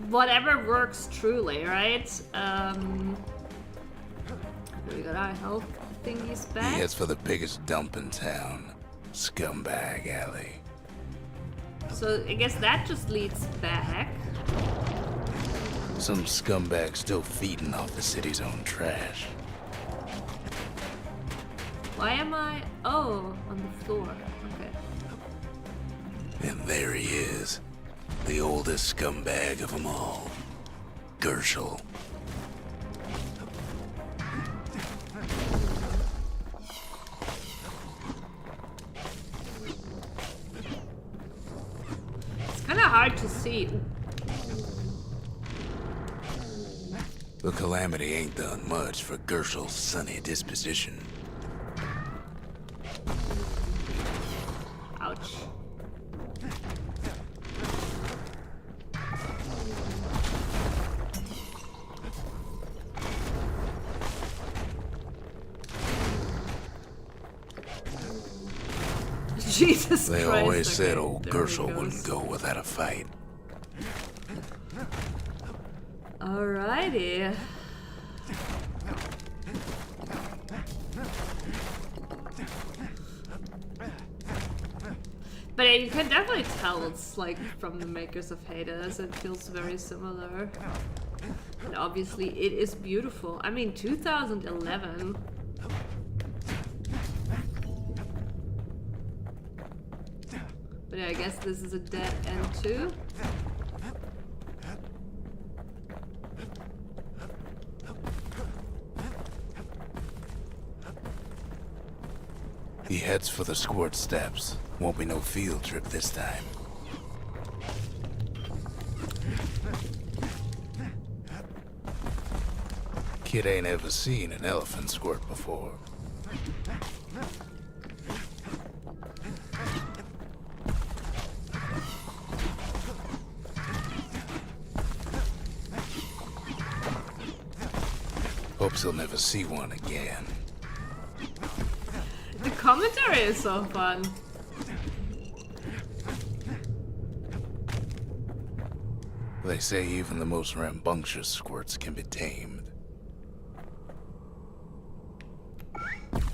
whatever works truly, right? We got our health thingies He back. heads for the biggest dump in town, Scumbag Alley. So I guess that just leads back. Some scumbag still feeding off the city's own trash. Why am I... Oh, on the floor. Okay. And there he is, the oldest scumbag of them all, Gershel. It's kind of hard to see. The calamity ain't done much for Gershel's sunny disposition. Ouch. Jesus They Christ. always said okay, old there he Gershel wouldn't goes. go without a fight. Alrighty. But yeah, you can definitely tell it's like from the makers of Hades. It feels very similar. And obviously it is beautiful. I mean, 2011. But yeah, I guess this is a dead end too. He heads for the squirt steps. Won't be no field trip this time. Kid ain't ever seen an elephant squirt before. Hopes he'll never see one again. The commentary is so fun. They say even the most rambunctious squirts can be tamed.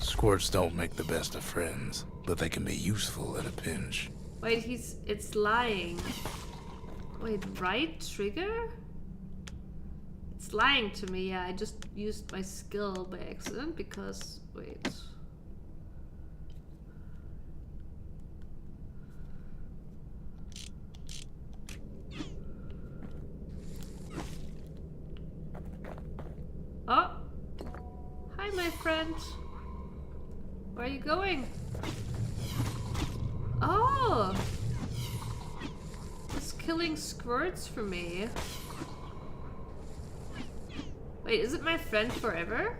Squirts don't make the best of friends, but they can be useful at a pinch. Wait, it's lying. Wait, right trigger? It's lying to me, yeah, I just used my skill by accident because, wait. Oh! Hi, my friend. Where are you going? Oh! It's killing squirts for me. Wait, is it my friend forever?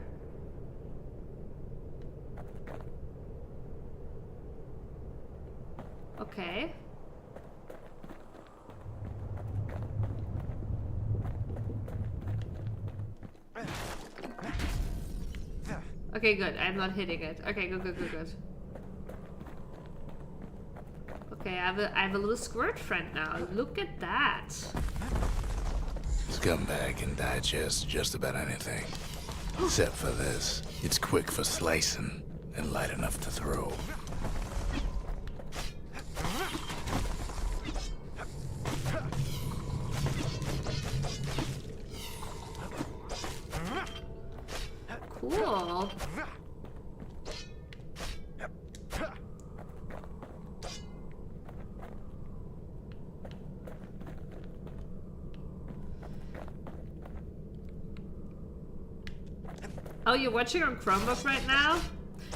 Okay. Okay, good. I'm not hitting it. Okay, good. Okay, I have a little squirt friend now. Look at that. Scumbag can digest just about anything. Except for this. It's quick for slicing and light enough to throw. Cool. Oh, you're watching on Chromebook right now?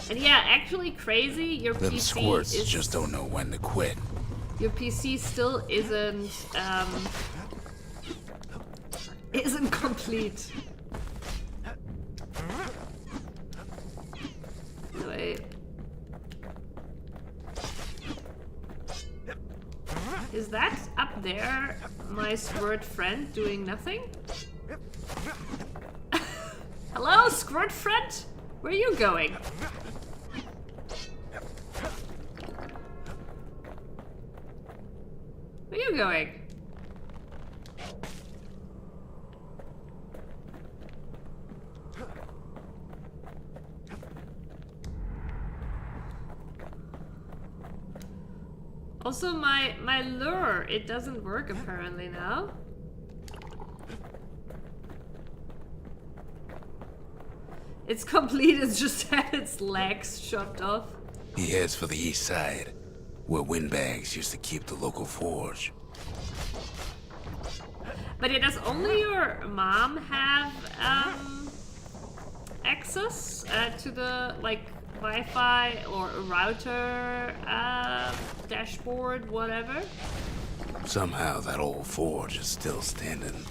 And yeah, actually crazy, your Them PC squirts is... just don't know when to quit. Your PC still isn't complete. Wait. Is that up there my squirt friend doing nothing? Hello, squirt friend? Where are you going? Where are you going? Also, my lure, it doesn't work apparently now. It's complete, it's just had its legs chopped off. He heads for the east side, where windbags used to keep the local forge. But yeah, does only your mom have access to the like Wi-Fi or a router, dashboard, whatever? Somehow that old forge is still standing.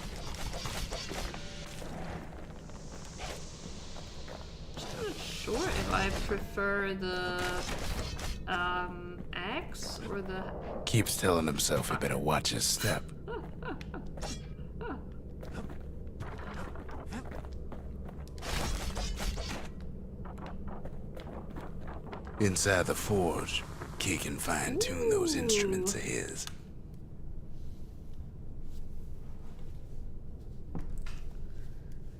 I'm not sure if I prefer the axe or the... Keeps telling himself he better watch his step. Inside the forge, Key can fine-tune those instruments of his.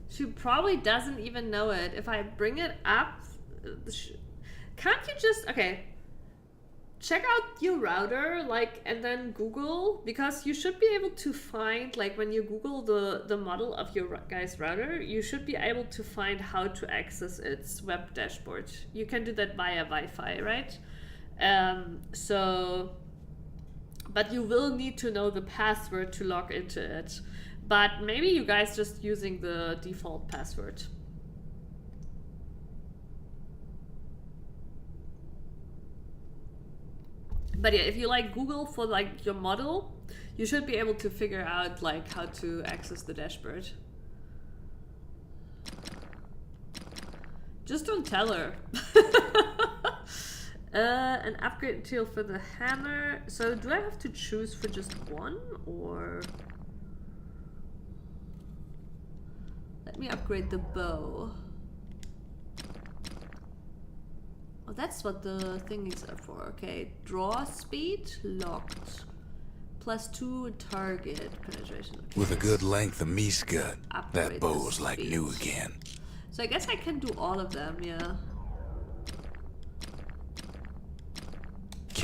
She probably doesn't even know it. If I bring it up... Can't you just... Okay. Check out your router, like, and then Google, because you should be able to find, like, when you Google the model of your guy's router, you should be able to find how to access its web dashboard. You can do that via Wi-Fi, right? But you will need to know the password to log into it. But maybe you guys just using the default password. But yeah, if you like Google for like your model, you should be able to figure out like how to access the dashboard. Just don't tell her. An upgrade tool for the hammer. So do I have to choose for just one, or... Let me upgrade the bow. Oh, that's what the thingies are for. Okay, draw speed locked. +2 target penetration. Okay. With a good length of meat gut, Upgrade that bow's the like speed. new again. So I guess I can do all of them, yeah.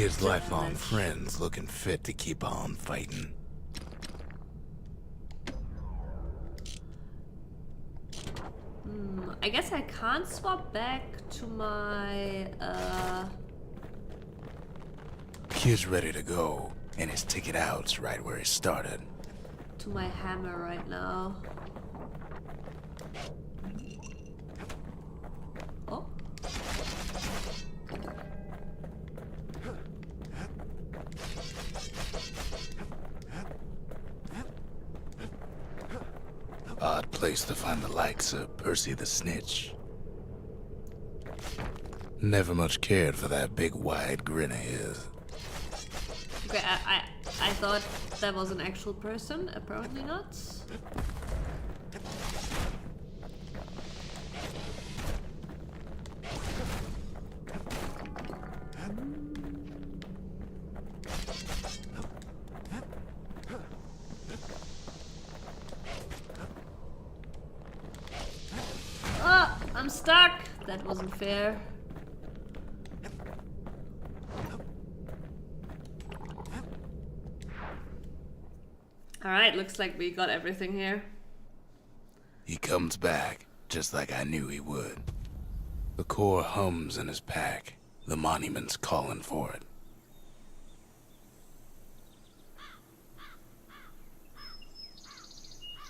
kid's lifelong friends looking fit to keep on fighting. I guess I can't swap back to my Kid's ready to go, and his ticket out's right where he started. to my hammer right now. Oh. Odd place to find the likes of Percy the Snitch. Never much cared for that big wide grin of his. Okay, I thought that was an actual person. Apparently not. Ah, I'm stuck. That wasn't fair. Alright, looks like we got everything here. He comes back, just like I knew he would. The core hums in his pack. The monument's calling for it.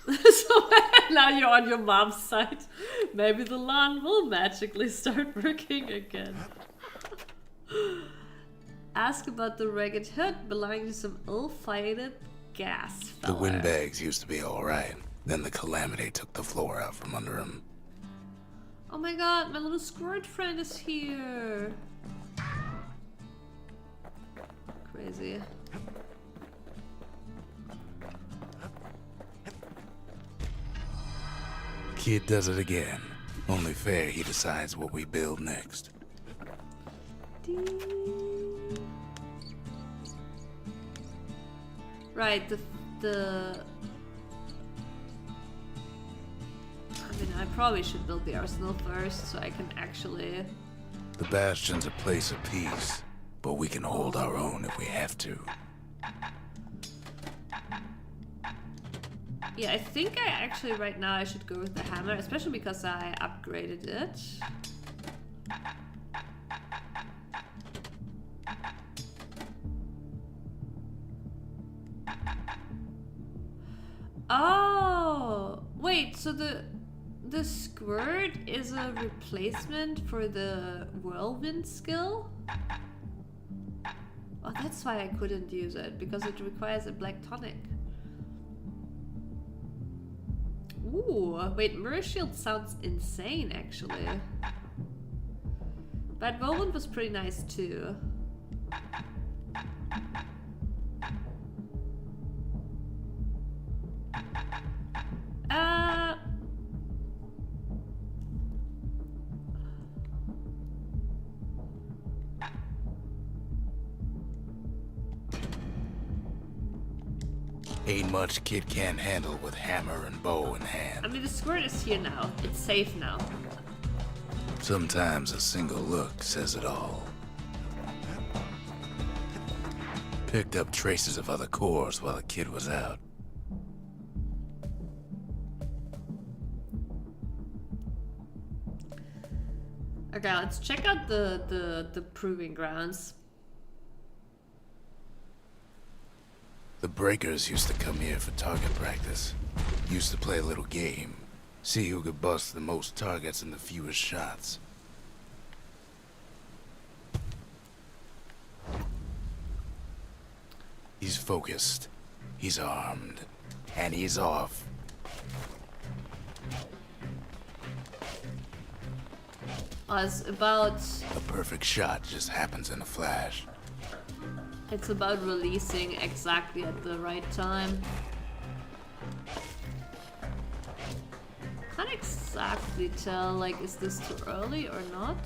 So now you're on your mom's side. Maybe the lawn will magically start working again. Ask about the ragged hut belonging to some ill-fated gas The fella. windbags used to be alright. Then the calamity took the floor out from under him. Oh my god, my little squirt friend is here. Crazy. Kid does it again. Only fair he decides what we build next. Right, the I mean, I probably should build the arsenal first so I can actually... The Bastion's a place of peace, but we can hold our own if we have to. Yeah, I think I actually right now I should go with the hammer, especially because I upgraded it. Oh, wait, so the squirt is a replacement for the whirlwind skill? Oh, that's why I couldn't use it, because it requires a black tonic. Ooh, wait, Mirror Shield sounds insane, actually. But Whirlwind was pretty nice, too. Ain't much kid can't handle with hammer and bow in hand. I mean, the squirt is here now. It's safe now. Sometimes a single look says it all. Picked up traces of other cores while the kid was out. Okay, let's check out the proving grounds. The Breakers used to come here for target practice. Used to play a little game. See who could bust the most targets in the fewest shots. He's focused. He's armed. And he's off. It's about... A perfect shot just happens in a flash. It's about releasing exactly at the right time. Can't exactly tell, like, is this too early or not?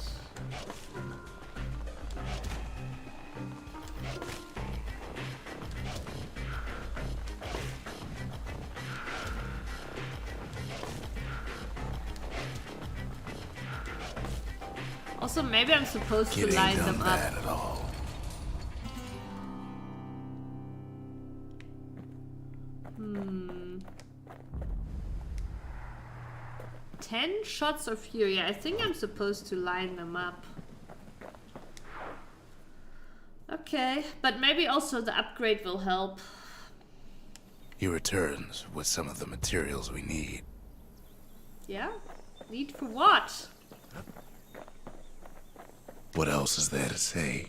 Also, maybe I'm supposed Kid to line ain't done them up. bad at all. 10 shots of fury. I think I'm supposed to line them up. Okay, but maybe also the upgrade will help. He returns with some of the materials we need. Yeah? Need for what? What else is there to say?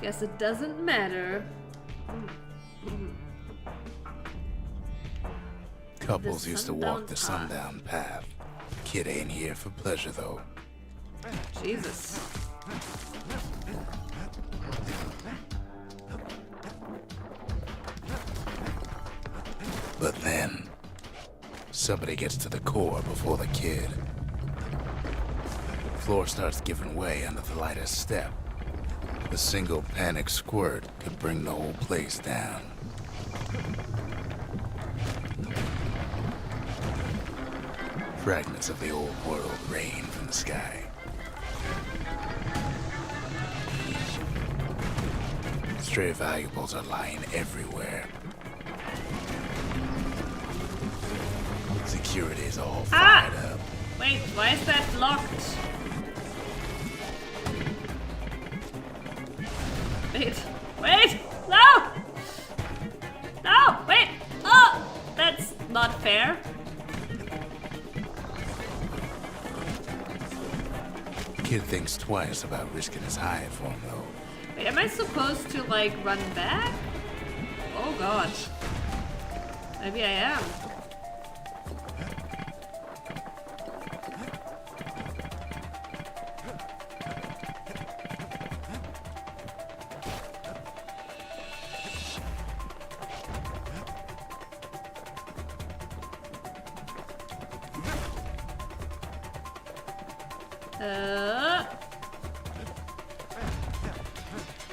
Guess it doesn't matter. Couples The used to walk sundown the path. sundown path. Kid ain't here for pleasure, though. Jesus. But then, somebody gets to the core before the kid. Floor starts giving way under the lightest step. A single panic squirt could bring the whole place down. Fragments of the old world rain from the sky. Stray valuables are lying everywhere. Security is all fired up. Wait, why is that locked? Wait, no! No, wait! Oh! That's not fair. Kid thinks twice about risking his hide for him, though. Wait, am I supposed to, like, run back? Oh god. Maybe I am.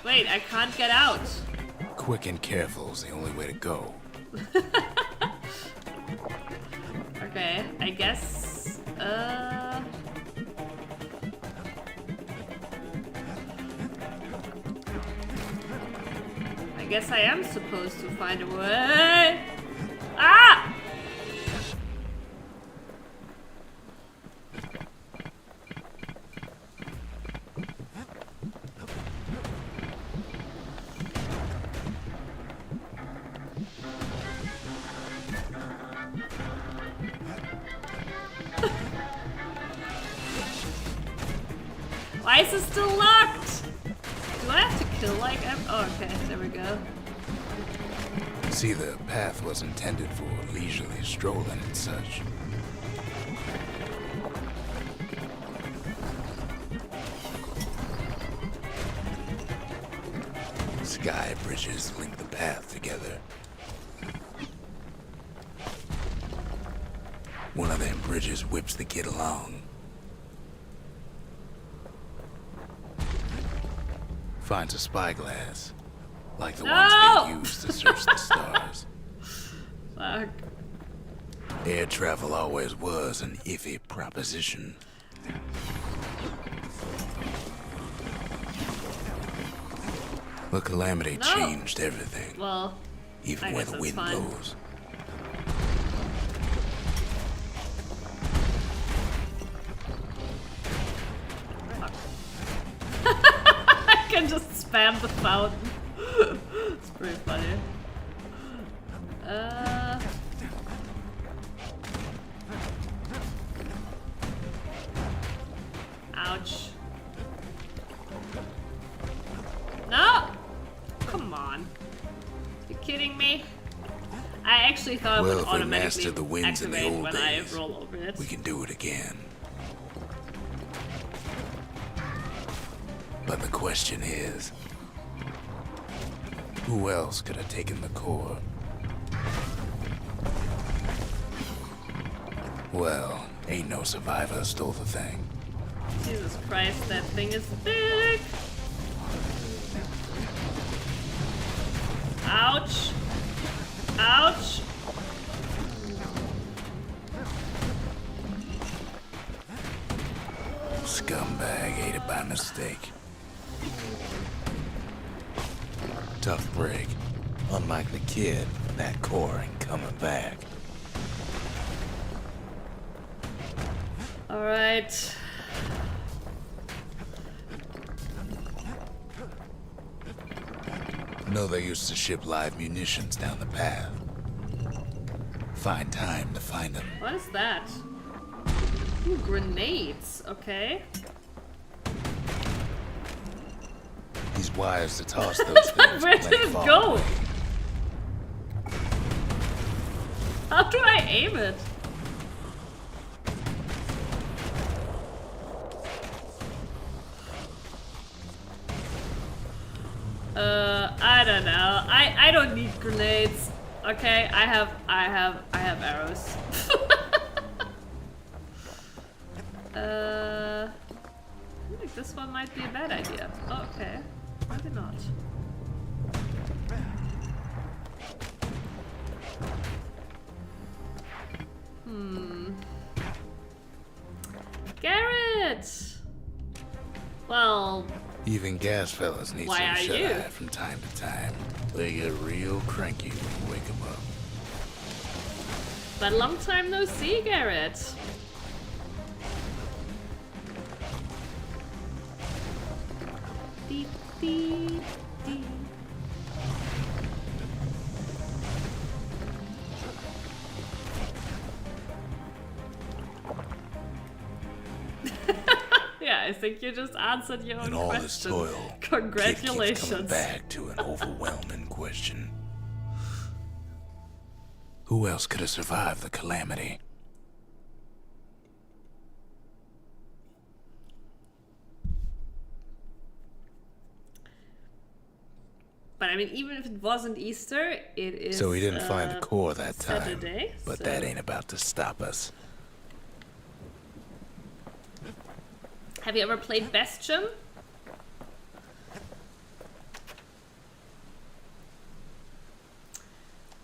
Wait, I can't get out. Quick and careful is the only way to go. Okay, I guess. I guess I am supposed to find a way. Ah! Why is it still locked? Do I have to kill like oh, okay, there we go. See, the path was intended for leisurely strolling and such. Sky bridges link the path together. One of them bridges whips the kid along. Finds a spyglass, like the ones No! they use to search the stars. Fuck. Air travel always was an iffy proposition. The calamity No. changed everything, Well, even I where guess the that's wind fine. blows. I can just spam the fountain. It's pretty funny. Ouch. No! Come on. You kidding me? I actually thought it Well, would if we automatically mastered the winds in the activate old when days, I roll over it. We can do it again. But the question is, who else could have taken the core? Well, ain't no survivor stole the thing. Jesus Christ, that thing is big! Ouch! Ouch! scumbag ate it by mistake. Tough break. Unlike the kid, that core ain't coming back. Alright. Know they used to ship live munitions down the path. Find time to find them. What is that? Ooh, grenades. Okay. These wires to toss those things. Where did it go? How do I aim it? I don't know. I don't need grenades. Okay, I have arrows. I think this one might be a bad idea. Oh, okay, maybe not. Garrett! Well, Even gas fellas need Why some are shut you? eye from time to time. They get real cranky when you wake them up. but long time no see, Garrett. Dee, dee, dee. Yeah, I think you just answered your own In all this question. toil, Congratulations. Kid keeps coming back to an overwhelming question. Who else could have survived the calamity? But I mean, even if it wasn't Easter, it is. So he didn't find the core that time. Saturday, But so- that ain't about to stop us. Have you ever played Bastion?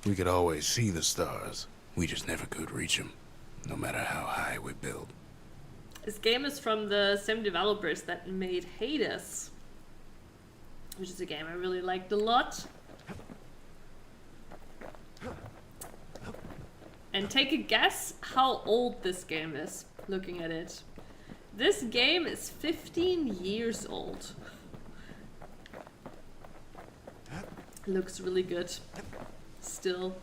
We could always see the stars. We just never could reach them, no matter how high we build. This game is from the same developers that made Hades, which is a game I really liked a lot. And take a guess how old this game is, looking at it. This game is 15 years old. Looks really good. Still.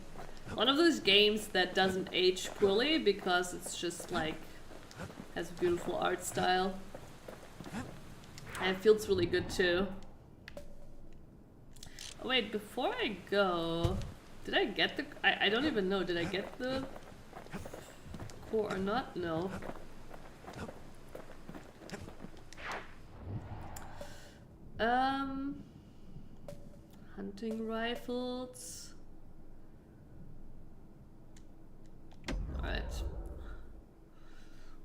One of those games that doesn't age poorly because it's just like has a beautiful art style. And it feels really good too. Oh wait, before I go, did I get the... I don't even know, did I get the core or not? No. Hunting rifles. Alright.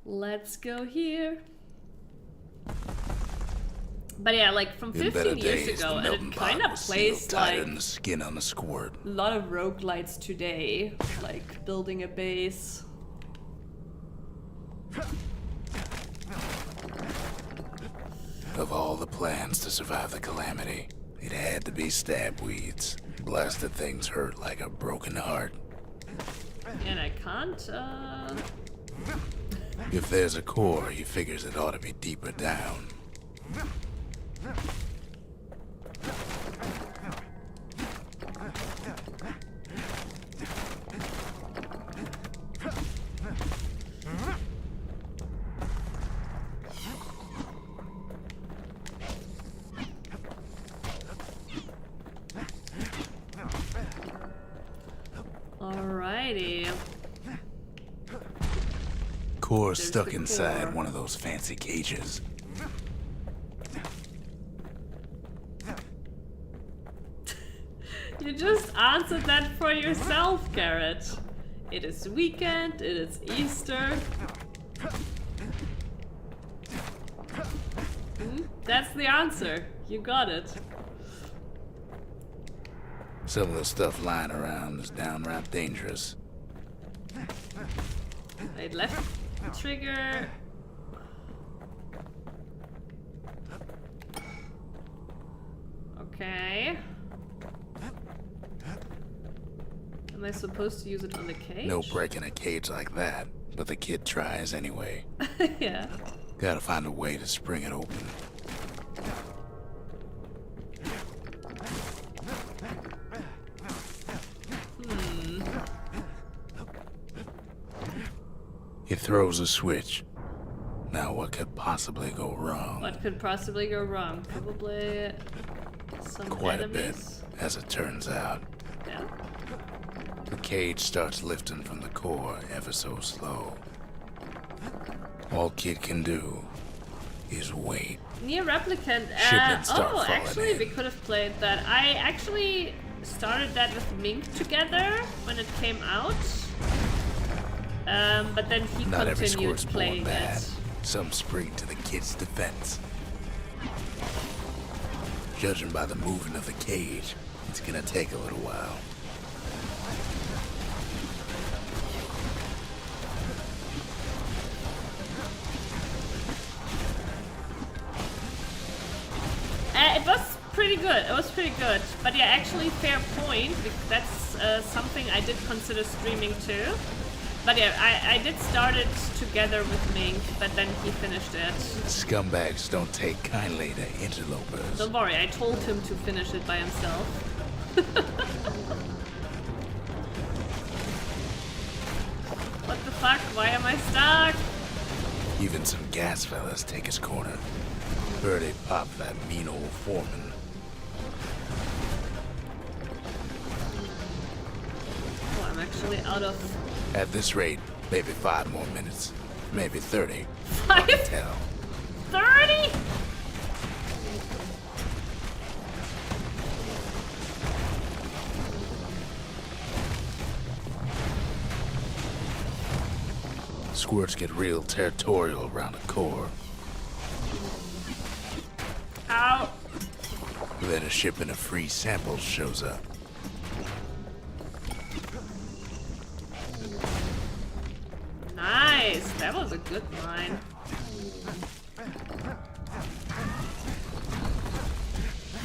Let's go here. But yeah, like from In better 15 years days, ago, the and melting it kind pot of was plays sealed tighter like than the skin on a squirt. a lot of roguelites today, like building a base. Of all the plans to survive the calamity, it had to be stab weeds. Blasted things hurt like a broken heart. And I can't, If there's a core, he figures it ought to be deeper down. Alrighty. Core There's stuck the inside core. one of those fancy cages. You just answered that for yourself, Garrett. It is weekend, it is Easter. That's the answer. You got it. Some of the stuff lying around is downright dangerous. Wait, left trigger. Okay. Am I supposed to use it on the cage? No breaking a cage like that, but the kid tries anyway. Yeah. Gotta find a way to spring it open. He throws a switch. Now what could possibly go wrong? What could possibly go wrong? Probably some Quite a bit, enemies. as it turns out. Yeah. The cage starts lifting from the core ever so slow. All Kid can do is wait. Nier Replicant. Shipments start falling actually, in. we could have played that. I actually started that with Mink together when it came out. But then he Not every continued squirt's born playing bad. it. Some spring to the kid's defense. Judging by the movement of the cage, it's gonna take a little while. It was pretty good. It was pretty good. But yeah, actually, fair point. That's something I did consider streaming too. But yeah, I did start it together with Mink, but then he finished it. Scumbags don't take kindly to interlopers. Don't worry, I told him to finish it by himself. What the fuck? Why am I stuck? Even some gas fellas take his corner. Heard he popped that mean old foreman. Oh, I'm actually out of... At this rate, maybe 5 more minutes. Maybe 30. 5? Tell. 30? Squirts get real territorial around the core. Ow. Then a shipment of free samples shows up. Nice. That was a good line.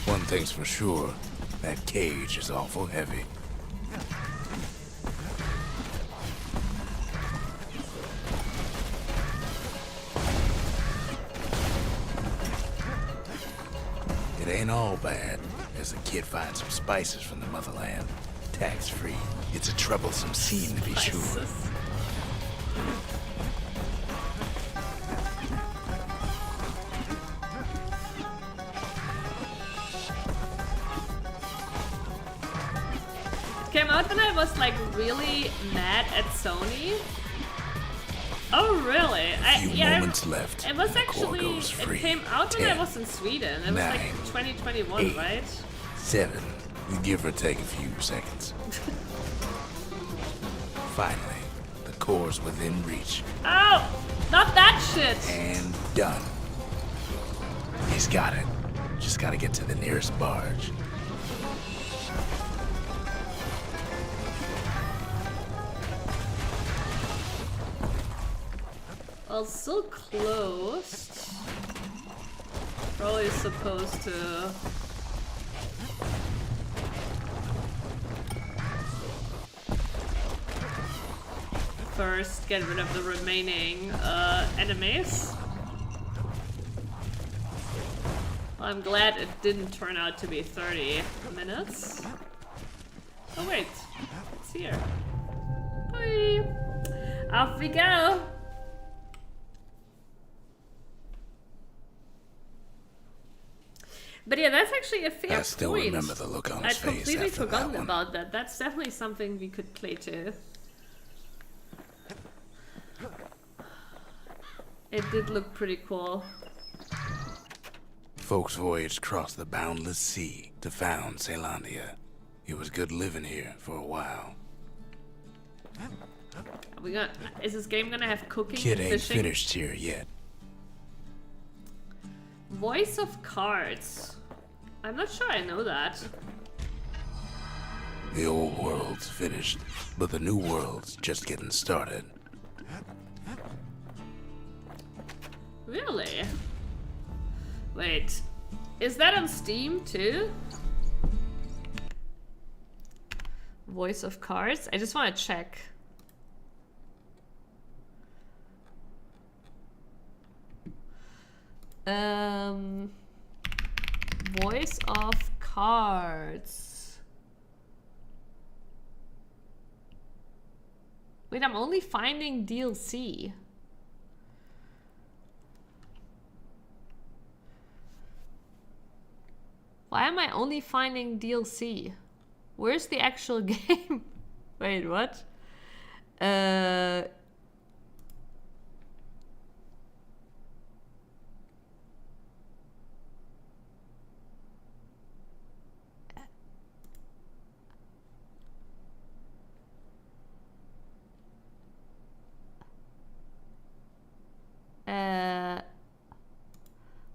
One thing's for sure, that cage is awful heavy. It ain't all bad, as the kid finds some spices from the motherland. Tax-free. It's a troublesome scene to be sure. Spices. It came out when I was like really mad at Sony. Oh really? Few moments left. It was and the core actually. goes It free. came out when I 10, was in Sweden. It was like 9, 2021, 8. right? 7. You give or take a few seconds. Finally, the core's within reach. Oh, not that shit. And done. He's got it. Just gotta get to the nearest barge. Well, still closed. Probably supposed to. First, get rid of the remaining enemies. Well, I'm glad it didn't turn out to be 30 minutes. Oh wait, it's here. Bye. Off we go. But yeah, that's actually a fair I still point. remember the look on I'd his face completely after that forgotten one. about that. That's definitely something we could play to. It did look pretty cool. Folks voyaged across the boundless sea to found Caelondia. It was good living here for a while. Are we gonna, is this game gonna have cooking Kid and ain't fishing? finished here yet. Voice of Cards. I'm not sure I know that. The old world's finished, but the new world's just getting started. Really? Wait, is that on Steam too? Voice of Cards. I just want to check. Voice of Cards. Wait, I'm only finding DLC. Why am I only finding DLC? Where's the actual game? Wait, what?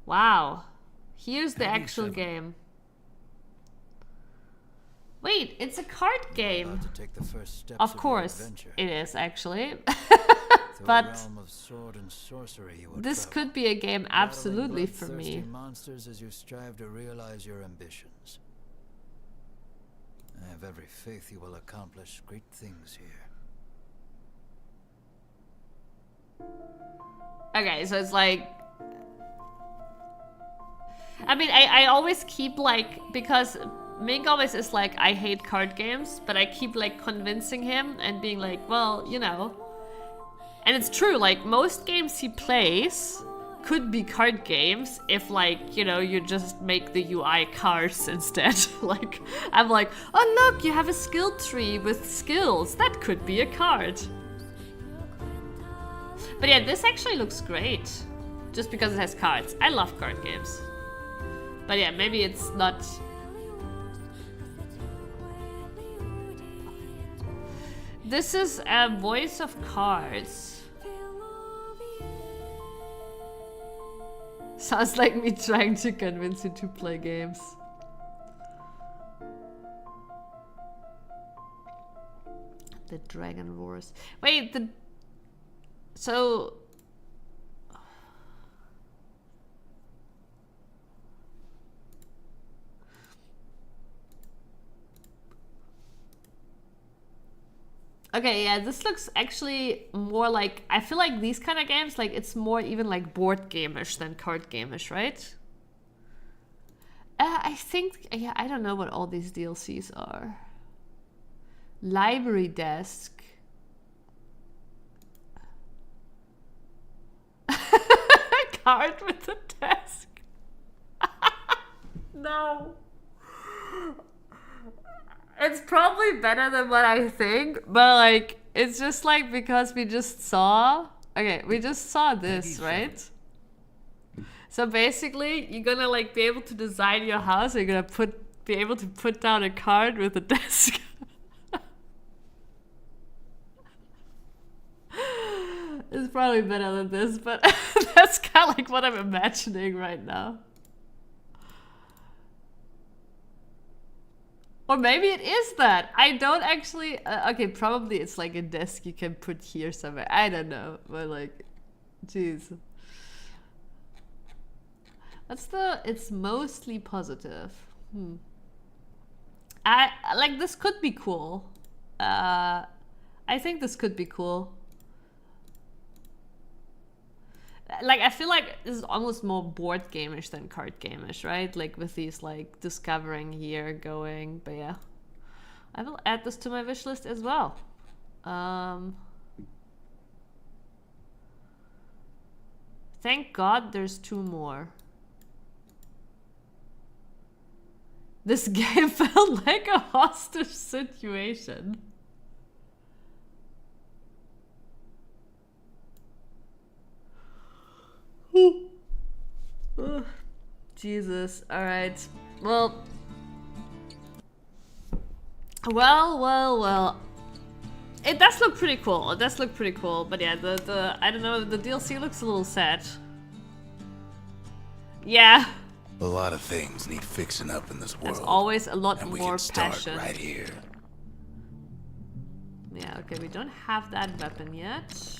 Wow. Here's the actual game. Wait, it's a card game. To take the first steps Of your course, adventure. it is actually. Through But a realm of sword and sorcery you will this travel, could be a game battling absolutely for bloodthirsty me. monsters as you strive to realize your ambitions. I have every faith you will accomplish great things here. Okay, so it's like... I mean, I always keep like... Because Mink always is like, I hate card games, but I keep like convincing him and being like, well, you know... And it's true, like most games he plays could be card games if like, you know, you just make the UI cards instead. Like, I'm like, oh look, you have a skill tree with skills. That could be a card. But yeah, this actually looks great. Just because it has cards. I love card games. But yeah, maybe it's not... This is a Voice of Cards. Sounds like me trying to convince you to play games. The Dragon Wars. Wait, the... So... Okay, yeah, this looks actually more like... I feel like these kind of games, like, it's more even like board game-ish than card game-ish, right? I think... Yeah, I don't know what all these DLCs are. Library desk. Card with a desk. No. It's probably better than what I think, but like, it's just like because we just saw... Okay, we just saw this, right? So basically, you're gonna like be able to design your house, you're gonna be able to put down a card with a desk. It's probably better than this, but that's kind of like what I'm imagining right now. Or maybe it is that. I don't actually... okay, probably it's like a desk you can put here somewhere. I don't know. But like... Jeez. What's the... It's mostly positive. Like, this could be cool. I think this could be cool. Like, I feel like this is almost more board game-ish than card game-ish, right? Like, with these, like, discovering here, going. But yeah. I will add this to my wish list as well. Thank God there's 2 more. This game felt like a hostage situation. Jesus. All right. Well. It does look pretty cool. It does look pretty cool. But yeah, the I don't know. The DLC looks a little sad. Yeah. A lot of things need fixing up in this world. There's always a lot and we more can start passion. right here. Yeah. Okay. We don't have that weapon yet.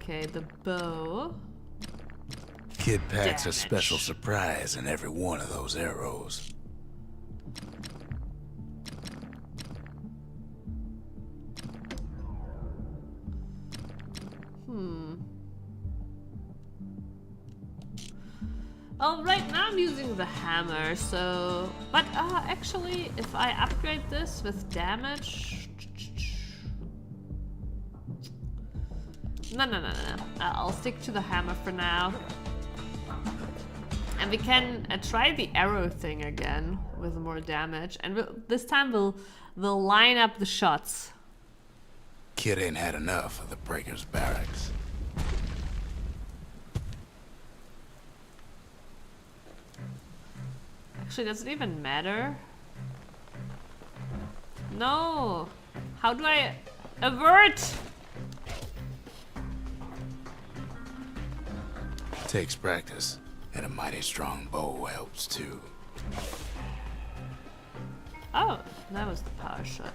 Okay, the bow. Kid packs Damage. a special surprise in every one of those arrows. Oh, right now I'm using the hammer, so... But, actually, if I upgrade this with damage... No. I'll stick to the hammer for now. And we can try the arrow thing again with more damage. And this time we'll line up the shots. Kid ain't had enough of the Breaker's barracks. Actually, does it even matter? No! How do I avert? Takes practice, and a mighty strong bow helps too. Oh, that was the power shot.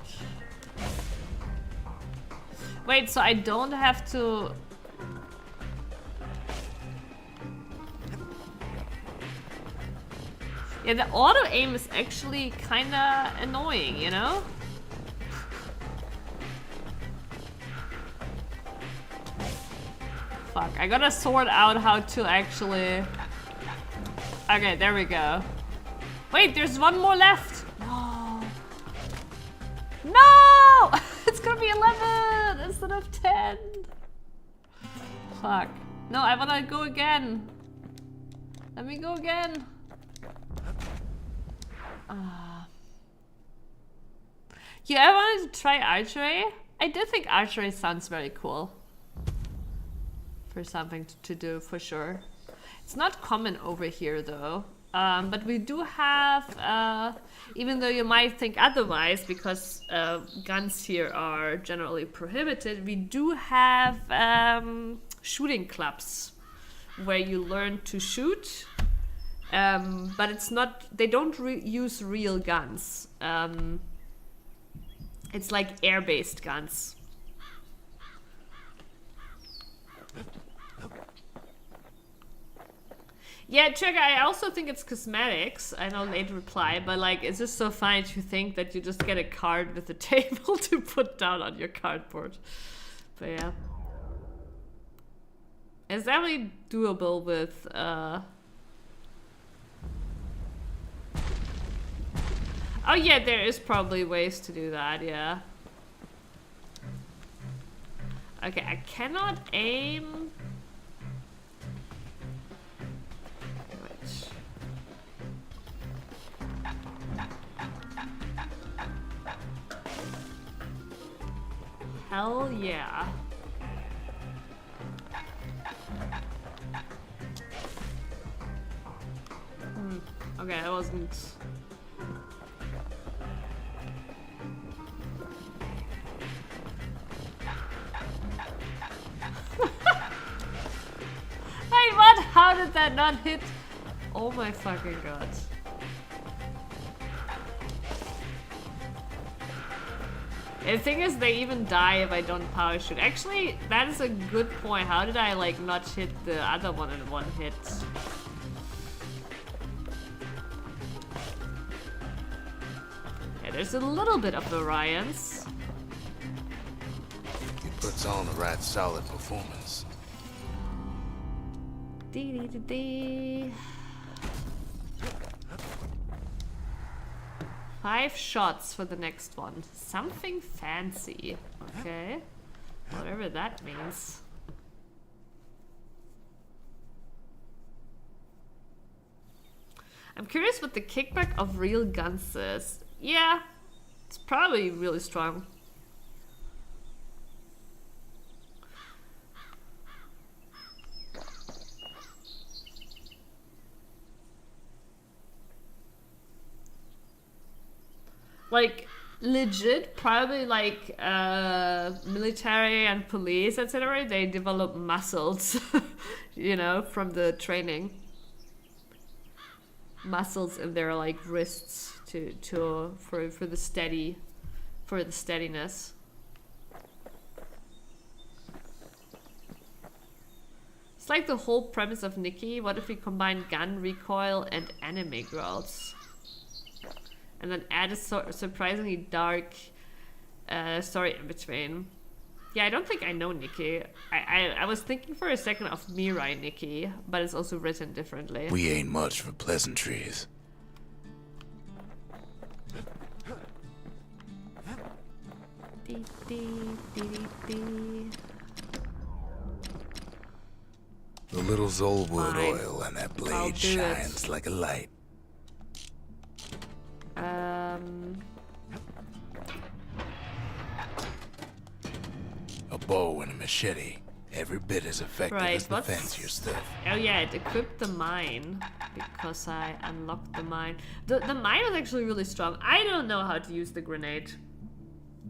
Wait, so I don't have to... Yeah, the auto aim is actually kinda annoying, you know? Fuck, I gotta sort out how to actually... Okay, there we go. Wait, there's one more left! No! No! It's gonna be 11 instead of 10! Fuck. No, I wanna go again. Let me go again. Yeah, I wanted to try archery. I do think archery sounds very cool. For something to do, for sure. It's not common over here, though. But we do have, even though you might think otherwise, because guns here are generally prohibited, we do have shooting clubs where you learn to shoot. But it's not, they don't use real guns. It's like air-based guns. Yeah, Trigger, I also think it's cosmetics. I know late reply, but like, it's just so funny to think that you just get a card with a table to put down on your cardboard. But yeah. It's definitely doable with, Oh yeah, there is probably ways to do that, yeah. Okay, I cannot aim... Wait. Hell yeah. Okay, I wasn't... Wait, what? How did that not hit? Oh my fucking god. The thing is, they even die if I don't power shoot. Actually, that is a good point. How did I like not hit the other one in one hit? Yeah, there's a little bit of variance. He puts on a right solid performance. Dee. 5 shots for the next one. Something fancy. Okay. Whatever that means. I'm curious what the kickback of real guns is. Yeah, it's probably really strong. Like, legit, probably like military and police, etc. They develop muscles, you know, from the training. Muscles in their like wrists for the steadiness. It's like the whole premise of Nikki. What if we combine gun recoil and anime girls? And then add a surprisingly dark story in between. Yeah, I don't think I know Nikki. I was thinking for a second of Mirai Nikki, but it's also written differently. We ain't much for pleasantries. Dee, dee, dee, dee, dee. The little Zolwood Fine. oil on that I'll blade do it. shines like a light. A bow and a machete, every bit as effective Right, as the what's- fancier stuff. Oh yeah, it equipped the mine because I unlocked the mine. The mine was actually really strong. I don't know how to use the grenade.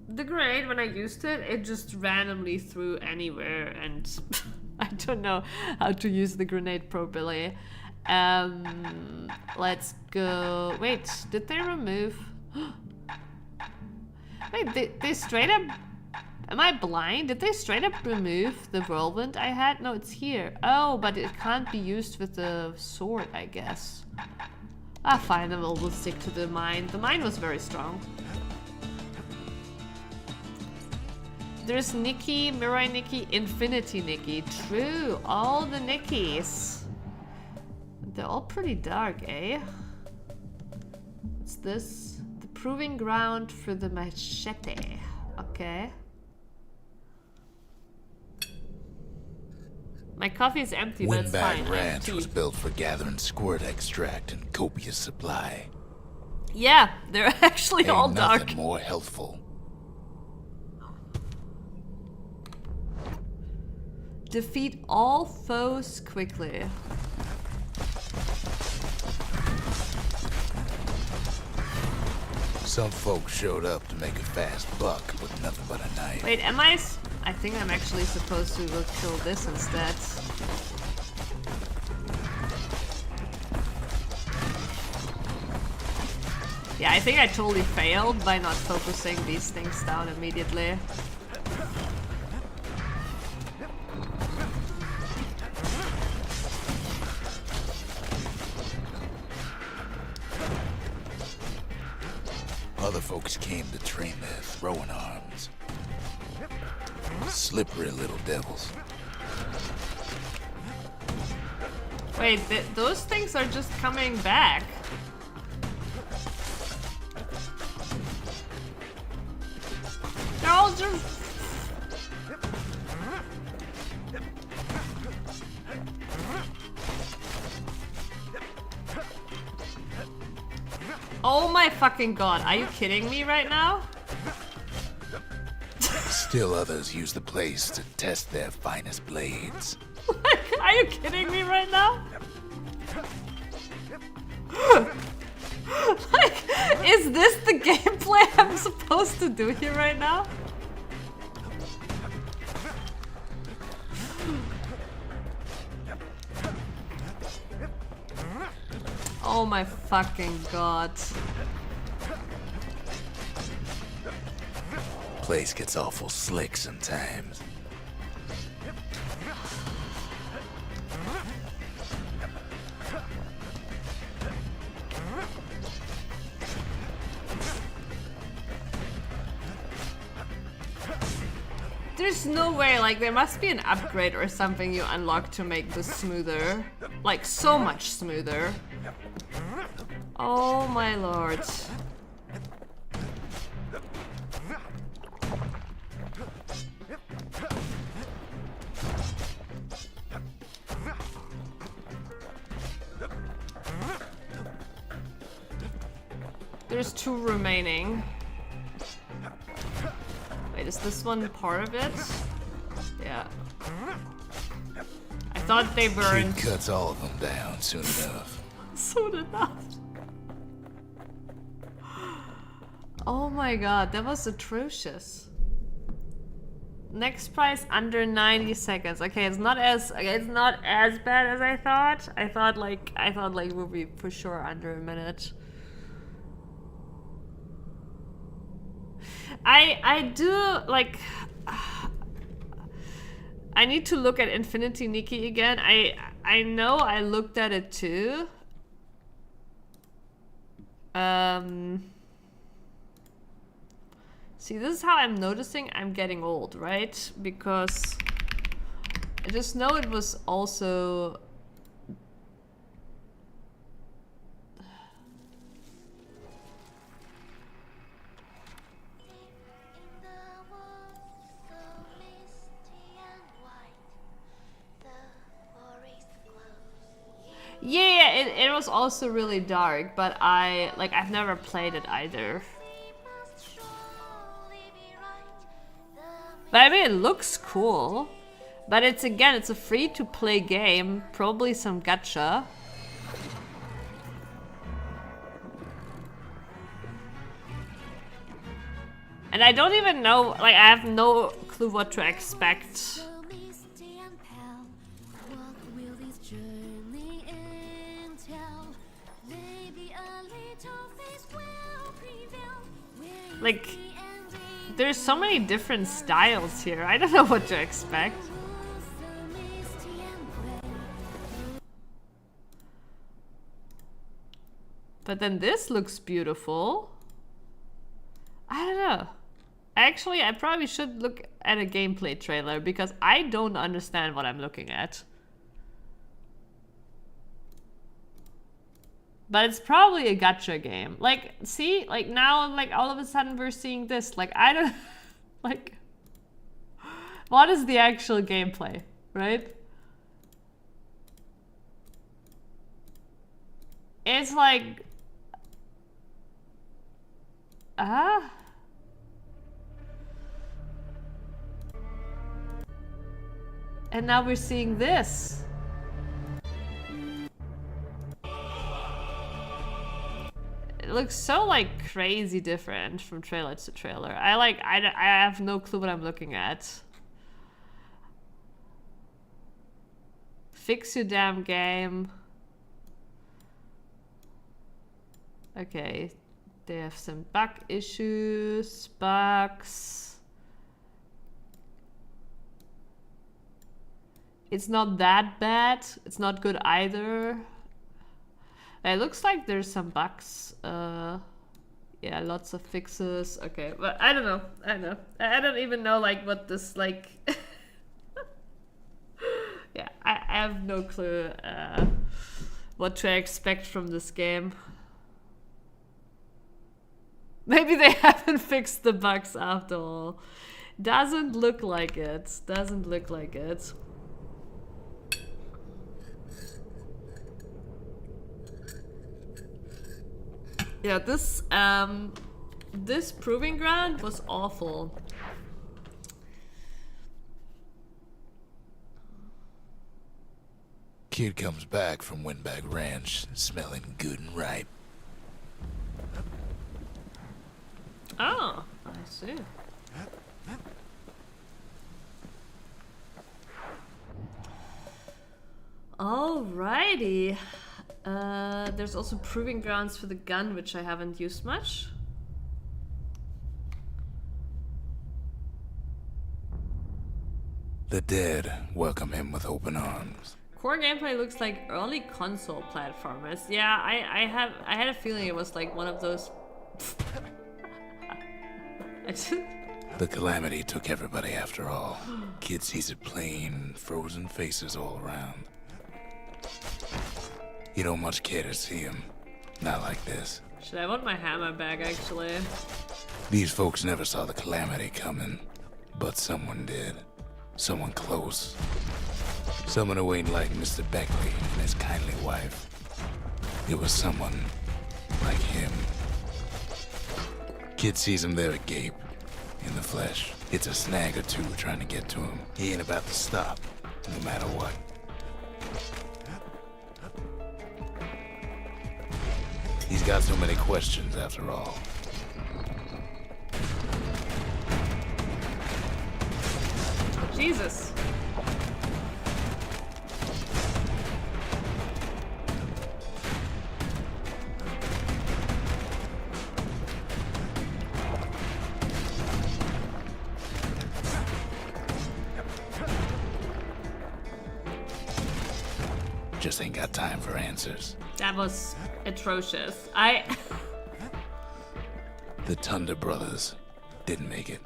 The grenade, when I used it, it just randomly threw anywhere, and I don't know how to use the grenade properly. Let's go. Wait, did they remove? Wait, they straight up. Am I blind? Did they straight up remove the whirlwind I had? No, it's here. Oh, but it can't be used with the sword, I guess. Ah, fine, then we'll stick to the mine. The mine was very strong. There's Nikki, Mirai Nikki, Infinity Nikki. True, all the Nikkis. They're all pretty dark, eh? What's this? The proving ground for the machete. Okay. My coffee is empty, but it's Windbag fine. I have Ranch tea. was built for gathering squirt extract in copious supply. Yeah, they're actually Ain't all nothing dark. more healthful. Defeat all foes quickly. Some folks showed up to make a fast buck with nothing but a knife. Wait, am I? I think I'm actually supposed to go kill this instead. Yeah, I think I totally failed by not focusing these things down immediately. Other folks came to train their throwing arms. Slippery little devils. Wait, those things are just coming back. They're all just... Oh my fucking god, are you kidding me right now? Still others use the place to test their finest blades. Are you kidding me right now? Like, is this the gameplay I'm supposed to do here right now? Oh my fucking god. Place gets awful slick sometimes. There's no way, like, there must be an upgrade or something you unlock to make this smoother. Like, so much smoother. Oh my lord. There's 2 remaining. Wait, is this one part of it? Yeah. I thought they Kid burned. cuts all of them down soon enough. Soon enough. Oh my god, that was atrocious. Next prize under 90 seconds. Okay, it's not as bad as I thought. I thought like it would be for sure under a minute. I do like I need to look at Infinity Nikki again. I know I looked at it too. See, this is how I'm noticing I'm getting old, right? Because I just know it was also... Yeah, it was also really dark, but I've never played it either. But I mean, it looks cool. But it's a free-to-play game, probably some gacha. And I don't even know, like, I have no clue what to expect. Like, there's so many different styles here. I don't know what to expect. But then this looks beautiful. I don't know. Actually, I probably should look at a gameplay trailer because I don't understand what I'm looking at. But it's probably a gacha game. Like, see? Like, now, like, all of a sudden we're seeing this. Like, I don't... Like... What is the actual gameplay, right? It's like... And now we're seeing this. It looks so like crazy different from trailer to trailer. I have no clue what I'm looking at. Fix your damn game. Okay, they have some bug issues, bugs. It's not that bad. It's not good either. It looks like there's some bugs. Yeah, lots of fixes. Okay, but I don't know. I don't even know like what this like. Yeah, I have no clue what to expect from this game. Maybe they haven't fixed the bugs after all. Doesn't look like it. Doesn't look like it. Yeah, this proving ground was awful. Kid comes back from Windbag Ranch, smelling good and ripe. Oh, I see. Alrighty. There's also proving grounds for the gun, which I haven't used much. The dead welcome him with open arms. Core gameplay looks like early console platformers. Yeah, I had a feeling it was like one of those. The calamity took everybody after all. Kid sees it plain, frozen faces all around. You don't much care to see him. Not like this. Should I want my hammer back, actually? These folks never saw the calamity coming, but someone did. Someone close. Someone who ain't like Mr. Beckley and his kindly wife. It was someone like him. Kid sees him there agape, in the flesh. It's a snag or two trying to get to him. He ain't about to stop, no matter what. He's got so many questions after all. Jesus. Just ain't got time for answers. That was atrocious. The Thunder Brothers, didn't make it.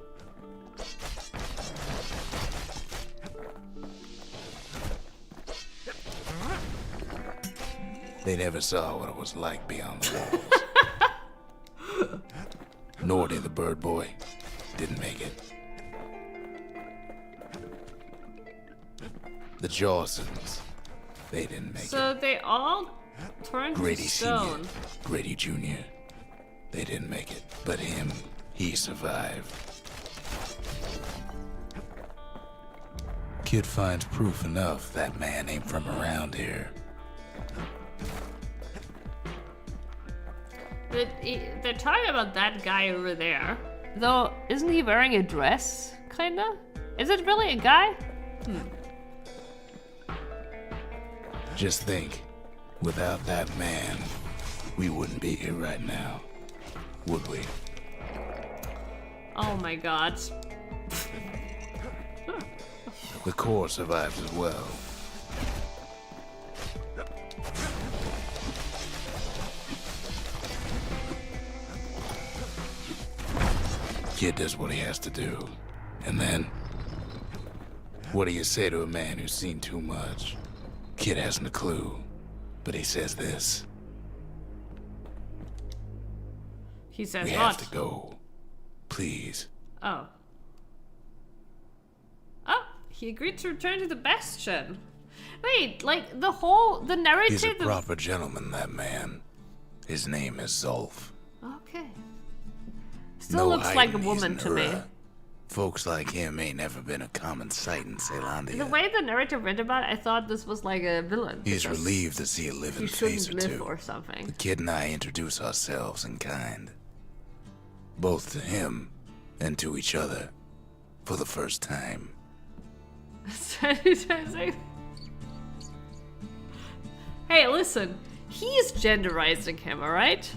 They never saw what it was like beyond the walls. Nordy, the bird boy, didn't make it. The Jawsons, they didn't make it. So they all turned to Grady stone. Sr., Grady Jr., they didn't make it. But him, he survived. Kid finds proof enough that man ain't from around here. They're talking about that guy over there. Though, isn't he wearing a dress? Kinda? Is it really a guy? Just think, without that man, we wouldn't be here right now, would we? Oh my god. The core survives as well. Kid does what he has to do. And then, what do you say to a man who's seen too much? Kid hasn't a clue, but he says this. He says We what? have to go. Please. Oh. Oh, he agreed to return to the Bastion. Wait, like the narrative. He's a proper gentleman, that man. His name is Zolf. Okay. Still looks like a hiding, he's woman to me. Nura. Folks like him ain't never been a common sight in Caelondia. The way the narrative read about it, I thought this was like a villain. He's because relieved to see a living he face shouldn't or live two. or something. The kid and I introduce ourselves in kind. Both to him and to each other. For the first time. Hey, listen. He's genderizing him, alright?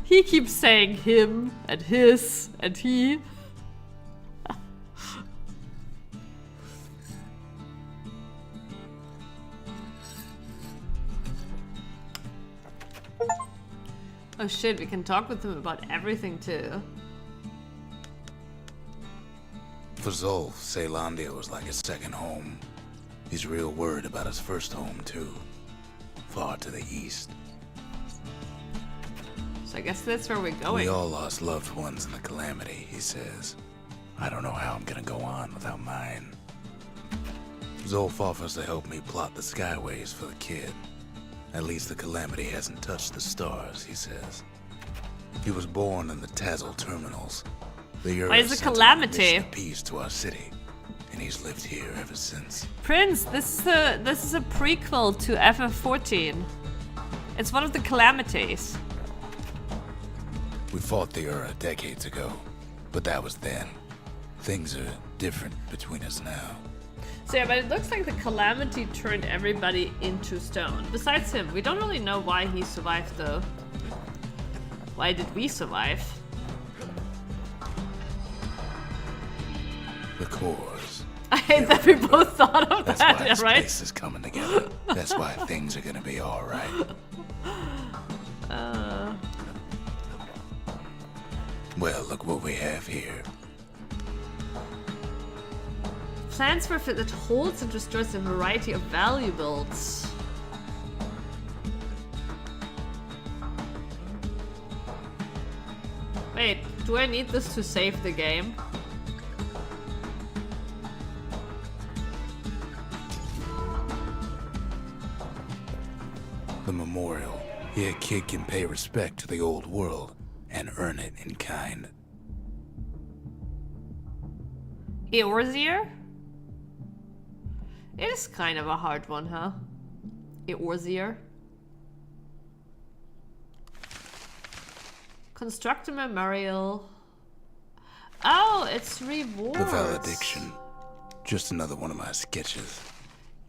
He keeps saying him and his and he. Oh shit, we can talk with him about everything too. For Zolf, Caelondia was like his second home. He's real worried about his first home too. Far to the east. So I guess that's where we're going. We all lost loved ones in the calamity, he says. I don't know how I'm gonna go on without mine. Zolf offers to help me plot the skyways for the kid. At least the calamity hasn't touched the stars, he says. He was born in the Tazzle terminals. The Earth Why is it sent him on a calamity? mission of peace to our city, and he's lived here ever since. Prince, this is a prequel to FF14. It's one of the calamities. We fought the Ura decades ago, but that was then. Things are different between us now. So yeah, but it looks like the calamity turned everybody into stone. Besides him, we don't really know why he survived though. Why did we survive? The cores. I hate that we both thought of That's that, why yeah, this right? place is coming together. That's why things are gonna be alright. Well, look what we have here. Plans for fit that holds and destroys a variety of valuables. Wait, do I need this to save the game? The memorial. Here, a kid can pay respect to the old world and earn it in kind. Eorzeer? It is kind of a hard one, huh? Eorzeer. Construct a memorial. Oh, it's rewards. The valediction. Just another one of my sketches.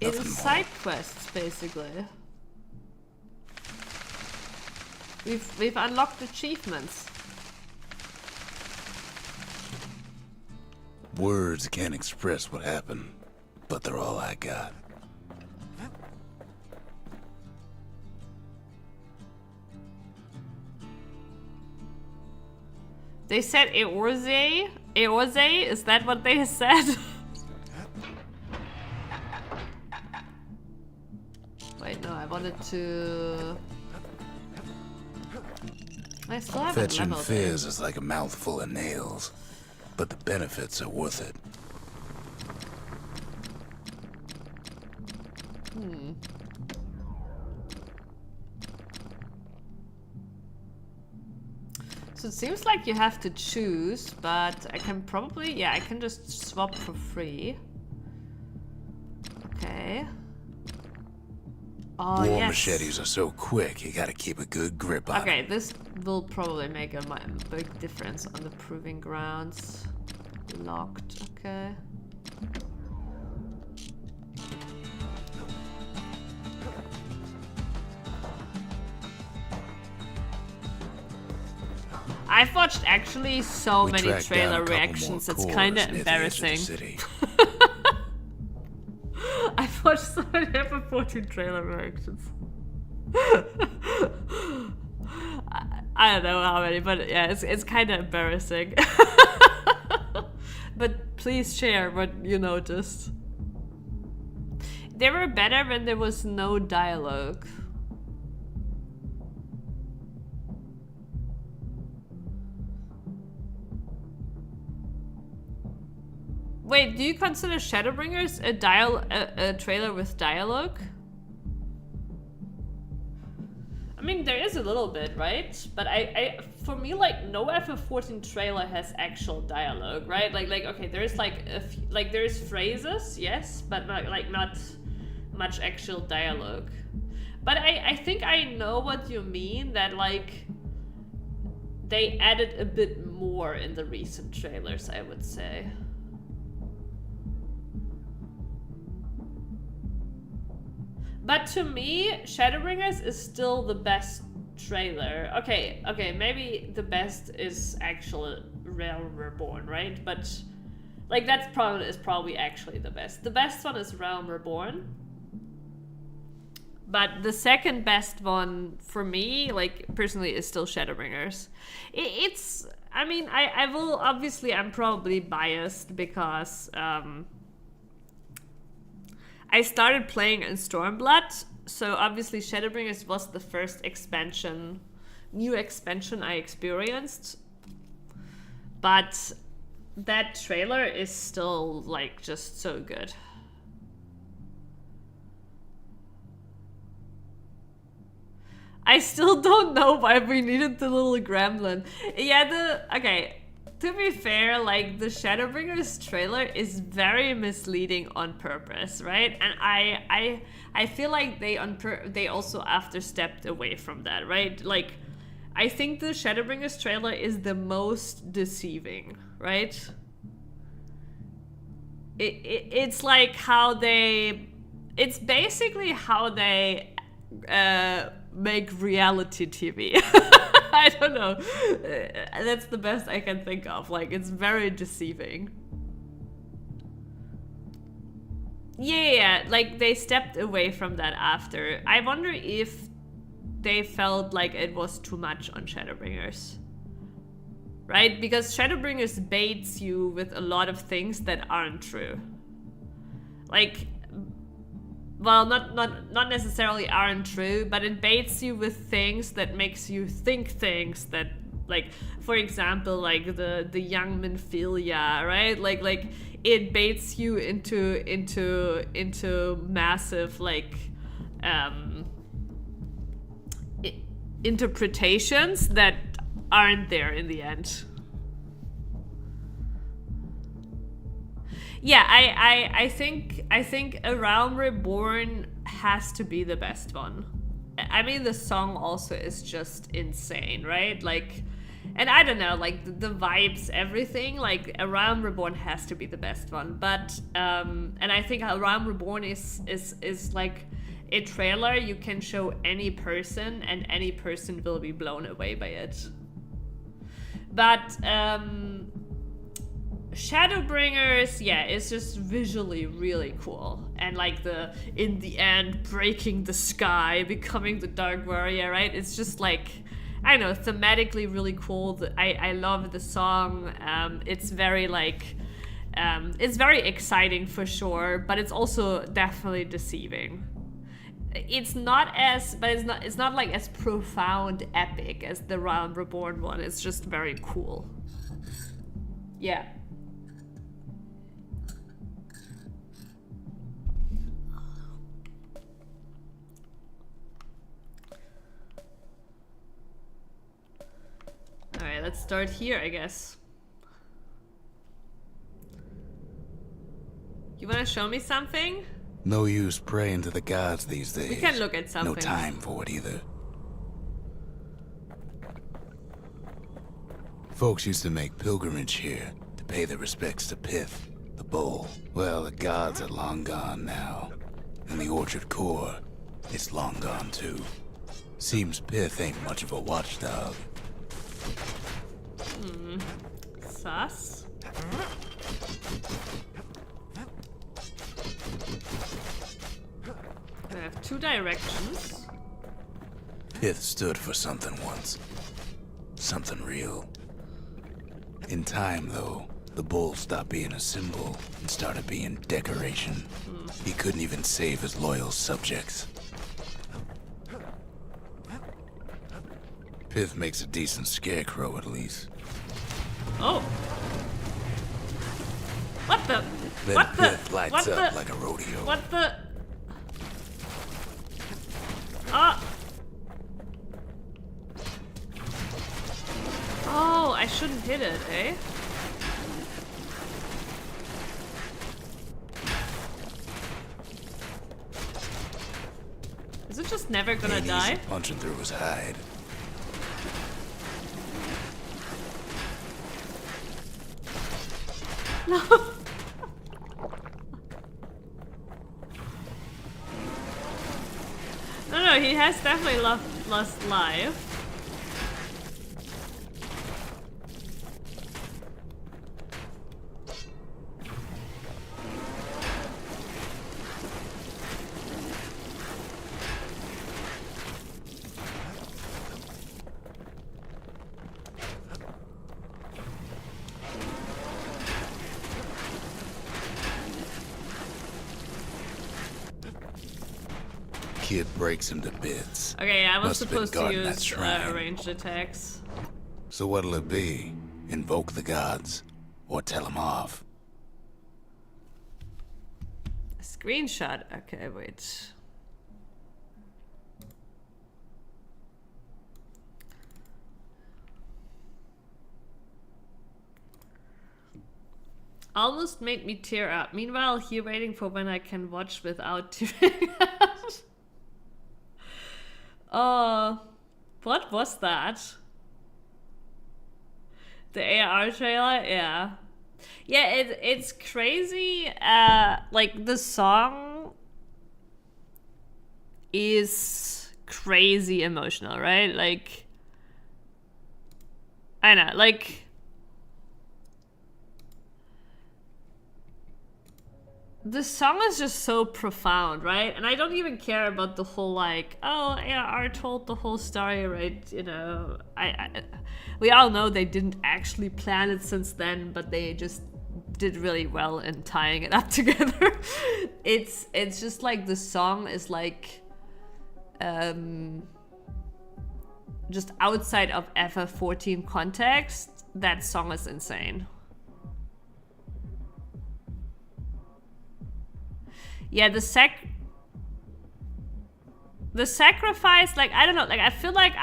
It Nothing is more. side quests, basically. We've unlocked achievements. Words can't express what happened, but they're all I got. They said Eorze? Eorze? Is that what they said? Wait, no, I wanted to... I still haven't Fetching leveled Fizz is like a mouthful of nails, but the benefits are worth it. So it seems like you have to choose, but I can probably... Yeah, I can just swap for free. Okay. Oh, War yes. machetes are so quick, you gotta keep a good grip on Okay, it. this will probably make a big difference on the proving grounds. Locked, okay. I've watched actually so We many tracked down trailer a couple more reactions, it's cores kinda near the edge of the embarrassing. city. I've watched so many FF14 trailer reactions. I don't know how many, but yeah, it's kind of embarrassing. But please share what you noticed. They were better when there was no dialogue. Wait, do you consider Shadowbringers a trailer with dialogue? I mean, there is a little bit, right? But for me, like, no FF14 trailer has actual dialogue, right? Like, okay, there is like there is phrases, yes, but not much actual dialogue. But I think I know what you mean, that like they added a bit more in the recent trailers, I would say. But to me, Shadowbringers is still the best trailer. Okay, maybe the best is actually Realm Reborn, right? But like that's probably actually the best. The best one is Realm Reborn. But the second best one for me, like personally, is still Shadowbringers. I mean, I will obviously, I'm probably biased because I started playing in Stormblood, so obviously Shadowbringers was the first new expansion I experienced. But that trailer is still like just so good. I still don't know why we needed the little gremlin. Yeah, okay. To be fair, like, the Shadowbringers trailer is very misleading on purpose, right? And I feel like they also after-stepped away from that, right? Like, I think the Shadowbringers trailer is the most deceiving, right? It's like how they... It's basically how they make reality TV. I don't know. That's the best I can think of. Like, it's very deceiving. Yeah, like, they stepped away from that after. I wonder if they felt like it was too much on Shadowbringers. Right? Because Shadowbringers baits you with a lot of things that aren't true. Like, well, not necessarily aren't true, but it baits you with things that makes you think things that, like, for example, like the young Minfilia, right? Like it baits you into massive like interpretations that aren't there in the end. Yeah, I think A Realm Reborn has to be the best one. I mean, the song also is just insane, right? Like, and I don't know, like the vibes, everything. Like, A Realm Reborn has to be the best one. But and I think A Realm Reborn is like a trailer you can show any person, and any person will be blown away by it. But Shadowbringers, yeah, it's just visually really cool. And like in the end, breaking the sky, becoming the Dark Warrior, right? It's just like, I know, thematically really cool. I love the song. It's very like, it's very exciting for sure, but it's also definitely deceiving. It's not as, but it's not like as profound epic as the Realm Reborn one. It's just very cool. Yeah. Alright, let's start here, I guess. You wanna show me something? No use praying to the gods these days. We can look at something. No time for it either. Folks used to make pilgrimage here to pay their respects to Pith, the bull. Well, the gods are long gone now. And the Orchard Core is long gone too. Seems Pith ain't much of a watchdog. Sus. I have two directions. Pith stood for something once. Something real. In time, though, the bull stopped being a symbol and started being decoration. He couldn't even save his loyal subjects. Pith makes a decent scarecrow, at least. Oh. What the? Then What the? Pith lights What up the? like a rodeo. What the? Ah. Oh, I shouldn't hit it, eh? Is it just never gonna Ain't die? easy punching through his hide. No, he has definitely lost life. Kid breaks him to bits. Okay, I was Must have been supposed to guarding that use shrine. ranged attacks. So what'll it be? Invoke the gods? Or tell them off? A screenshot. Okay, wait. Almost made me tear up. Meanwhile, here waiting for when I can watch without tearing up. What was that? The AR trailer? Yeah. Yeah, it's crazy. Like, the song is crazy emotional, right? Like, I know, like, the song is just so profound, right? And I don't even care about the whole, like, oh, AR told the whole story, right? You know, we all know they didn't actually plan it since then, but they just did really well in tying it up together. It's just like the song is like, just outside of FF14 context, that song is insane. Yeah, the sacrifice, like, I don't know, like, I feel like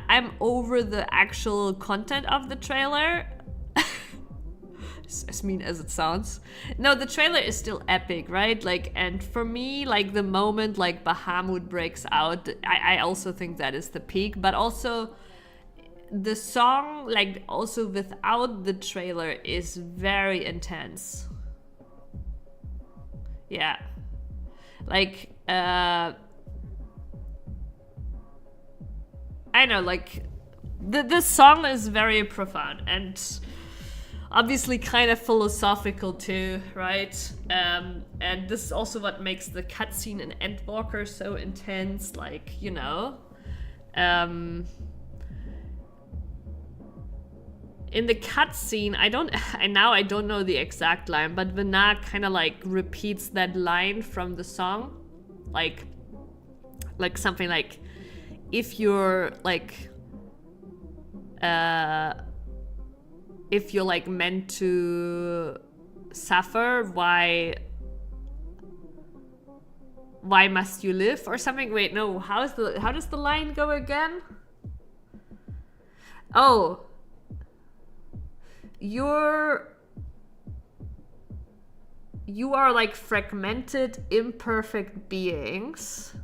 I'm over the actual content of the trailer. As mean as it sounds. No, the trailer is still epic, right? Like, and for me, like, the moment, like, Bahamut breaks out, I also think that is the peak, but also the song, like, also without the trailer is very intense. Yeah, like, I know, like, this song is very profound and obviously kind of philosophical too, right? And this is also what makes the cutscene in Endwalker so intense, like, you know, in the cutscene, I don't know the exact line, but Vena kind of like repeats that line from the song, like something like, if you're like meant to suffer, why must you live, or something? Wait, no, how does the line go again? Oh, you are like fragmented, imperfect beings.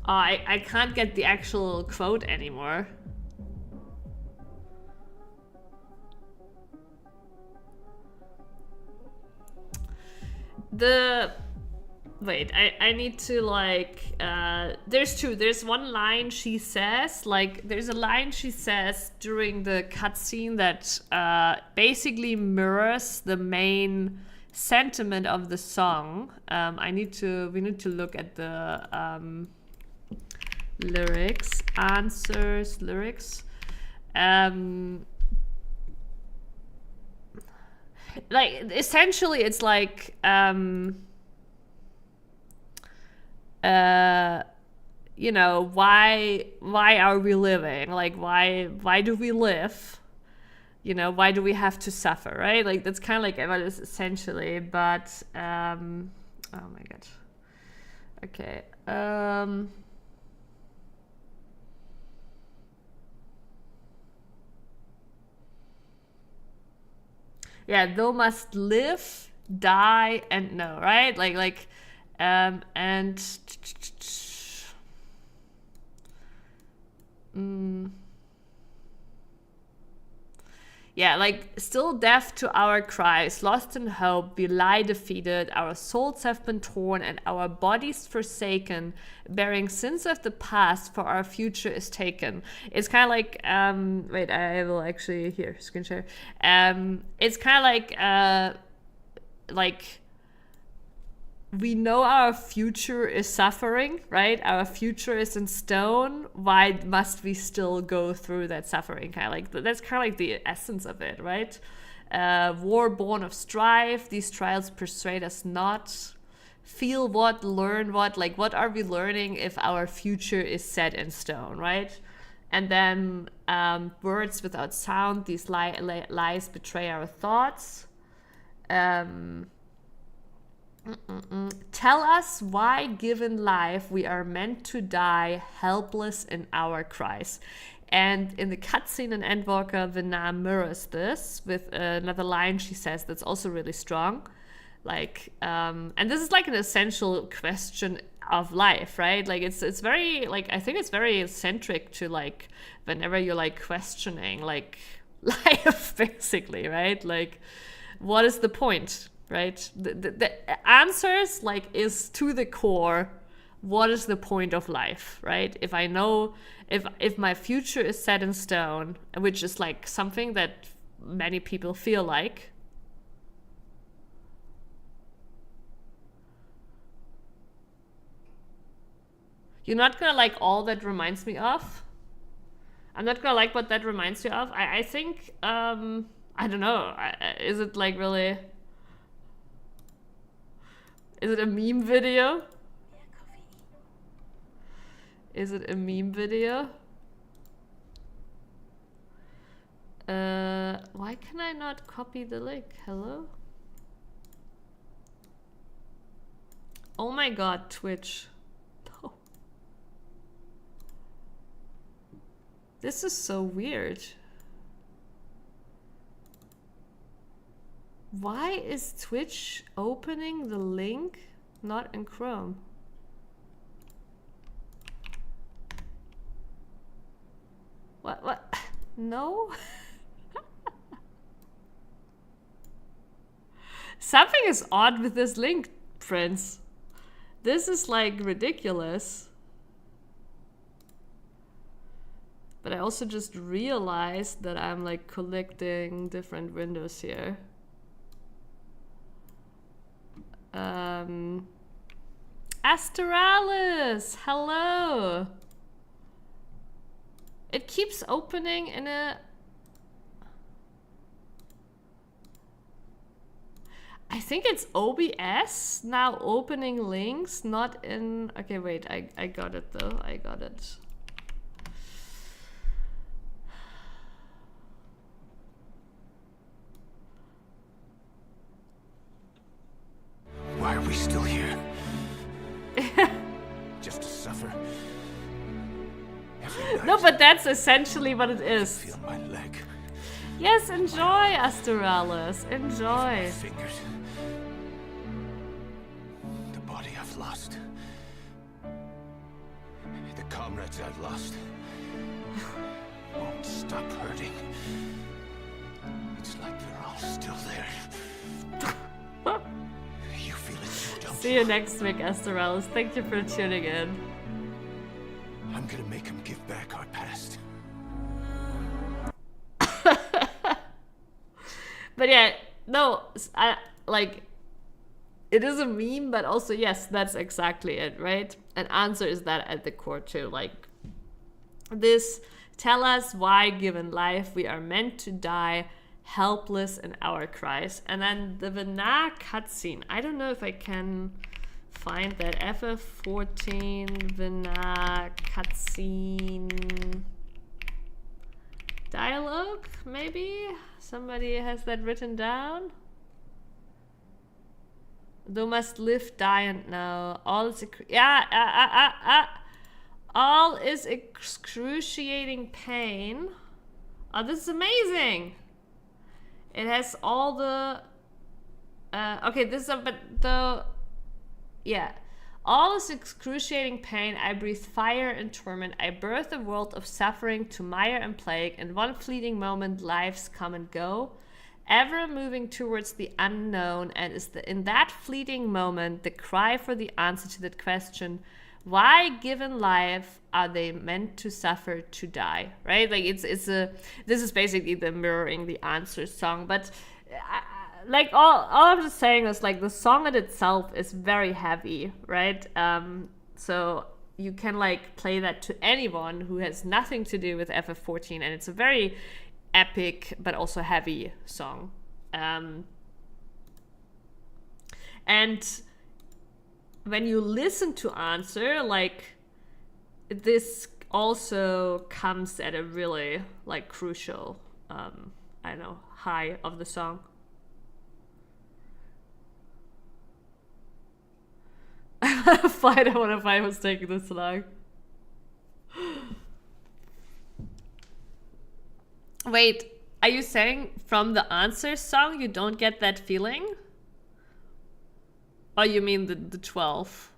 I can't get the actual quote anymore. Wait, I need to like, there's one line she says, like, there's a line she says during the cutscene that basically mirrors the main sentiment of the song. We need to look at the lyrics, answers, lyrics. Like, essentially it's like, you know, why are we living? Like, why do we live? You know, why do we have to suffer, right? Like, that's kind of like what it is essentially, but oh my god. Okay. Yeah, thou must live, die, and know, right? And yeah, like, still deaf to our cries, lost in hope, we lie defeated, our souls have been torn and our bodies forsaken, bearing sins of the past, for our future is taken. It's kind of like, wait, I will actually, here, screen share. It's kind of like, we know our future is suffering, right? Our future is in stone. Why must we still go through that suffering? Kind of like, that's kind of like the essence of it, right? War born of strife. These trials persuade us not. Feel what, learn what. Like, what are we learning if our future is set in stone, right? And then words without sound. These lies betray our thoughts. Tell us why, given life, we are meant to die, helpless in our cries. And in the cutscene in Endwalker, Vena mirrors this with another line she says that's also really strong. Like, and this is like an essential question of life, right? Like, it's very, like, I think it's very centric to, like, whenever you're like questioning like life, basically, right? Like, what is the point? Right, the answers, like, is to the core, what is the point of life, right? If I know, if my future is set in stone, which is like something that many people feel like, you're not gonna like all that reminds me of. I'm not gonna like what that reminds you of. I think, I don't know, is it like really... Is it a meme video? Is it a meme video? Why can I not copy the link? Hello? Oh my god, Twitch. No. This is so weird. Why is Twitch opening the link not in Chrome? What? No? Something is odd with this link, Prince. This is like ridiculous. But I also just realized that I'm like collecting different windows here. Astralis, hello. It keeps opening in a... I think it's OBS now opening links, not in... Okay, wait, I got it though, I got it. Why are we still here? Just to suffer? Every night No, but that's essentially what it I is. feel my leg, Yes, enjoy, Astralis, enjoy. fingers. The body I've lost. The comrades I've lost. Won't stop hurting. It's like they're all still there. You feel it too, don't See you next week, Astralis. Thank you for tuning in. I'm gonna make him give back our past. But yeah, no, I like it is a meme, but also yes, that's exactly it, right? An answer is that at the core too. Like this, tell us why, given life, we are meant to die, helpless in our cries. And then the Vena cutscene. I don't know if I can find that FF14 Vena cutscene dialogue, maybe? Somebody has that written down? Thou must live, die, and know. All is all is excruciating pain. Oh, this is amazing. It has all the okay, this is but the yeah. All is excruciating pain, I breathe fire and torment, I birth a world of suffering to mire and plague, in one fleeting moment lives come and go, ever moving towards the unknown, and is in that fleeting moment the cry for the answer to that question, why, given life, are they meant to suffer to die, right? Like this is basically the mirroring the answer song, but like all I'm just saying is like the song in itself is very heavy, right? So you can like play that to anyone who has nothing to do with FF14, and it's a very epic but also heavy song. And when you listen to Answer, like this also comes at a really like crucial I don't know, high of the song. Fight, I wanna fight what's taking this long. Wait, are you saying from the Answer song you don't get that feeling? Oh, you mean the 12?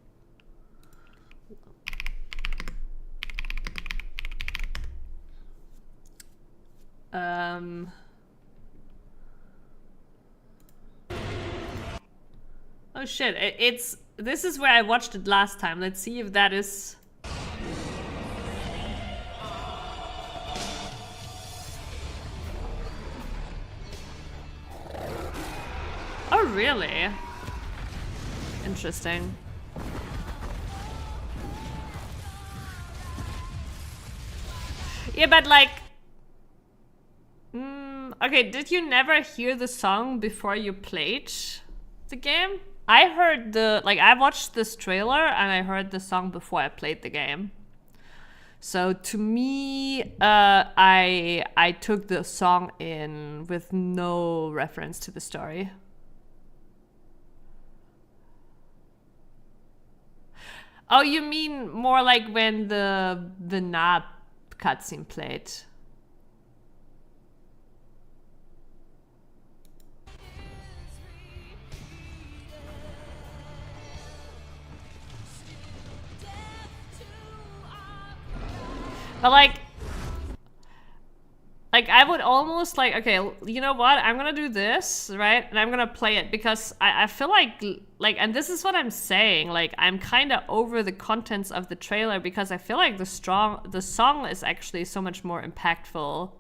Oh shit, this is where I watched it last time. Let's see if that is... Oh, really? Interesting. Yeah, but like... okay, did you never hear the song before you played the game? I heard I watched this trailer and I heard the song before I played the game. So to me, I took the song in with no reference to the story. Oh, you mean more like when the Nab cutscene played? But like I would almost like, okay, you know what? I'm gonna do this, right? And I'm gonna play it because I feel like, and this is what I'm saying, like, I'm kind of over the contents of the trailer because I feel like the song is actually so much more impactful.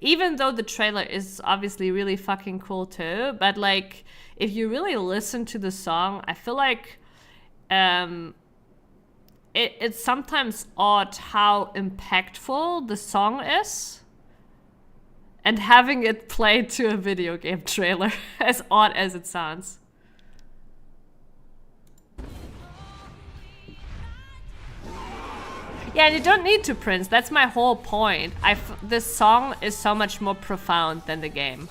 even though the trailer is obviously really fucking cool too, but like if you really listen to the song, I feel like it's sometimes odd how impactful the song is. And having it played to a video game trailer, as odd as it sounds. Yeah, and you don't need to, Prince. That's my whole point. This song is so much more profound than the game.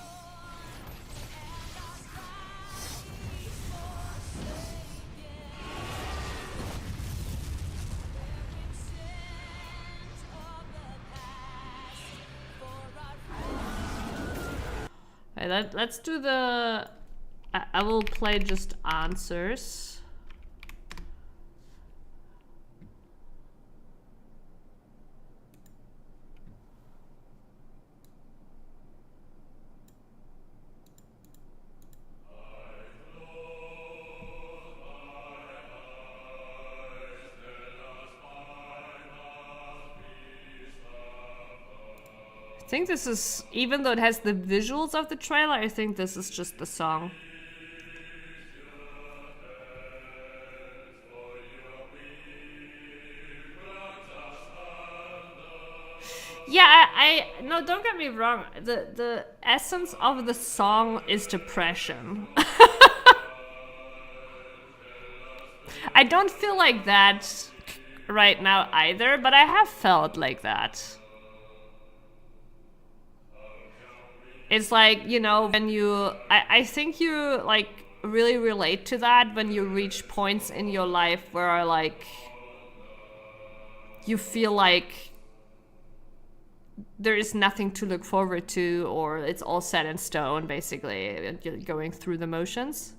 Let's do the... I will play just answers. I think this is, even though it has the visuals of the trailer, I think this is just the song. Yeah, no, don't get me wrong. The essence of the song is depression. I don't feel like that right now either, but I have felt like that. It's like, you know, when you... I think you, like, really relate to that when you reach points in your life where, like, you feel like there is nothing to look forward to, or it's all set in stone, basically, and you're going through the motions.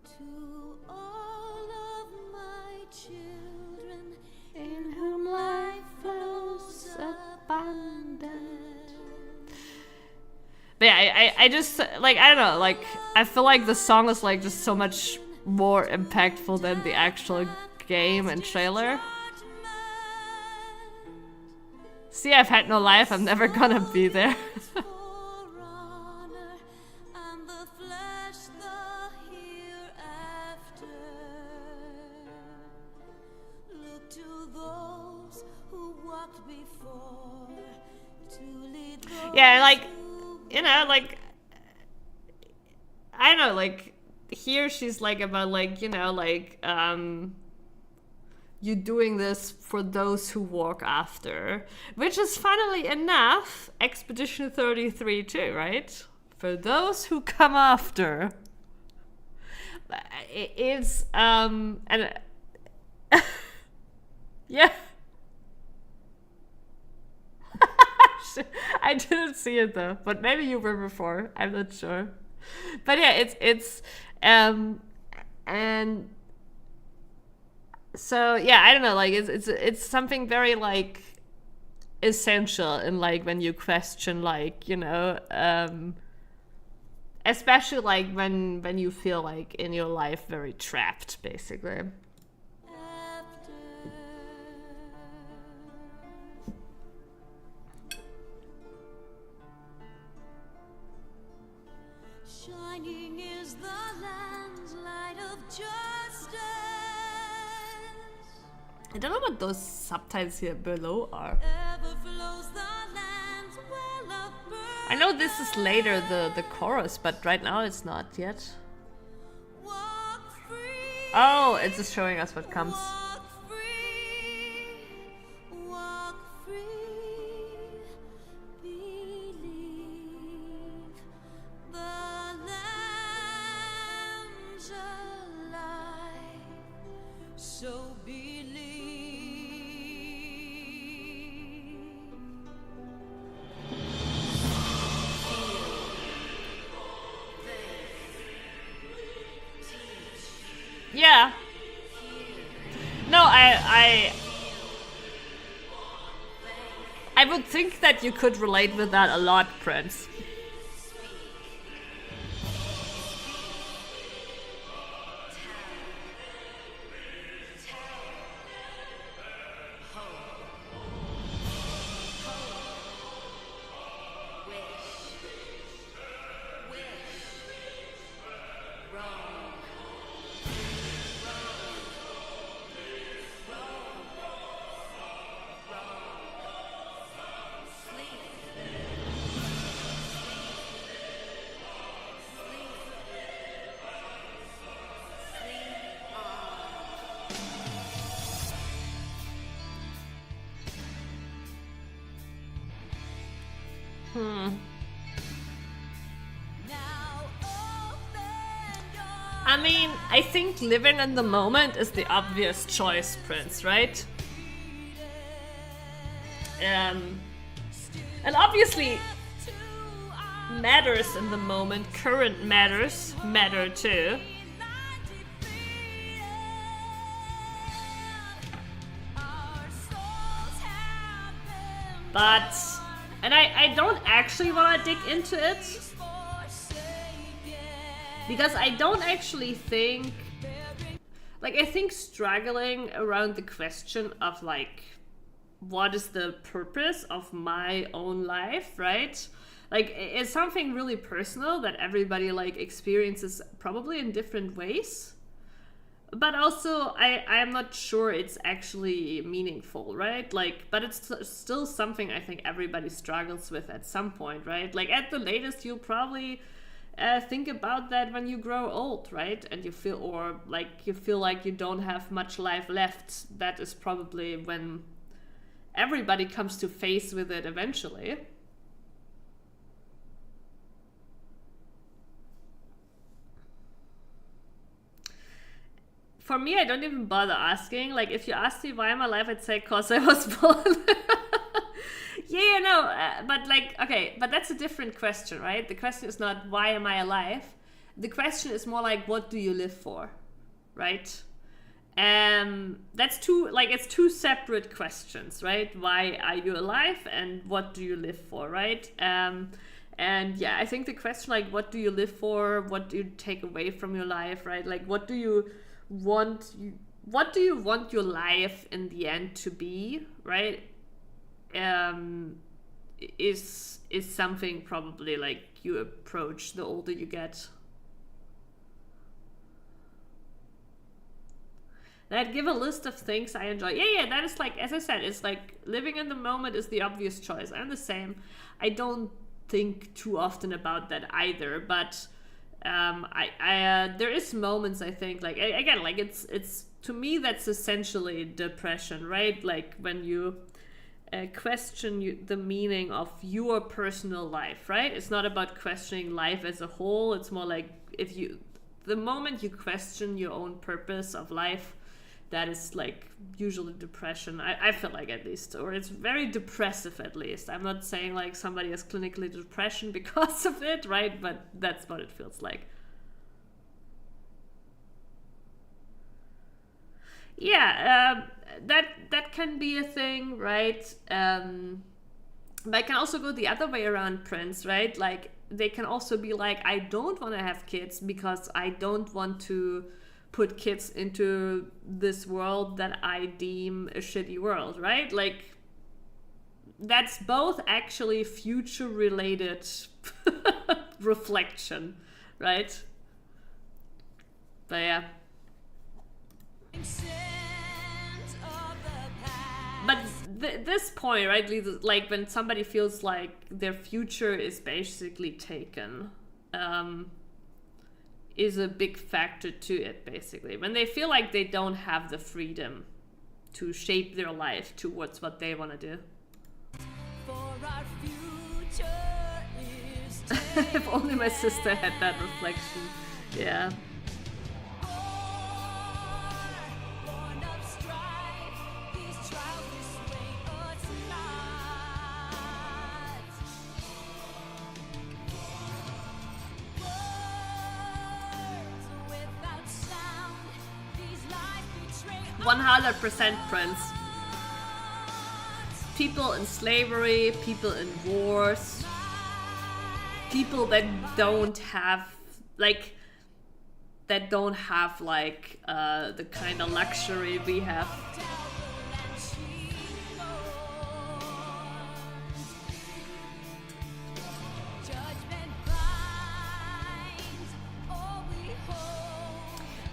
To all of my children, in whom life flows abundant. But yeah, I just, like, I don't know, like, I feel like the song is, like, just so much more impactful than the actual game and trailer. See, I've had no life, I'm never gonna be there. Yeah, like, you know, like, I don't know, like, here she's like about, like, you know, like, you doing this for those who walk after, which is funnily enough Expedition 33 too, right? For those who come after. It's and yeah. I didn't see it though, but maybe you were before. I'm not sure. But yeah, it's and so yeah, I don't know, like it's something very like essential in like when you question, like, you know, especially like when you feel like in your life very trapped, basically. Shining is the land's light of justice. I don't know what those subtitles here below are. Ever flows the land's well of birth. I know this is later, the chorus, but right now it's not yet. Walk free, Oh, it's just showing us what comes. walk free, walk free. Believe the lamb's alive. So believe. Yeah. No, I would think that you could relate with that a lot, Prince. mean, I think living in the moment is the obvious choice, Prince, right? And obviously, matters in the moment, current matters matter too. But, and I don't actually want to dig into it, because I don't actually think, like, I think struggling around the question of, like, what is the purpose of my own life, right? Like, it's something really personal that everybody, like, experiences probably in different ways. But also, I am not sure it's actually meaningful, right? Like, but it's still something I think everybody struggles with at some point, right? Like, at the latest, you'll probably think about that when you grow old, right? And you feel, or like, you feel like you don't have much life left. That is probably when everybody comes to face with it eventually. For me, I don't even bother asking. Like, if you asked me why am I alive, I'd say, cause I was born. Yeah, no, but like, okay, but that's a different question, right? The question is not why am I alive? The question is more like, what do you live for, right? That's two, like, it's two separate questions, right? Why are you alive and what do you live for, right? And yeah, I think the question, like, what do you live for? What do you take away from your life, right? Like, what do you want your life in the end to be, right? Is something probably like you approach the older you get. And I'd give a list of things I enjoy. Yeah, that is like, as I said, it's like living in the moment is the obvious choice. I'm the same. I don't think too often about that either, but there is moments I think, like, again, like it's to me that's essentially depression, right? Like when you question the meaning of your personal life, right? It's not about questioning life as a whole. It's more like the moment you question your own purpose of life, that is like usually depression. I feel like, at least, or it's very depressive at least. I'm not saying like somebody has clinically depression because of it, right? But that's what it feels like. Yeah, that can be a thing, right? But it can also go the other way around, Prince, right? Like, they can also be like, I don't want to have kids because I don't want to put kids into this world that I deem a shitty world, right? Like, that's both actually future-related reflection, right? But yeah. But this point, right, like when somebody feels like their future is basically taken, is a big factor to it, basically. When they feel like they don't have the freedom to shape their life towards what they want to do. If only my sister had that reflection. Yeah. %, Prince. People in slavery, people in wars, people that don't have the kind of luxury we have.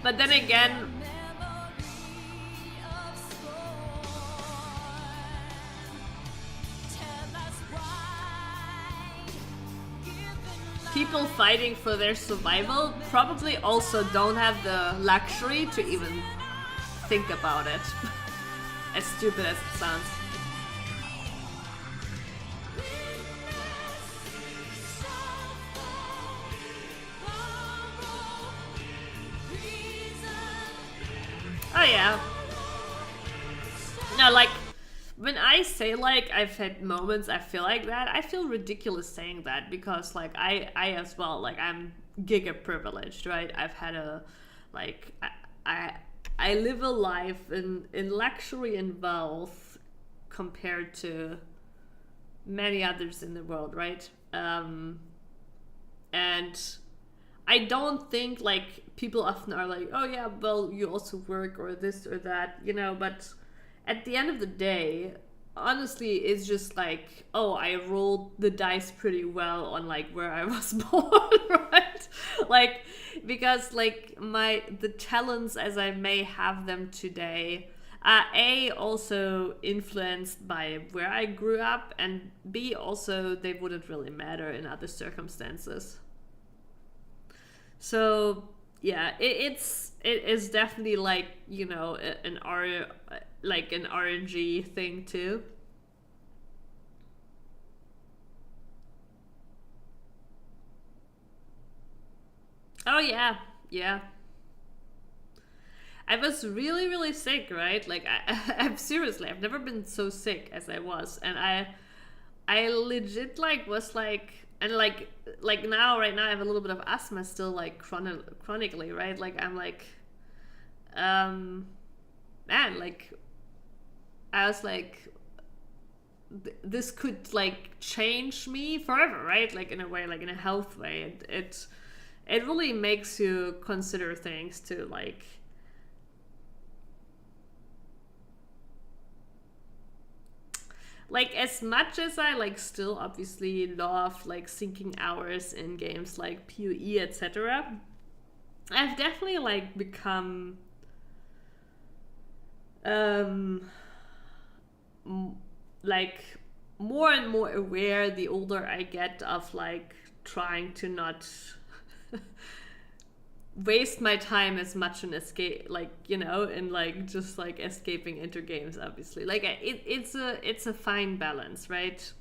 But then again, people fighting for their survival probably also don't have the luxury to even think about it. As stupid as it sounds. Oh yeah. No, like, when I say, like, I've had moments I feel like that, I feel ridiculous saying that, because, like, I as well, like, I'm giga privileged, right? I've had a, like, I live a life in luxury and wealth compared to many others in the world, right? And I don't think, like, people often are like, oh yeah, well, you also work or this or that, you know, but at the end of the day, honestly, it's just like, oh, I rolled the dice pretty well on, like, where I was born, right? Like, because, like, the talents as I may have them today are A, also influenced by where I grew up, and B, also they wouldn't really matter in other circumstances. So yeah, it is definitely, like, you know, an RNG thing too. Oh yeah, yeah. I was really, really sick, right? Like, I'm seriously, I've never been so sick as I was, and I legit, like, was like, and like now, right now, I have a little bit of asthma still, like, chronically, right? Like, I'm like, man, like, I was like, this could, like, change me forever, right? Like, in a way, like, in a health way. It really makes you consider things too, like, as much as I, like, still obviously love, like, sinking hours in games like PoE, etc., I've definitely, like, become like, more and more aware the older I get of, like, trying to not waste my time as much in escape, like, you know, and, like, just, like, escaping into games, obviously. Like, it's a fine balance, right?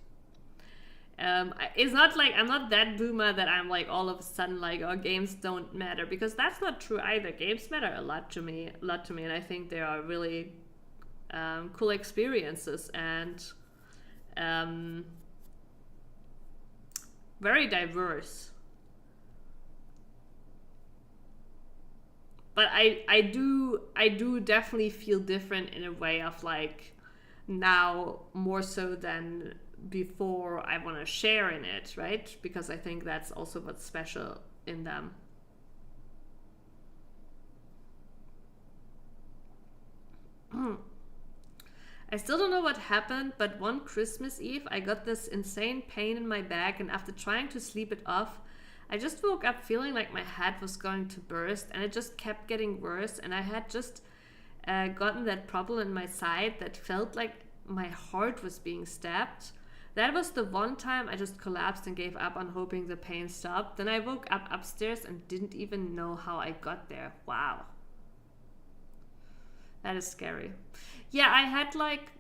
It's not like I'm not that boomer that I'm, like, all of a sudden, like, oh, games don't matter, because that's not true either. Games matter a lot to me, and I think they are really cool experiences, and very diverse. But I do definitely feel different in a way of, like, now more so than before. I want to share in it, right? Because I think that's also what's special in them. I still don't know what happened, but one Christmas Eve I got this insane pain in my back, and after trying to sleep it off, I just woke up feeling like my head was going to burst, and it just kept getting worse, and I had just gotten that problem in my side that felt like my heart was being stabbed. That was the one time I just collapsed and gave up on hoping the pain stopped. Then I woke up upstairs and didn't even know how I got there. Wow. That is scary. Yeah, I had, like,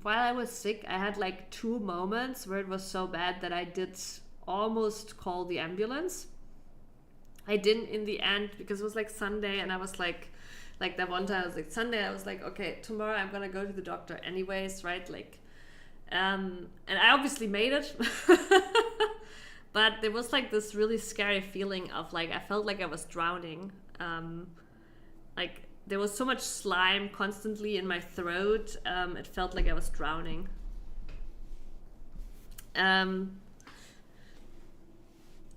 while I was sick, I had, like, 2 moments where it was so bad that I did almost call the ambulance. I didn't in the end, because it was, like, Sunday, and I was like that one time I was like, Sunday, I was like, okay, tomorrow I'm gonna go to the doctor anyways, right? Like, and I obviously made it. But there was, like, this really scary feeling of, like, I felt like I was drowning. Like, there was so much slime constantly in my throat. It felt like I was drowning.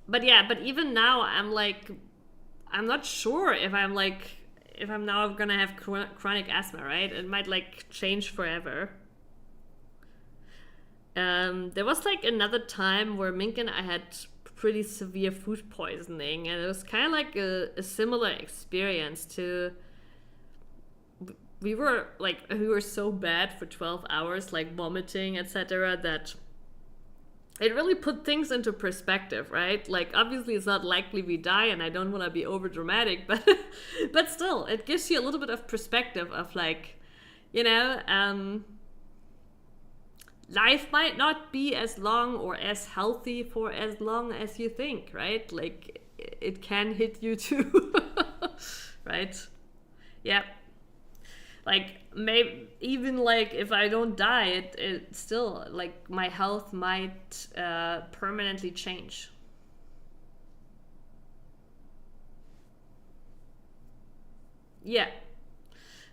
But yeah, but even now, I'm like, I'm not sure if I'm now gonna have chronic asthma, right? It might, like, change forever. There was, like, another time where Mink and I had pretty severe food poisoning, and it was kind of like a similar experience to, we were so bad for 12 hours, like, vomiting, etc., that it really put things into perspective, right? Like, obviously it's not likely we die, and I don't want to be over dramatic, but still, it gives you a little bit of perspective of, like, you know, life might not be as long or as healthy for as long as you think, right? Like, it can hit you too, right? Yeah. like maybe even like if I don't die, it still like my health might permanently change. Yeah,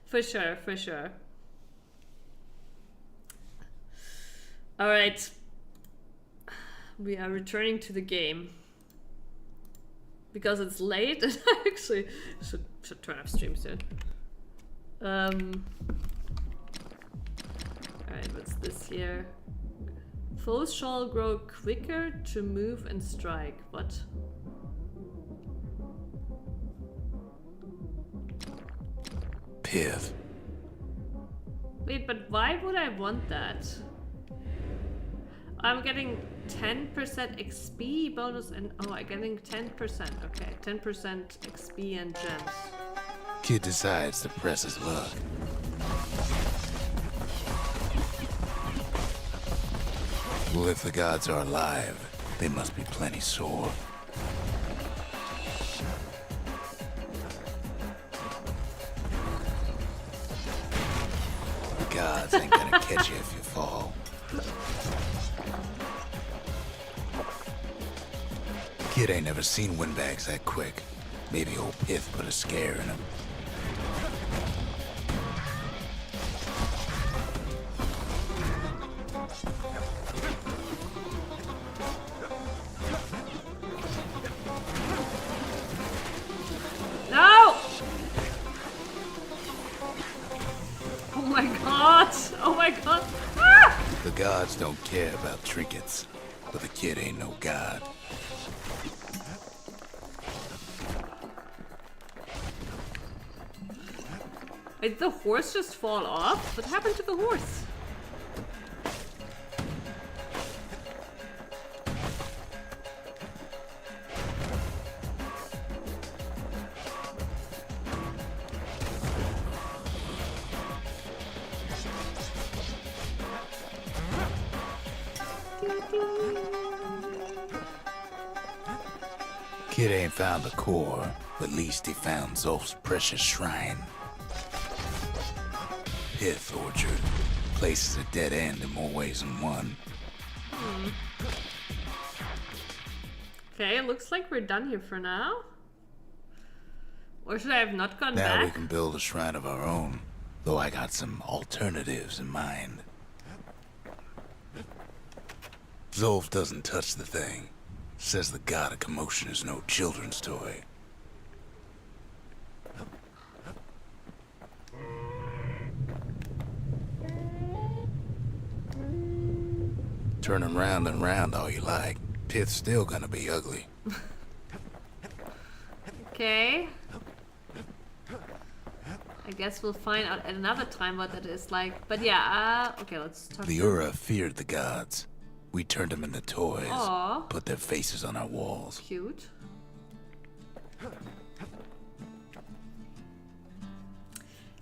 for sure, for sure. All right, we are returning to the game because it's late and I actually should turn off stream soon. All right, what's this here? Foes shall grow quicker to move and strike. What? Pith. Wait, but why would I want that? I'm getting 10% XP bonus and I'm getting 10%. Okay, 10% XP and gems. Kid decides to press his luck. Well, if the gods are alive, they must be plenty sore. The gods ain't gonna catch you if you fall. Kid ain't never seen windbags that quick. Maybe old Pith put a scare in him. No! Oh my god! Oh my god! Ah! The gods don't care about trinkets, but the kid ain't no god. Did the horse just fall off? What happened to the horse? Kid ain't found the core, but at least he found Zolf's precious shrine. Pith Orchard. Place is a dead end in more ways than one. Okay, it looks like we're done here for now. Or should I have not gone Now back? we can build a shrine of our own, though I got some alternatives in mind. Zolf doesn't touch the thing. Says the god of commotion is no children's toy. Turning round and round all you like. Pith's still gonna be ugly. Okay. I guess we'll find out at another time what that is like. But yeah, okay, let's talk. The Ura feared the gods. We turned them into toys. Aw. Put their faces on our walls. Cute.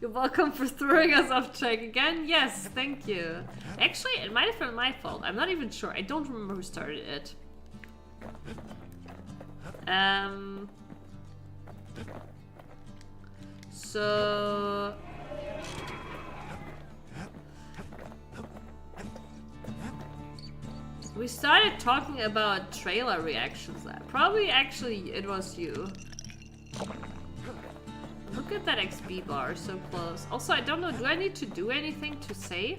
You're welcome for throwing us off track again. Yes, thank you. Actually, it might have been my fault. I'm not even sure. I don't remember who started it. So... we started talking about trailer reactions. Probably actually it was you. Look at that XP bar, so close. Also, I don't know, do I need to do anything to save?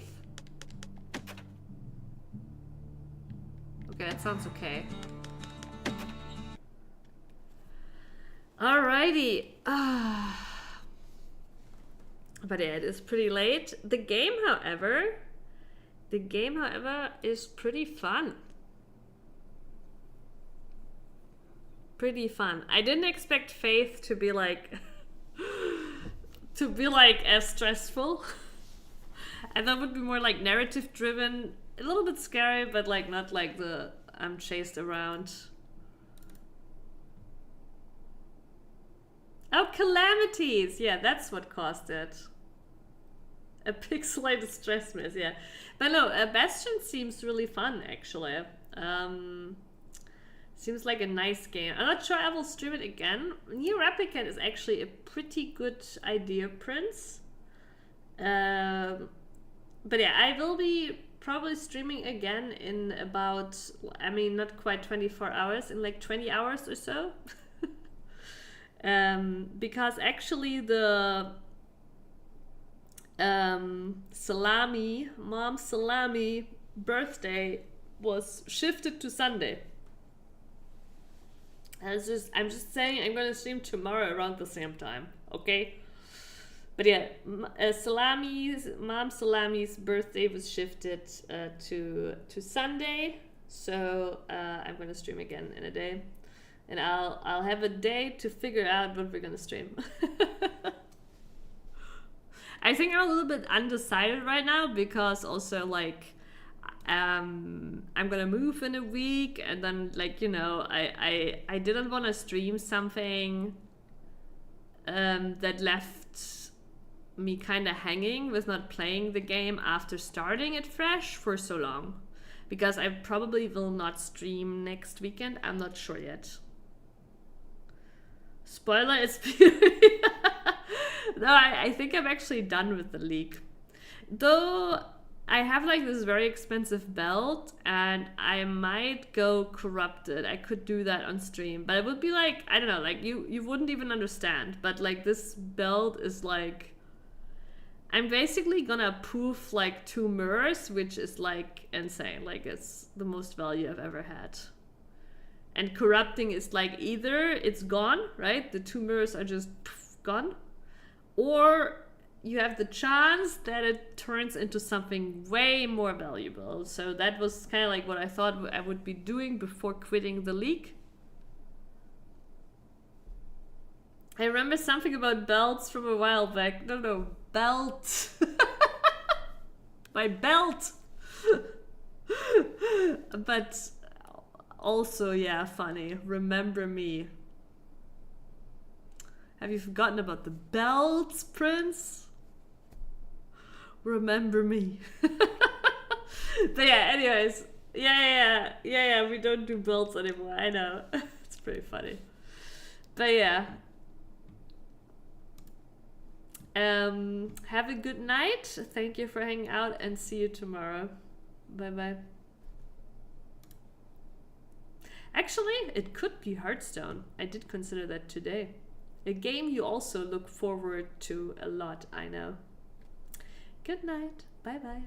Okay, that sounds okay. Alrighty. But yeah, it is pretty late. The game, however, is pretty fun. Pretty fun. I didn't expect Faith to be like... as stressful. I thought it would be more like narrative driven, a little bit scary, but like not like the I'm chased around. Oh, calamities! Yeah, that's what caused it. A pixelated stress miss, yeah. But no, Bastion seems really fun actually. Seems like a nice game. I'm not sure I will stream it again. Nier Replicant is actually a pretty good idea, Prince. But yeah, I will be probably streaming again in about, I mean, not quite 24 hours, in like 20 hours or so. Because actually the Mom's Salami birthday was shifted to Sunday. I'm just saying I'm gonna stream tomorrow around the same time, okay? But yeah, Mom Salami's birthday was shifted to Sunday, so I'm gonna stream again in a day, and I'll have a day to figure out what we're gonna stream. I think I'm a little bit undecided right now because also like I'm gonna move in a week, and then like, you know, I didn't want to stream something that left me kind of hanging with not playing the game after starting it fresh for so long, because I probably will not stream next weekend. I'm not sure yet. Spoiler, it's no, I think I'm actually done with the league, though. I have like this very expensive belt, and I might go corrupted. I could do that on stream, but it would be like, I don't know, like you wouldn't even understand. But like this belt is like, I'm basically gonna poof like 2 mirrors, which is like insane. Like it's the most value I've ever had. And corrupting is like either it's gone, right? The 2 mirrors are just poof, gone, or you have the chance that it turns into something way more valuable. So that was kind of like what I thought I would be doing before quitting the league. I remember something about belts from a while back. No, belt. My belt. But also, yeah, funny. Remember me. Have you forgotten about the belts, Prince? Remember me. But yeah, anyways. Yeah, we don't do belts anymore. I know. It's pretty funny. But yeah. Have a good night. Thank you for hanging out, and see you tomorrow. Bye bye. Actually, it could be Hearthstone. I did consider that today. A game you also look forward to a lot, I know. Good night. Bye bye.